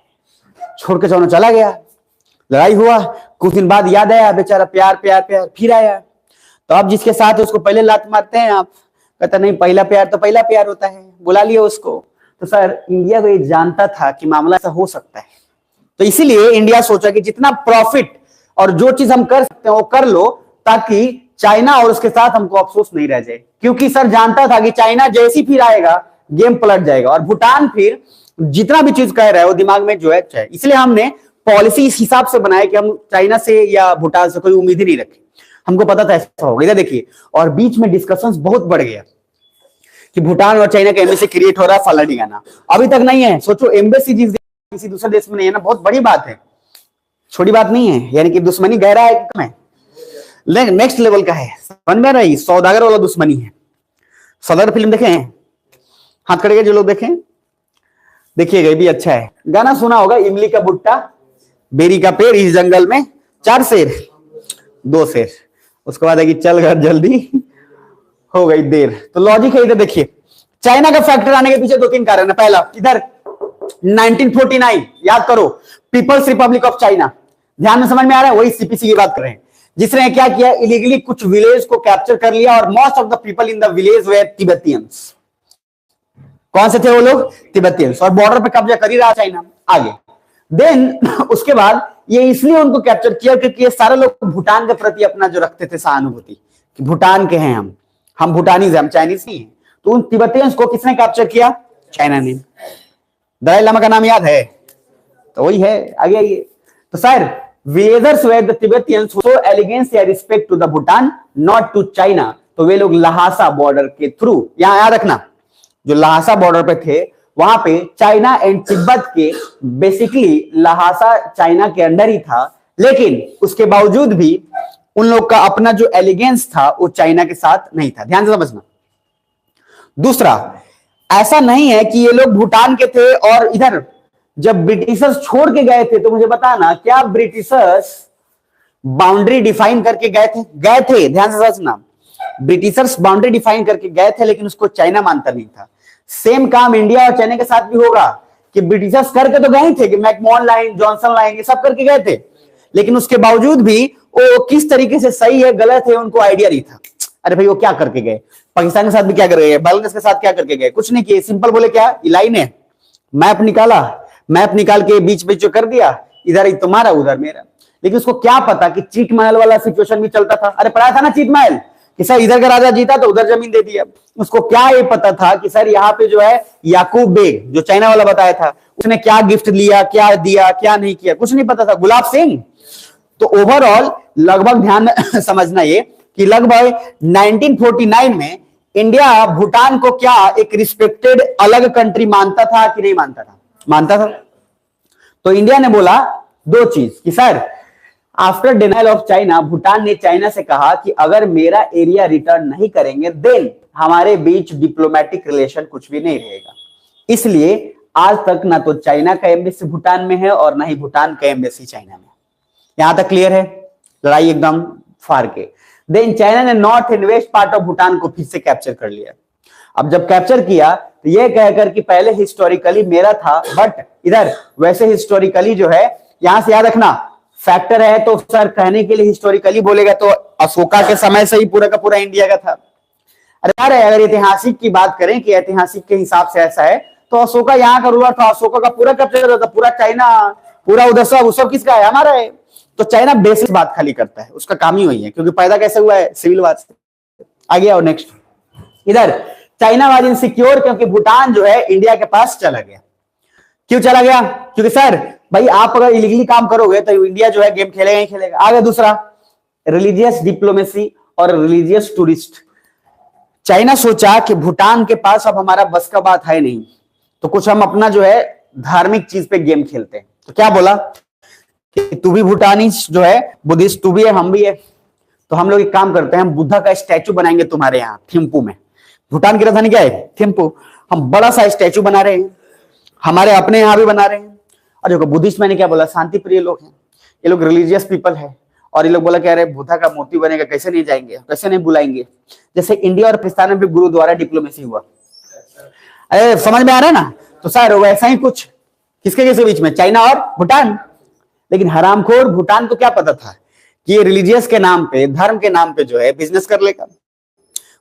छोड़ के चौनो चला गया, लड़ाई हुआ, कुछ दिन बाद याद आया, बेचारा प्यार प्यार प्यार, फिर आया। तो अब जिसके साथ है उसको पहले लात मारते हैं आप, कहता नहीं पहला प्यार तो पहला प्यार होता है, बुला लिया उसको। तो सर इंडिया को ये जानता था कि मामला ऐसा हो सकता है, तो इसीलिए इंडिया सोचा कि जितना प्रॉफिट और जो चीज हम कर सकते हैं वो कर लो, ताकि चाइना और उसके साथ हमको अफसोस नहीं रह जाए। क्योंकि सर जानता था कि चाइना जैसी फिर आएगा गेम पलट जाएगा, और भूटान फिर जितना भी चीज कह रहा है वो दिमाग में जो है। इसलिए हमने पॉलिसी इस हिसाब से बनाया कि हम चाइना से या भूटान से कोई उम्मीद ही नहीं रखे, हमको पता था ऐसा होगा। इधर देखिए, और बीच में डिस्कशंस बहुत बढ़ गया कि भूटान और चाइना का एम्बेसी क्रिएट हो रहा है, फला डिगाना। अभी तक नहीं है, सोचो एम्बेसी जिस किसी दूसरे देश में नहीं है ना, बहुत बड़ी बात है, छोटी बात नहीं है। यानी कि दुश्मनी गहरा है, कम है, नेक्स्ट लेवल का है, समझ में रही, सौदागर वाला दुश्मनी है। सौदागर फिल्म देखे हैं? हाथ खड़े जो लोग देखें, देखिएगा, ये भी अच्छा है। गाना सुना होगा, इमली का भुट्टा, बेरी का पेड़, इस जंगल में 4 शेर, 2 शेर, उसके बाद है कि चल घर जल्दी हो गई देर। तो लॉजिक है इधर देखिए, चाइना का फैक्टर आने के पीछे 2-3 कारण है। पहला, इधर 1949 याद करो, पीपल्स रिपब्लिक ऑफ चाइना, ध्यान में समझ में आ रहा है, वही सीपीसी की बात कर रहे हैं, जिसने क्या किया, इलीगली कुछ विलेज को कैप्चर कर लिया और most of the people in the village were Tibetans. कौन से थे वो लोग? तिब्बतियंस। और बॉर्डर पे कब्जा कर ही रहा चाइना। आगे देन उसके बाद ये इसलिए उनको कैप्चर किया क्योंकि ये सारे लोग भूटान के प्रति अपना जो रखते थे सहानुभूति, कि भूटान के हैं हम भूटानीज हैं, हम चाइनीज नहीं हैं। तो उन तिब्बतियंस को किसने कैप्चर किया? चाइना ने। दलाई लामा का नाम याद है? तो वही है। आगे आइए, तो sir villagers where the Tibetans show allegiance या respect to the Bhutan not to China. तो वे लोग लहासा बॉर्डर के थ्रू, यहां याद रखना, जो लहासा बॉर्डर पे थे वहां पे चाइना एंड तिब्बत के, बेसिकली लहासा चाइना के अंडर ही था, लेकिन उसके बावजूद भी उन लोग का अपना जो एलिगेंस था वो चाइना के साथ नहीं था। ध्यान से समझना। दूसरा, ऐसा नहीं है कि ये लोग भूटान के थे और इधर जब ब्रिटिशर्स छोड़ के गए थे, तो मुझे बताना, क्या ब्रिटिशर्स बाउंड्री डिफाइन करके गए थे? गए थे, ध्यान से समझना, ब्रिटिशर्स बाउंड्री डिफाइन करके गए थे, लेकिन उसको चाइना मानता नहीं था। सेम काम इंडिया और चाइना के साथ भी होगा कि ब्रिटिशर्स करके तो गए थे, कि मैकमोहन लाइन, जॉनसन लाइन, ये सब करके गए थे, लेकिन उसके बावजूद भी वो किस तरीके से सही है गलत है उनको आइडिया नहीं था। अरे भाई वो क्या करके गए? पाकिस्तान के साथ भी क्या कर गए, बांग्लादेश के साथ क्या करके गए? कुछ नहीं किए। सिंपल बोले क्या, लाइन है, मैप निकाला, मैप निकाल के बीच बीच जो कर दिया, इधर तुम्हारा उधर मेरा। लेकिन उसको क्या पता कि चीट महल वाला सिचुएशन भी चलता था। अरे पढ़ाया था ना चीट महल, कि सर इधर का राजा जीता तो उधर जमीन दे दिया। उसको क्या ये पता था कि सर यहाँ पे जो है याकूब बेग, जो चाइना वाला बताया था, उसने क्या गिफ्ट लिया, क्या दिया, क्या नहीं किया, कुछ नहीं पता था। गुलाब सिंह। तो ओवरऑल लगभग ध्यान समझना ये कि लगभग 1949 में इंडिया भूटान को क्या एक रिस्पेक्टेड अलग कंट्री मानता था कि नहीं मानता था? मानता था। तो इंडिया ने बोला 2 चीज कि sir after denial of China, Bhutan ने चाइना से कहा कि अगर मेरा एरिया रिटर्न नहीं करेंगे देन हमारे बीच डिप्लोमेटिक रिलेशन कुछ भी नहीं रहेगा। इसलिए आज तक ना तो चाइना का एम्बेसी भूटान में है और ना ही भूटान का एम्बेसी चाइना में। यहां तक क्लियर है? लड़ाई एकदम फार के। देन चाइना ने north and west part of Bhutan को फिर से कैप्चर कर लिया। अब जब कैप्चर किया तो यह कहकर कि पहले हिस्टोरिकली मेरा था, बट इधर वैसे हिस्टोरिकली जो है, यहां से याद रखना, फैक्टर है तो सर कहने के लिए हिस्टोरिकली बोलेगा तो अशोका के समय से ही पूरा का पूरा इंडिया का था। अरे यार अगर ऐतिहासिक की बात करें कि ऐतिहासिक के हिसाब से ऐसा है तो अशोका यहाँ का रूलर था, अशोका का पूरा कैप्चर होता था, पूरा चाइना, पूरा उधर सब किसका है? हमारा है। तो चाइना बेसिक बात खाली करता है, उसका काम ही वही है, क्योंकि पैदा कैसे हुआ है? सिविल वार से। आगे आओ नेक्स्ट। इधर चाइना वाज इनसिक्योर क्योंकि भूटान जो है इंडिया के पास चला गया। क्यों चला गया? क्योंकि सर भाई आप अगर इलीगली काम करोगे तो इंडिया जो है गेम खेलेगा ही खेलेगा। आगे दूसरा, रिलीजियस डिप्लोमेसी और रिलीजियस टूरिस्ट। चाइना सोचा कि भूटान के पास अब हमारा बस का बात है नहीं, तो कुछ हम अपना जो है धार्मिक चीज पे गेम खेलते हैं। तो क्या बोला कि तू भी भूटानी जो है, बुद्धिस्ट तू भी है, हम भी है, तो हम लोग एक काम करते हैं, हम बुद्धा का स्टैचू बनाएंगे तुम्हारे यहाँ थिम्पू में। भूटान की राजधानी क्या है? थिम्पू। हम बड़ा सा स्टैचू बना रहे हैं, हमारे अपने यहां भी बना रहे हैं। और देखो बुद्धिस्ट मैंने क्या बोला, शांति प्रिय लोग हैं, ये लोग रिलीजियस पीपल है, और ये लोग बोला कह रहे बुद्धा का मूर्ति बनेगा, कैसे नहीं जाएंगे, कैसे नहीं बुलाएंगे। जैसे इंडिया और पाकिस्तान में भी गुरुद्वारा डिप्लोमेसी हुआ। अरे समझ में आ रहा है ना? तो सर वैसा ही कुछ किसके बीच में, चाइना और भूटान। लेकिन हरामखोर भूटान को क्या पता था कि ये रिलीजियस के नाम पे, धर्म के नाम पे जो है बिजनेस कर लेगा।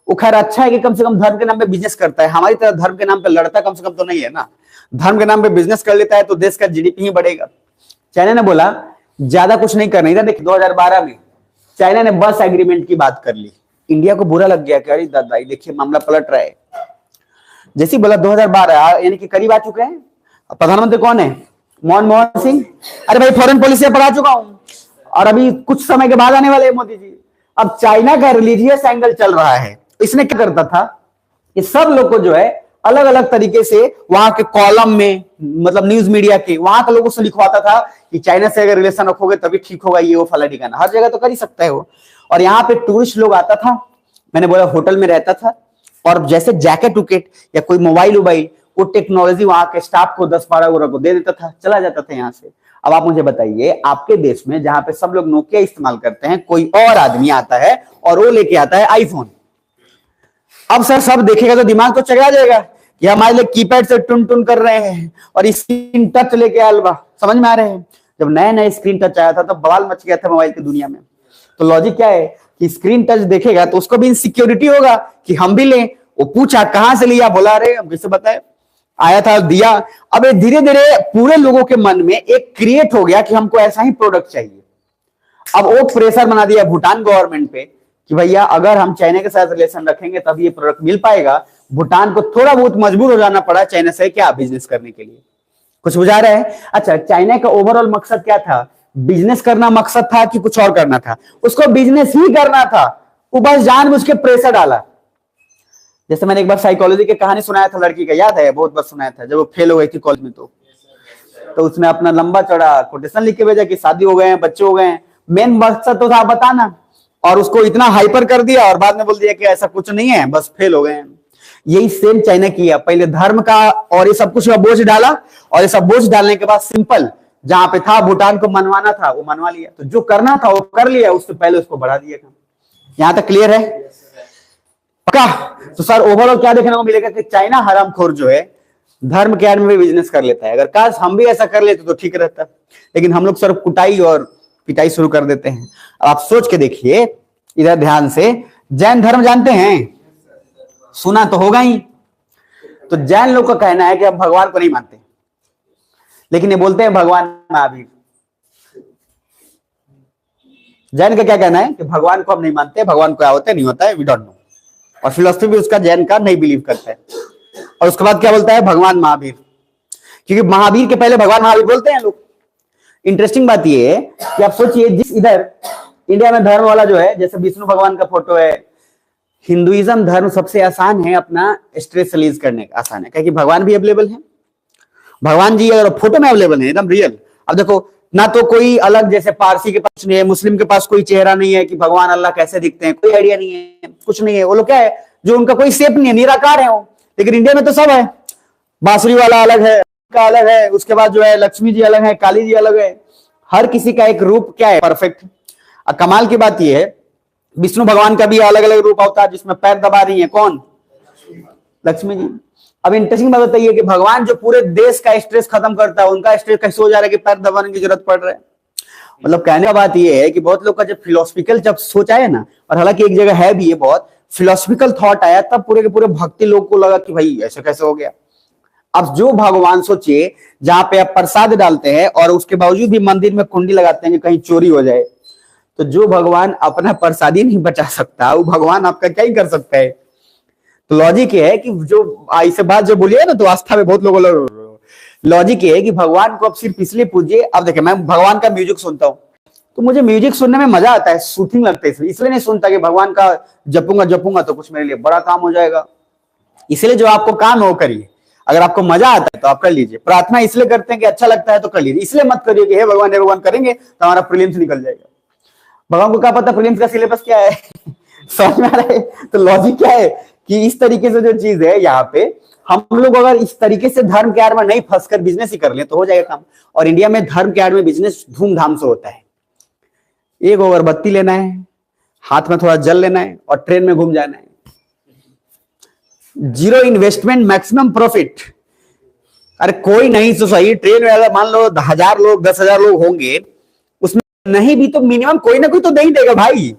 वो खैर अच्छा है कि कम से कम धर्म के नाम पे बिजनेस करता है, हमारी तरह धर्म के नाम पे लड़ता कम से कम तो नहीं है ना। धर्म के नाम पे बिजनेस कर लेता है तो देश का जीडीपी ही बढ़ेगा। चाइना ने बोला ज्यादा कुछ नहीं करना। इधर देखिए 2012 में चाइना ने बस एग्रीमेंट की बात कर ली। इंडिया को बुरा लग गया कि अरे दादा देखिए मामला पलट रहा है। जैसे ही बोला 2012 यानी कि करीब आ चुके हैं। प्रधानमंत्री कौन है? मनमोहन सिंह। अरे भाई फॉरेन पॉलिसी पढ़ा चुका हूं, और अभी कुछ समय के बाद आने वाले मोदी जी। अब चाइना का रिलीजियस एंगल चल रहा है। इसने क्या करता था कि सब लोग को जो है अलग अलग तरीके से वहां के कॉलम में, मतलब न्यूज मीडिया के वहां के लोगों से लिखवाता था कि चाइना से अगर रिलेशन रखोगे तभी ठीक होगा, ये वो फला ठिकाना। हर जगह तो कर ही सकता है वो। और यहाँ पे टूरिस्ट लोग आता था, मैंने बोला होटल में रहता था, और जैसे जैकेट उकेट या कोई मोबाइल वोबाइल, वो टेक्नोलॉजी वहां के स्टाफ को 10-12 को दे देता था, चला जाता था यहाँ से। अब आप मुझे बताइए, आपके देश में जहां पे सब लोग नोकिया इस्तेमाल करते हैं, कोई और आदमी आता है और वो लेके आता है आईफोन। अब सर सब देखेगा तो दिमाग तो चकरा जाएगा कि हमारे लिए कीपैड से टुन टुन कर रहे हैं और स्क्रीन टच लेके आलवा, समझ में आ रहे हैं। जब नया नया स्क्रीन टच आया था तो बवाल मच गया था मोबाइल की दुनिया में। तो लॉजिक क्या है कि स्क्रीन टच देखेगा तो उसको भी इनसिक्योरिटी होगा कि हम भी लें। वो पूछा कहां से लिया, बोला रहे हम कैसे बताए, आया था दिया। अब ये धीरे धीरे पूरे लोगों के मन में एक क्रिएट हो गया कि हमको ऐसा ही प्रोडक्ट चाहिए। अब वो प्रेशर बना दिया भूटान गवर्नमेंट पे कि भैया अगर हम चाइना के साथ रिलेशन रखेंगे तब ये प्रोडक्ट मिल पाएगा। भूटान को थोड़ा बहुत मजबूर हो जाना पड़ा चाइना से क्या बिजनेस करने के लिए। कुछ बुझा रहा है? अच्छा, चाइना का ओवरऑल मकसद क्या था? बिजनेस करना मकसद था कि कुछ और करना था? उसको बिजनेस ही करना था, वो बस जानबूझ के प्रेशर डाला। जैसे मैंने एक बार साइकोलॉजी की कहानी सुनाया था लड़की का, याद है? बहुत बार सुनाया था, जब वो फेल हो गई थी कॉलेज में तो उसने अपना लंबा चौड़ा कोटेशन लिख के भेजा कि शादी हो गए हैं, बच्चे हो गए हैं। मेन मकसद तो था बताना, और उसको इतना हाइपर कर दिया और बाद में बोल दिया कि ऐसा कुछ नहीं है, बस फेल हो गए हैं। यही सेम चाइना किया, पहले धर्म का और ये सब कुछ का बोझ डाला, और ये सब बोझ डालने के बाद सिंपल जहां पे था भूटान को मनवाना था वो मनवा लिया, तो जो करना था वो कर लिया, उससे पहले उसको बढ़ा दिया था। यहां तक क्लियर है? पक्का? तो सर ओवरऑल क्या देखने को मिलेगा कि चाइना हरामखोर जो है धर्म के आड़ में भी बिजनेस कर लेता है। अगर काश हम भी ऐसा कर लेते तो ठीक रहता, लेकिन हम लोग सिर्फ कुटाई और पिटाई शुरू कर देते हैं। आप सोच के देखिए इधर ध्यान से, जैन धर्म जानते हैं? सुना तो होगा ही। तो जैन लोग का कहना है कि हम भगवान को नहीं मानते, लेकिन ये बोलते हैं भगवान महावीर। जैन का क्या कहना है कि भगवान को हम नहीं मानते, भगवान को क्या होता है नहीं होता है वी डोंट नो, और फिलोसफी भी उसका जैन का नहीं बिलीव करता है। और उसके बाद क्या बोलता है? भगवान महावीर, क्योंकि महावीर के पहले भगवान महावीर बोलते हैं लोग। इंटरेस्टिंग बात यह है कि आप सोचिए, जिस इधर इंडिया में धर्म वाला जो है, जैसे विष्णु भगवान का फोटो है, हिंदुइज्म धर्म सबसे आसान है अपना स्ट्रेस रिलीज करने का, आसान है क्योंकि भगवान भी अवेलेबल है। भगवान जी अगर फोटो में अवेलेबल है एकदम रियल। अब देखो ना तो कोई अलग, जैसे पारसी के पास नहीं है, मुस्लिम के पास कोई चेहरा नहीं है कि भगवान अल्लाह कैसे दिखते हैं, कोई आइडिया नहीं है, कुछ नहीं है। वो लोग क्या है, जो उनका कोई शेप नहीं है, निराकार है वो। लेकिन इंडिया में तो सब है, बांसुरी वाला अलग है, का अलग है, उसके बाद जो है लक्ष्मी जी अलग है, काली जी अलग है, हर किसी का एक रूप क्या है परफेक्ट। कमाल की बात यह है विष्णु भगवान का भी अलग अलग रूप होता है, जिसमें पैर दबा रही है कौन? लक्ष्मी जी। अब इंटरेस्टिंग बात बताइए कि भगवान जो पूरे देश का स्ट्रेस खत्म करता है, उनका स्ट्रेस कैसे हो जा रहा है कि पैर दबाने की जरूरत पड़ रहा है। मतलब कहने का बात यह है कि बहुत लोग का जब फिलोसफिकल जब सोच आया ना, और हालांकि एक जगह है भी ये बहुत फिलोसफिकल थॉट आया, तब पूरे के पूरे भक्ति लोग को लगा कि भाई ऐसे कैसे हो गया। अब जो भगवान सोचिए जहां पे आप प्रसाद डालते हैं और उसके बावजूद भी मंदिर में कुंडी लगाते हैं कि कहीं चोरी हो जाए, तो जो भगवान अपना प्रसादी नहीं बचा सकता, वो भगवान आपका क्या ही कर सकता है। तो लॉजिक ये है कि जो ऐसे बात जो बोलिए ना, तो आस्था में बहुत लोगों लॉजिक ये है कि भगवान को आप सिर्फ इसलिए पूजिए। अब देखिए मैं भगवान का म्यूजिक सुनता हूँ तो मुझे म्यूजिक सुनने में मजा आता है, सूथिंग लगता है, इसलिए नहीं सुनता कि भगवान का जपूंगा तो कुछ मेरे लिए बड़ा काम हो जाएगा। इसलिए जो आपको काम है वो करिए, अगर आपको मजा आता है तो आप कर लीजिए। प्रार्थना इसलिए करते हैं कि अच्छा लगता है तो कर लीजिए, इसलिए मत करिए कि हे भगवान करेंगे तो हमारा प्रीलिम्स निकल जाएगा। भगवान को क्या पता प्रीलिम्स का सिलेबस क्या है समझ में आ रहा है? तो लॉजिक क्या है कि इस तरीके से जो चीज है यहाँ पे, हम लोग अगर इस तरीके से धर्म के आड़ में नहीं फंसकर बिजनेस ही कर ले तो हो जाएगा काम। और इंडिया में धर्म के आड़ में बिजनेस धूमधाम से होता है। एक अगरबत्ती लेना है, हाथ में थोड़ा जल लेना है और ट्रेन में घूम जाना है। Zero investment maximum profit. अरे कोई नहीं तो सही, ट्रेन में अगर मान लो 1000 लोग 10,000 लोग होंगे, उसमें नहीं भी तो मिनिमम कोई ना कोई तो दे ही देगा भाई।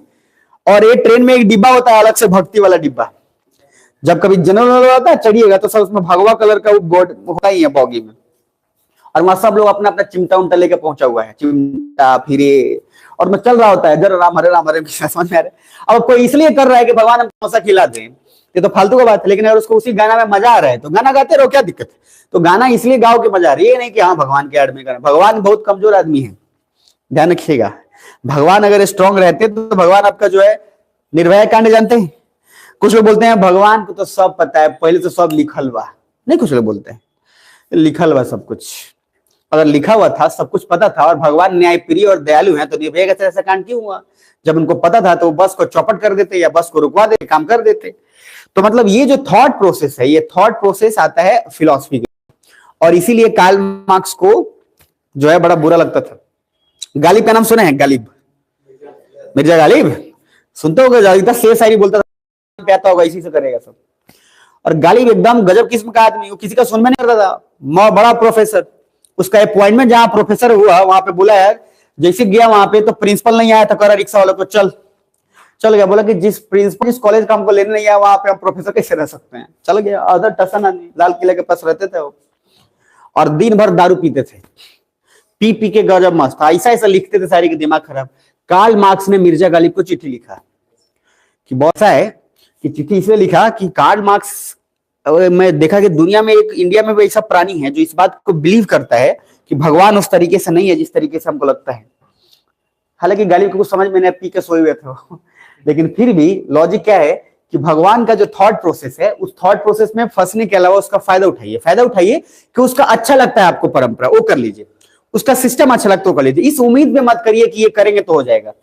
और ये ट्रेन में एक डिब्बा होता है अलग से, भक्ति वाला डिब्बा। जब कभी जनरल होता है चढ़िएगा तो सब उसमें भगवा कलर का बोर्ड होता ही है बॉगी में, और वहां सब लोग अपना अपना चिमटा उमटा लेके पहुंचा हुआ है, चिमटा फिरे, और मैं चल रहा होता है जर राम हरे समझ में आ रहा है। अब कोई इसलिए कर रहा है कि भगवान हमको मौसा खिला दे, ये तो फालतू का बात है। लेकिन अगर उसको उसी गाना में मजा आ रहा है तो गाना गाते रहो, क्या दिक्कत है। तो गाना इसलिए गाओ कि मजा आ रही है, नहीं कि हाँ भगवान के आड़ में करना। भगवान बहुत कमजोर आदमी है, ध्यान रखिएगा। भगवान अगर स्ट्रांग रहते तो भगवान आपका जो है निर्भया कांड जानते हैं। कुछ लोग बोलते हैं भगवान को तो सब पता है, पहले तो सब लिखल बा। नहीं, कुछ लोग बोलते हैं लिखल बा सब कुछ। अगर लिखा हुआ था, सब कुछ पता था, और भगवान न्यायप्रिय और दयालु हैं, तो निर्भया का ऐसा कांड क्यों हुआ? जब उनको पता था तो बस को चौपट कर देते या बस को रुकवा देते, काम कर देते। तो मतलब ये जो थॉट प्रोसेस है, ये थॉट प्रोसेस आता है फिलॉसफी के, और इसीलिए कार्ल मार्क्स को जो है बड़ा बुरा लगता था। गालिब का नाम सुना है? गालिब, मिर्जा गालिब सुनते होगा, इतना शेर शायरी बोलता था, आता होगा, इसी से करेगा सब। और गालिब एकदम गजब किस्म का आदमी, वो किसी का सुन में नहीं करता था, बड़ा प्रोफेसर। उसका अपॉइंटमेंट जहां प्रोफेसर हुआ वहां पे बुला यार, जैसे गया वहां पे तो प्रिंसिपल नहीं आया था, करा रिक्शा वाला को चल गया, बोला कि जिस प्रिंसिपल जिस कॉलेज का हमको लेने नहीं आया वहां पे हम प्रोफेसर कैसे रह सकते हैं, चल गया। अदर टसन आदमी, लाल किले के पास रहते थे वो, और दिन भर दारू पीते थे, पी के गजब मस्त, ऐसा ऐसा लिखते थे सारी, के दिमाग खराब। कार्ल मार्क्स ने मिर्जा गालिब को चिट्ठी लिखा कि बहुत सा है कि चिट्ठी इसलिए लिखा कि कार्ल मार्क्स, मैं देखा कि दुनिया में एक, इंडिया में भी ऐसा प्राणी है जो इस बात को बिलीव करता है कि भगवान उस तरीके से नहीं है जिस तरीके से हमको लगता है। हालांकि गालिब को कुछ समझ में नहीं, पी के सोए हुए थे लेकिन फिर भी लॉजिक क्या है कि भगवान का जो थॉट प्रोसेस है, उस थॉट प्रोसेस में फंसने के अलावा उसका फायदा उठाइए कि उसका अच्छा लगता है आपको परंपरा, वो कर लीजिए, उसका सिस्टम अच्छा लगता है कर लीजिए। इस उम्मीद में मत करिए कि ये करेंगे तो हो जाएगा।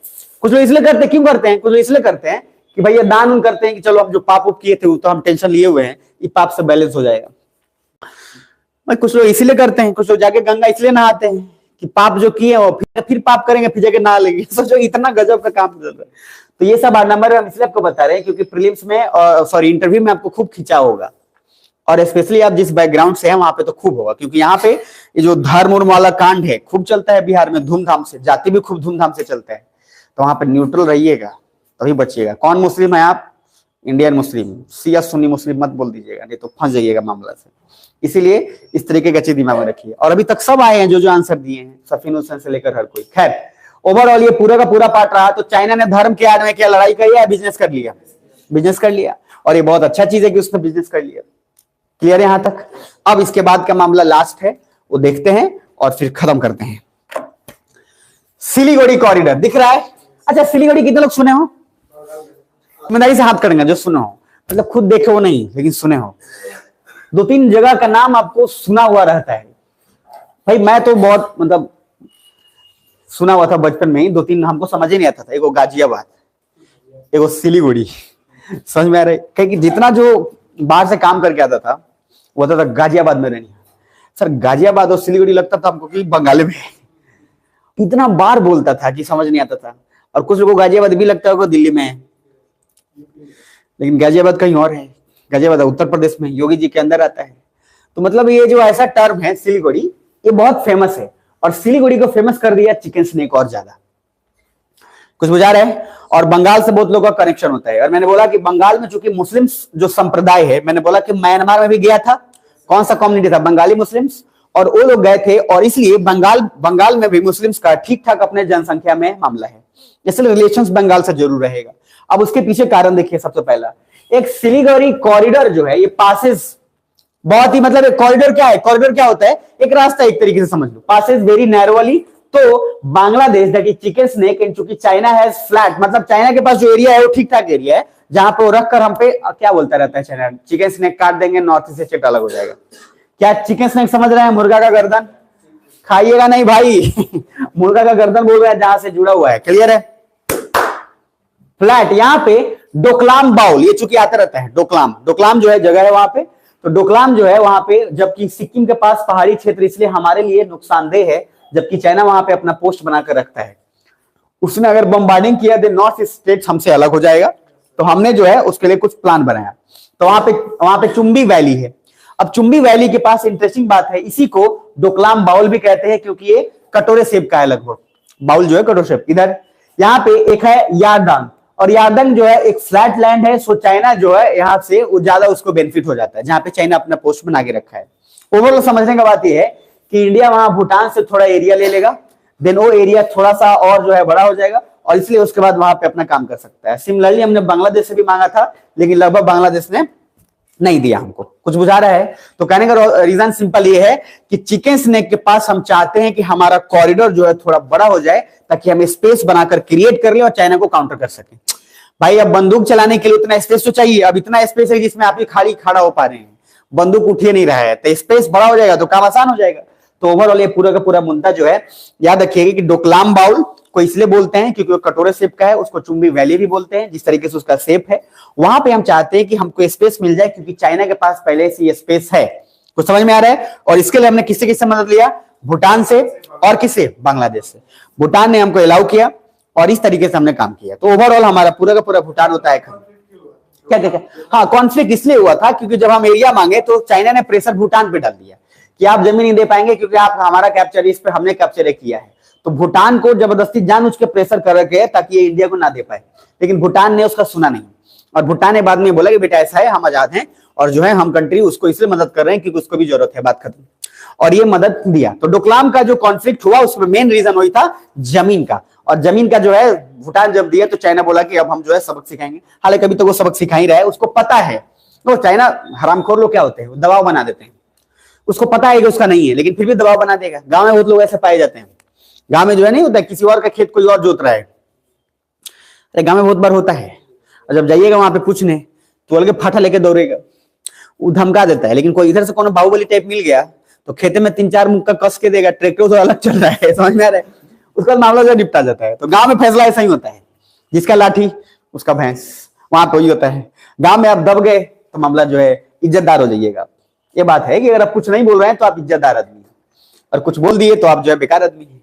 कुछ लोग इसलिए करते हैं, क्यों करते हैं? कुछ लोग इसलिए करते हैं कि भैया दान उन करते हैं कि चलो हम जो पाप उप किए थे वो तो हम टेंशन लिए हुए हैं, ये पाप से बैलेंस हो जाएगा। भाई कुछ लोग इसलिए करते हैं, कुछ लोग जाके गंगा इसलिए नहाते हैं कि पाप जो किए वो फिर पाप करेंगे, फिर जाके नहा लेंगे। सोचो इतना गजब का काम चल रहा है। तो ये सब नंबर हम इसलिए आपको बता रहे हैं क्योंकि प्रीलिम्स में, सॉरी इंटरव्यू में आपको खूब खिंचा होगा, और स्पेशली आप जिस बैकग्राउंड से हैं वहां पे तो खूब होगा, क्योंकि यहाँ पे ये जो धर्म उर्म वाला कांड है खूब चलता है बिहार में, धूमधाम से, जाति भी खूब धूमधाम से चलता है। तो वहां पे न्यूट्रल रहिएगा तभी बचिएगा। कौन मुस्लिम है आप? इंडियन मुस्लिम, शिया सुन्नी मुस्लिम मत बोल दीजिएगा, नहीं तो फंस जाइएगा मामला से। इसीलिए इस तरीके का चीज दिमाग में रखिए। और अभी तक सब आए हैं जो आंसर दिए हैं, सफीन हुसैन से लेकर हर कोई। खैर ओवरऑल ये पूरा का पूरा पार्ट रहा। तो चाइना ने धर्म के आड़ में क्या लड़ाई करी है? बिजनेस कर लिया, बिजनेस कर लिया, और ये बहुत अच्छा चीज है कि उसने बिजनेस कर लिया। क्लियर है यहां तक? अब इसके बाद का मामला लास्ट है, वो देखते हैं और फिर खत्म करते हैं। सिलीगुड़ी कॉरिडोर दिख रहा है? अच्छा सिलीगुड़ी कितने लोग सुने हो? ईमानदारी से हाथ करेंगे जो सुने हो, मतलब खुद देखे हो नहीं लेकिन सुने हो। दो तीन जगह का नाम आपको सुना हुआ रहता है। भाई मैं तो बहुत मतलब सुना हुआ था बचपन में ही, दो तीन हमको समझ ही नहीं आता था। एगो गाजियाबाद, एगो सिलीगुड़ी, समझ में आ रहा है? क्योंकि जितना जो बाहर से काम करके आता था वो आता था गाजियाबाद में रहनी। सर गाजियाबाद और सिलीगुड़ी लगता था हमको कि बंगाल में, इतना बार बोलता था कि समझ नहीं आता था। और कुछ लोगों को गाजियाबाद भी लगता होगा दिल्ली में है, लेकिन गाजियाबाद कहीं और है। गाजियाबाद उत्तर प्रदेश में, योगी जी के अंदर आता है। तो मतलब ये जो ऐसा टर्म है सिलीगुड़ी, ये बहुत फेमस है, और सिलीगुड़ी को फेमस कर दिया चिकन स्नैक और ज्यादा। कुछ बुझा रहे हैं? और बंगाल से बहुत लोगों का कनेक्शन होता है। और मैंने बोला कि बंगाल में चूंकि मुस्लिम जो संप्रदाय है, मैंने बोला कि म्यांमार में भी गया था, कौन सा कम्युनिटी था? बंगाली मुस्लिम्स, और वो लोग गए थे, और इसलिए बंगाल में भी मुस्लिम्स का ठीक ठाक अपने जनसंख्या में मामला है, इसलिए रिलेशंस बंगाल से जरूर रहेगा। अब उसके पीछे कारण देखिए। सबसे पहला, एक सिलीगुड़ी कॉरिडोर जो है ये पासेस बहुत ही, मतलब एक कॉरिडोर क्या है? कॉरिडोर क्या होता है? एक रास्ता, एक तरीके से समझ लो, पासेस वेरी नैरोली। तो Bangladesh that is chicken's neck, and चूंकि चाइना हैज फ्लैट, मतलब चाइना के पास जो एरिया है वो ठीक ठाक एरिया है, जहां पे वो रखकर हम पे क्या बोलता रहता है चाइना, चिकन स्नैक काट देंगे नॉर्थ से चिट अलग हो जाएगा। क्या चिकन स्नैक समझ रहे हैं? मुर्गा का गर्दन खाइएगा नहीं भाई मुर्गा का गर्दन बोल रहा है जहां से जुड़ा हुआ है। क्लियर है? फ्लैट, यहाँ पे डोकलाम बाउल, ये चूंकि आता रहता है, डोकलाम जो है जगह है वहां पे। तो डोकलाम जो है वहां पे, जबकि सिक्किम के पास पहाड़ी क्षेत्र, इसलिए हमारे लिए नुकसानदेह है, जबकि चाइना वहां पे अपना पोस्ट बनाकर रखता है। उसने अगर बम्बार्डिंग किया तो नॉर्थ स्टेट हमसे अलग हो जाएगा। तो हमने जो है उसके लिए कुछ प्लान बनाया। तो वहां पे चुम्बी वैली है। अब चुम्बी वैली के पास इंटरेस्टिंग बात है, इसी को डोकलाम बाउल भी कहते हैं, क्योंकि ये कटोरे शेप का है लगभग, बाउल जो है कटोरे शेप। इधर यहाँ पे एक है यारदंग, और यारदंग जो है एक फ्लैट लैंड है, सो चाइना जो है यहाँ से ज्यादा उसको बेनिफिट हो जाता है, जहां पे चाइना अपना पोस्ट बना के रखा है। ओवरऑल समझने का बात यह है कि इंडिया वहां भूटान से थोड़ा एरिया ले लेगा, देन वो एरिया थोड़ा सा और जो है बड़ा हो जाएगा, और इसलिए उसके बाद वहां पे अपना काम कर सकता है। सिमिलरली हमने बांग्लादेश से भी मांगा था, लेकिन लगभग बांग्लादेश ने नहीं दिया हमको। कुछ बुझा रहा है? तो कहने का रीजन सिंपल ये है कि चिकन स्नैक के पास हम चाहते हैं कि हमारा कॉरिडोर जो है थोड़ा बड़ा हो जाए, ताकि हम स्पेस बनाकर क्रिएट कर ले और चाइना को काउंटर कर सके। भाई अब बंदूक चलाने के लिए उतना स्पेस तो चाहिए। अब इतना स्पेस है जिसमें आप ही खाली खड़ा हो पा रहे हैं, बंदूक उठिए नहीं रहा है, तो स्पेस बड़ा हो जाएगा तो काम आसान हो जाएगा। तो ओवरऑल ये पूरा का पूरा मुद्दा जो है याद रखिएगा कि डोकलाम बाउल उसको इसलिए बोलते हैं क्योंकि वो कटोरे शेप का है, उसको चुंबी वैली भी बोलते हैं, जिस तरीके से उसका शेप है। वहां पे हम चाहते हैं कि हमको स्पेस मिल जाए, क्योंकि चाइना के पास पहले से ये स्पेस है। कुछ समझ में आ रहा है? और इसके लिए हमने किससे किससे मदद लिया? भूटान से और किससे? बांग्लादेश से। भूटान ने हमको अलाउ किया और इस तरीके से हमने काम किया। तो ओवरऑल हमारा पूरा का पूरा भूटान होता है क्या क्या क्या? हाँ, कॉन्फ्लिक्ट इसलिए हुआ था क्योंकि जब हम एरिया मांगे तो चाइना ने प्रेशर भूटान पे डाल दिया कि आप जमीन नहीं दे पाएंगे क्योंकि आप हमारा कैप्चर इस पे हमने कैप्चर किया है। तो भूटान को जबरदस्ती जानबूझ के प्रेशर कर रखे है ताकि ये इंडिया को ना दे पाए, लेकिन भूटान ने उसका सुना नहीं। और भूटान ने बाद में बोला कि बेटा ऐसा है, हम आजाद हैं और जो है हम कंट्री उसको इसलिए मदद कर रहे हैं क्योंकि उसको भी जरूरत है, बात खत्म। और ये मदद दिया। तो डोकलाम का जो कॉन्फ्लिक्ट हुआ उसमें मेन रीजन वही था जमीन का। और जमीन का जो है भूटान जब दिया तो चाइना बोला कि अब हम जो है सबक सिखाएंगे। हालांकि कभी तो वो सबक सिखा ही रहा है, उसको पता है। तो चाइना हरामखोर लोग क्या होते हैं, दबाव बना देते हैं। उसको पता है कि उसका नहीं है, लेकिन फिर भी दबाव बना देगा। गांव में बहुत लोग ऐसे पाए जाते हैं। गांव में जो है नहीं होता, किसी और का खेत कोई और जोत रहा है, गांव में बहुत बार होता है। और जब जाइएगा वहां पे पूछने तो अलग फाटा लेके दौड़ेगा, वो धमका देता है। लेकिन कोई इधर से कोनो बाहुबली टाइप मिल गया तो खेते में 3-4 मुक्का कस के देगा, ट्रैक्टर तो अलग चल रहा है, समझ में आ रहा है? उसका मामला जो निपटा जाता है। तो गांव में फैसला ऐसा ही होता है, जिसका लाठी उसका भैंस, वहां पे वही होता है। गांव में आप दब गए तो मामला जो है इज्जतदार हो जाइएगा। ये बात है कि अगर आप कुछ नहीं बोल रहे हैं तो आप इज्जतदार आदमी हैं, और कुछ बोल दिए तो आप जो है बेकार आदमी हैं।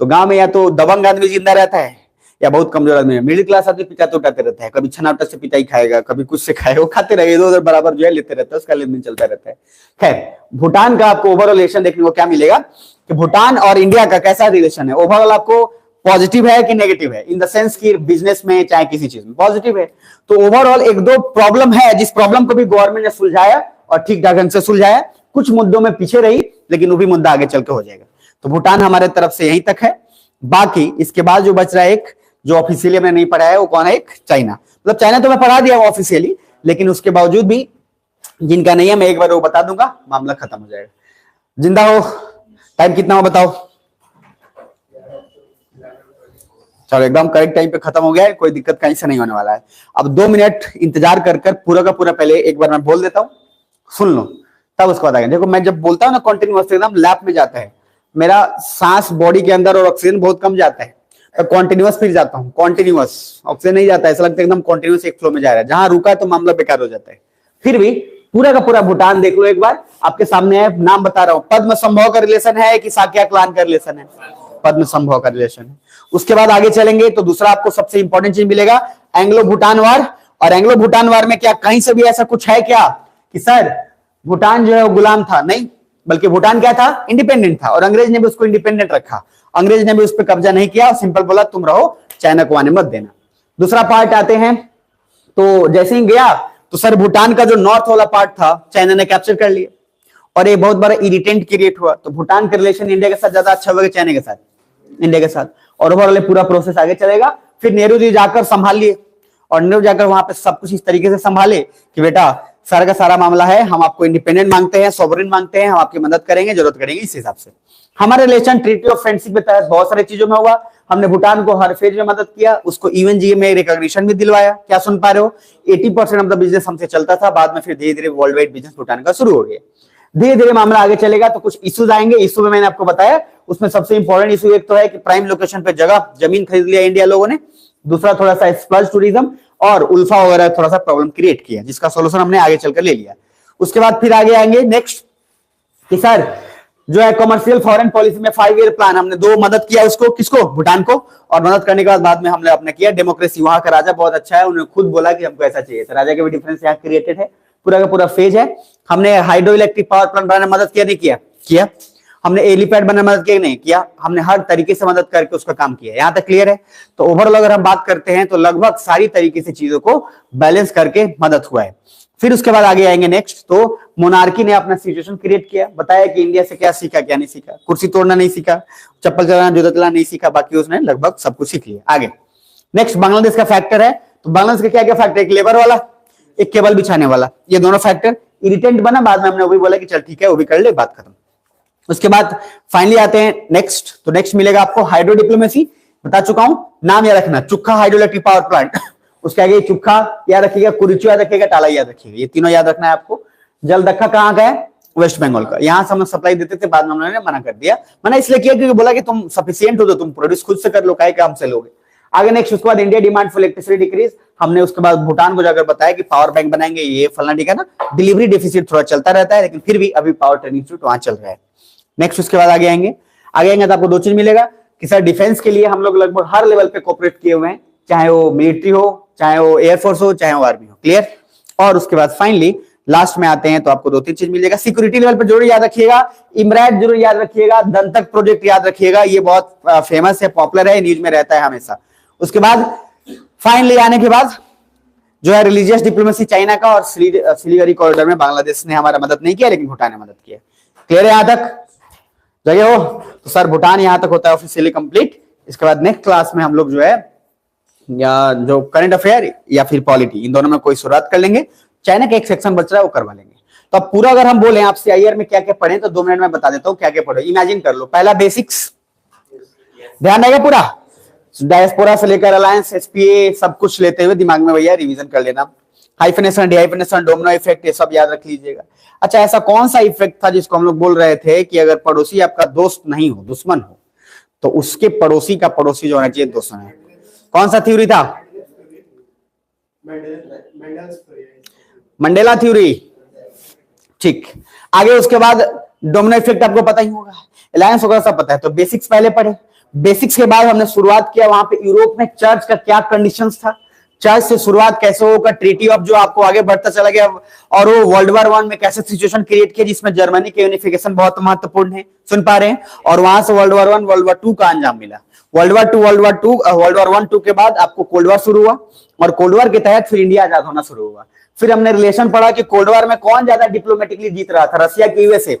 तो गांव में या तो दबंग आदमी जिंदा रहता है या बहुत कमजोर आदमी है। मिडिल क्लास आदमी पिटाते उठाते रहता है, कभी छनावटा से पिटाई खाएगा, कभी कुछ से खाएगा, वो खाते रहे, इधर उधर बराबर जो है लेते रहता है, उसका लेन देन चलता रहता है। खैर, भूटान का आपको ओवरऑल रिलेशन देखने को क्या मिलेगा कि भूटान और इंडिया का कैसा रिलेशन है। ओवरऑल आपको पॉजिटिव है कि नेगेटिव है? इन द सेंस कि बिजनेस में चाहे किसी चीज में पॉजिटिव है। तो ओवरऑल 1-2 प्रॉब्लम है, जिस प्रॉब्लम को भी गवर्नमेंट ने सुलझाया और ठीक ढंग से सुलझाया। कुछ मुद्दों में पीछे रही, लेकिन वो भी मुद्दा आगे चल के हो जाएगा। तो भूटान हमारे तरफ से यहीं तक है। बाकी इसके बाद जो बच रहा है, एक जो ऑफिशियली हमने नहीं पढ़ा है, वो कौन है? एक चाइना। मतलब चाइना तो मैं पढ़ा दिया ऑफिशियली, लेकिन उसके बावजूद भी जिनका नहीं है मैं एक बार वो बता दूंगा, मामला खत्म हो जाएगा। जिंदा हो? टाइम कितना हो बताओ? चलो, एकदम करेक्ट टाइम पे खत्म हो गया है, कोई दिक्कत कहीं से नहीं होने वाला है। अब 2 मिनट इंतजार कर कर पूरा का पूरा पहले एक बार मैं बोल देता हूं, सुन लो, तब उसको बताएंगे। देखो, मैं जब बोलता हूं ना कॉन्टिन्यूअस, एकदम लैप में जाता है मेरा सांस, बॉडी के अंदर और ऑक्सीजन बहुत कम जाता है, तो कॉन्टिन्यूअस फिर जाता हूँ। कॉन्टिन्यूअस ऑक्सीजन नहीं जाता है, ऐसा लगता है एकदम कॉन्टिन्यूअस एक फ्लो में जा रहा है। जहां रुका तो मामला बेकार हो जाता है। फिर भी पूरा का पूरा भूटान देख लो एक बार, आपके सामने है, नाम बता रहा हूं। पद्म संभव का रिलेशन है कि साक्या क्लान का रिलेशन है? पद्म संभव का रिलेशन है। उसके बाद आगे चलेंगे तो दूसरा आपको सबसे इंपॉर्टेंट चीज मिलेगा, एंग्लो भूटान वार। और एंग्लो भूटान वार में क्या कहीं से भी ऐसा कुछ है क्या कि सर भूटान जो है वो गुलाम था? नहीं, बल्कि भूटान क्या था? इंडिपेंडेंट था, और अंग्रेज ने भी उसको इंडिपेंडेंट रखा। अंग्रेज ने भी उस पर कब्जा नहीं किया, सिंपल बोला तुम रहो, चाइना को आने मत देना। दूसरा पार्ट आते हैं, तो जैसे ही गया तो सर भूटान का जो नॉर्थ वाला पार्ट था चाइना ने कैप्चर कर लिया, और ये बहुत बड़ा इरिटेंट क्रिएट हुआ। तो भूटान का रिलेशन इंडिया के साथ ज्यादा अच्छा होगा चाइना के साथ? इंडिया के साथ। और ओवरऑल पूरा प्रोसेस आगे चलेगा। फिर नेहरू जी जाकर संभाल लिए, और नेहरू जाकर वहां पे सब कुछ इस तरीके से संभाले कि बेटा सारा का सारा मामला है, हम आपको इंडिपेंडेंट मांगते हैं, सॉवरेन मांगते हैं, हम आपकी मदद करेंगे, जरूरत करेंगे। इस हिसाब से हमारा रिलेशन ट्रीटी ऑफ फ्रेंडशिप के तहत बहुत सारी चीजों में हुआ। हमने भूटान को हर फेज में मदद किया, उसको यूएनजीए में रिकॉग्निशन भी दिलवाया। क्या सुन पा रहे हो? 80% ऑफ द बिजनेस हमसे चलता था, बाद में फिर धीरे धीरे वर्ल्ड वाइड बिजनेस भूटान का शुरू हो गया। धीरे धीरे मामला आगे चलेगा तो कुछ इश्यूज आएंगे। इश्यू में मैंने आपको बताया, उसमें सबसे इंपॉर्टेंट इश्यू एक तो है कि प्राइम लोकेशन पे जगह जमीन खरीद लिया इंडिया लोगों ने। दूसरा थोड़ा सा स्प्लज टूरिज्म और उल्फा वगैरह थोड़ा सा प्रॉब्लम क्रिएट किया, जिसका सोल्यूशन हमने आगे चलकर ले लिया। उसके बाद फिर आगे आएंगे नेक्स्ट कि सर जो है कमर्शियल फॉरेन पॉलिसी में 5 ईयर प्लान, हमने 2 मदद किया उसको, किसको? भूटान को। और मदद करने के बाद में हमने अपने किया डेमोक्रेसी। वहां का राजा बहुत अच्छा है, उन्होंने खुद बोला कि हमको ऐसा चाहिए, तो राजा के भी डिफरेंस यहाँ क्रिएटेड है। पूरा का पूरा फेज है। हमने हाइड्रो इलेक्ट्रिक पावर प्लांट बनाने में मदद किया, नहीं किया? किया। हमने एलिपैड बनाने में मदद किया, नहीं किया? हमने हर तरीके से मदद करके उसका काम किया। यहां तक क्लियर है? तो ओवरऑल अगर हम बात करते हैं तो लगभग सारी तरीके से चीजों को बैलेंस करके मदद हुआ है। फिर उसके बाद आगे आएंगे नेक्स्ट, तो मोनार्की ने अपना सिचुएशन क्रिएट किया, बताया कि इंडिया से क्या सीखा क्या नहीं सीखा। कुर्सी तोड़ना नहीं सीखा, चप्पल चलाना जूता चलाना नहीं सीखा, बाकी उसने लगभग सब कुछ सीख लिया। आगे नेक्स्ट बांग्लादेश का फैक्टर है। तो बांग्लादेश का क्या क्या फैक्टर? एक लेबर वाला, एक केबल बिछाने वाला, ये दोनों फैक्टर इरिटेंट बना। बाद में हमने वो भी बोला कि चल ठीक है, वो भी कर ले, बात खत्म। उसके बाद फाइनली आते हैं नेक्स्ट, तो नेक्स्ट मिलेगा आपको हाइड्रो डिप्लोमेसी। बता चुका हूं, नाम याद रखना, चुक्का हाइड्रो इलेक्ट्रिक पावर प्लांट उसके आगे चुक्का याद रखिएगा, कुरिचु याद रखिएगा, टाला याद रखिएगा, ये तीनों याद रखना है आपको। जल दक्का कहां का है? वेस्ट बंगाल का। यहाँ से हम सप्लाई देते थे, बाद में उन्होंने मना कर दिया। मना इसलिए किया क्योंकि बोला कि तुम सफिशियंट हो तो तुम प्रोड्यूस खुद से कर लो, काहे काम से लोगे। आगे नेक्स्ट, उसके बाद India demand for electricity decrease. हमने उसके बाद भूटान को जाकर बताया कि पावर बैंक बनाएंगे, ये फलना ठीक है ना। डिलीवरी डेफिसिट थोड़ा चलता रहता है, लेकिन फिर भी अभी पावर ट्रेनिंग इंस्टीट्यूट वहां चल रहा है। नेक्स्ट उसके बाद आगे आएंगे तो आपको 2 चीज मिलेगा कि सर डिफेंस के लिए हम लोग लगभग हर लेवल पे कोऑपरेट किए हुए हैं, चाहे वो मिलिट्री हो, चाहे वो एयरफोर्स हो, चाहे वो आर्मी हो। क्लियर। और उसके बाद फाइनली लास्ट में आते हैं तो आपको 2-3 चीज मिलेगा। सिक्योरिटी लेवल पर जरूर याद रखिएगा, इमरैट जरूर याद रखिएगा, दंतक प्रोजेक्ट याद रखिएगा, ये बहुत फेमस है, पॉपुलर है, न्यूज में रहता है हमेशा। उसके बाद फाइनली आने के बाद जो है रिलीजियस डिप्लोमेसी चाइना का, और सिलीगुड़ी कॉरिडोर में बांग्लादेश ने हमारा मदद नहीं किया, लेकिन भूटान ने मदद किया। क्लियर है यहां तक जगह हो? तो सर भूटान यहां तक होता है ऑफिशियली कंप्लीट। इसके बाद नेक्स्ट क्लास में हम लोग जो है या जो करंट अफेयर या फिर पॉलिटी, इन दोनों में कोई शुरुआत कर लेंगे। चाइना का एक सेक्शन बच रहा है वो करवा लेंगे। तो अब पूरा अगर हम बोले आपसे आईआर में क्या क्या पढ़े, तो 2 मिनट में बता देता हूं क्या क्या पढ़े। इमेजिन कर लो, पहला बेसिक्स ध्यान रहेगा पूरा, डायस्पोरा से लेकर अलायंस, एसपीए, सब कुछ लेते हुए दिमाग में भैया रिवीजन कर लेना। हाइफेनेशन, डिहाइफेनेशन, डोमिनो इफेक्ट, ये सब याद रख लीजिएगा। अच्छा, ऐसा कौन सा इफेक्ट था जिसको हम लोग बोल रहे थे कि अगर पड़ोसी आपका दोस्त नहीं हो, दुश्मन हो, तो उसके पड़ोसी का पड़ोसी जो होना चाहिए दुश्मन है। कौन सा थ्योरी था? Mandela theory. ठीक। आगे उसके बाद डोमिनो इफेक्ट आपको पता ही होगा, अलायंस वगैरह सब पता है। तो बेसिक्स पहले पढ़े। बेसिक्स के बाद हमने शुरुआत किया वहां पे यूरोप में चर्च का क्या कंडीशंस था, चर्च से शुरुआत कैसे होगा, ट्रीटी ऑफ जो आपको आगे बढ़ता चला गया, और वो वर्ल्ड वॉर 1 में कैसे सिचुएशन क्रिएट किया जिसमें जर्मनी के यूनिफिकेशन बहुत महत्वपूर्ण है, सुन पा रहे हैं। और वहां से वर्ल्ड वॉर 1, वर्ल्ड वॉर 2 का अंजाम मिला। वर्ल्ड वॉर 1, 2 के बाद आपको कोल्ड वॉर शुरू हुआ, और कोल्ड वॉर के तहत फिर इंडिया आजाद होना शुरू हुआ। फिर हमने रिलेशन पढ़ा कि कोल्ड वॉर में कौन ज्यादा डिप्लोमेटिकली जीत रहा था, रसिया की यूएसए?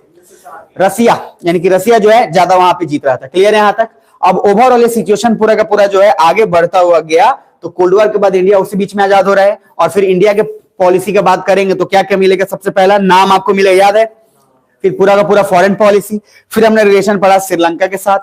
रसिया, यानी कि रसिया जो है ज्यादा वहां पे जीत रहा था। क्लियर है यहां तक? अब ओवरऑल सिचुएशन पूरा का पूरा जो है आगे बढ़ता हुआ गया, तो कोल्ड वॉर के बाद इंडिया उसी बीच में आजाद हो रहा है। और फिर इंडिया के पॉलिसी की बात करेंगे तो क्या क्या मिलेगा? सबसे पहला नाम आपको मिलेगा, याद है? फिर पूरा का पूरा फॉरेन पॉलिसी, फिर हमने रिलेशन पढ़ा श्रीलंका के साथ,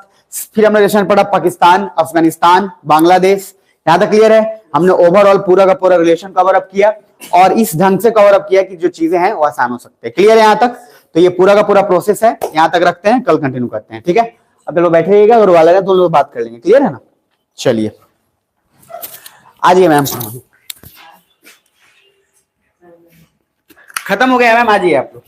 फिर हमने रिलेशन पढ़ा पाकिस्तान, अफगानिस्तान, बांग्लादेश। यहां तक क्लियर है? हमने ओवरऑल पूरा का पूरा रिलेशन कवर अप किया, और इस ढंग से कवर अप किया कि जो चीजें हैं वो आसान हो सकते हैं। क्लियर है यहां तक? तो ये पूरा का पूरा प्रोसेस है, यहां तक रखते हैं, कल कंटिन्यू करते हैं। ठीक है, अब लोग बैठे रहिएगा, और वाला तो लोग बात कर लेंगे। क्लियर है ना? चलिए आजिए मैम, खत्म हो गया मैम, आजिए आप लोग।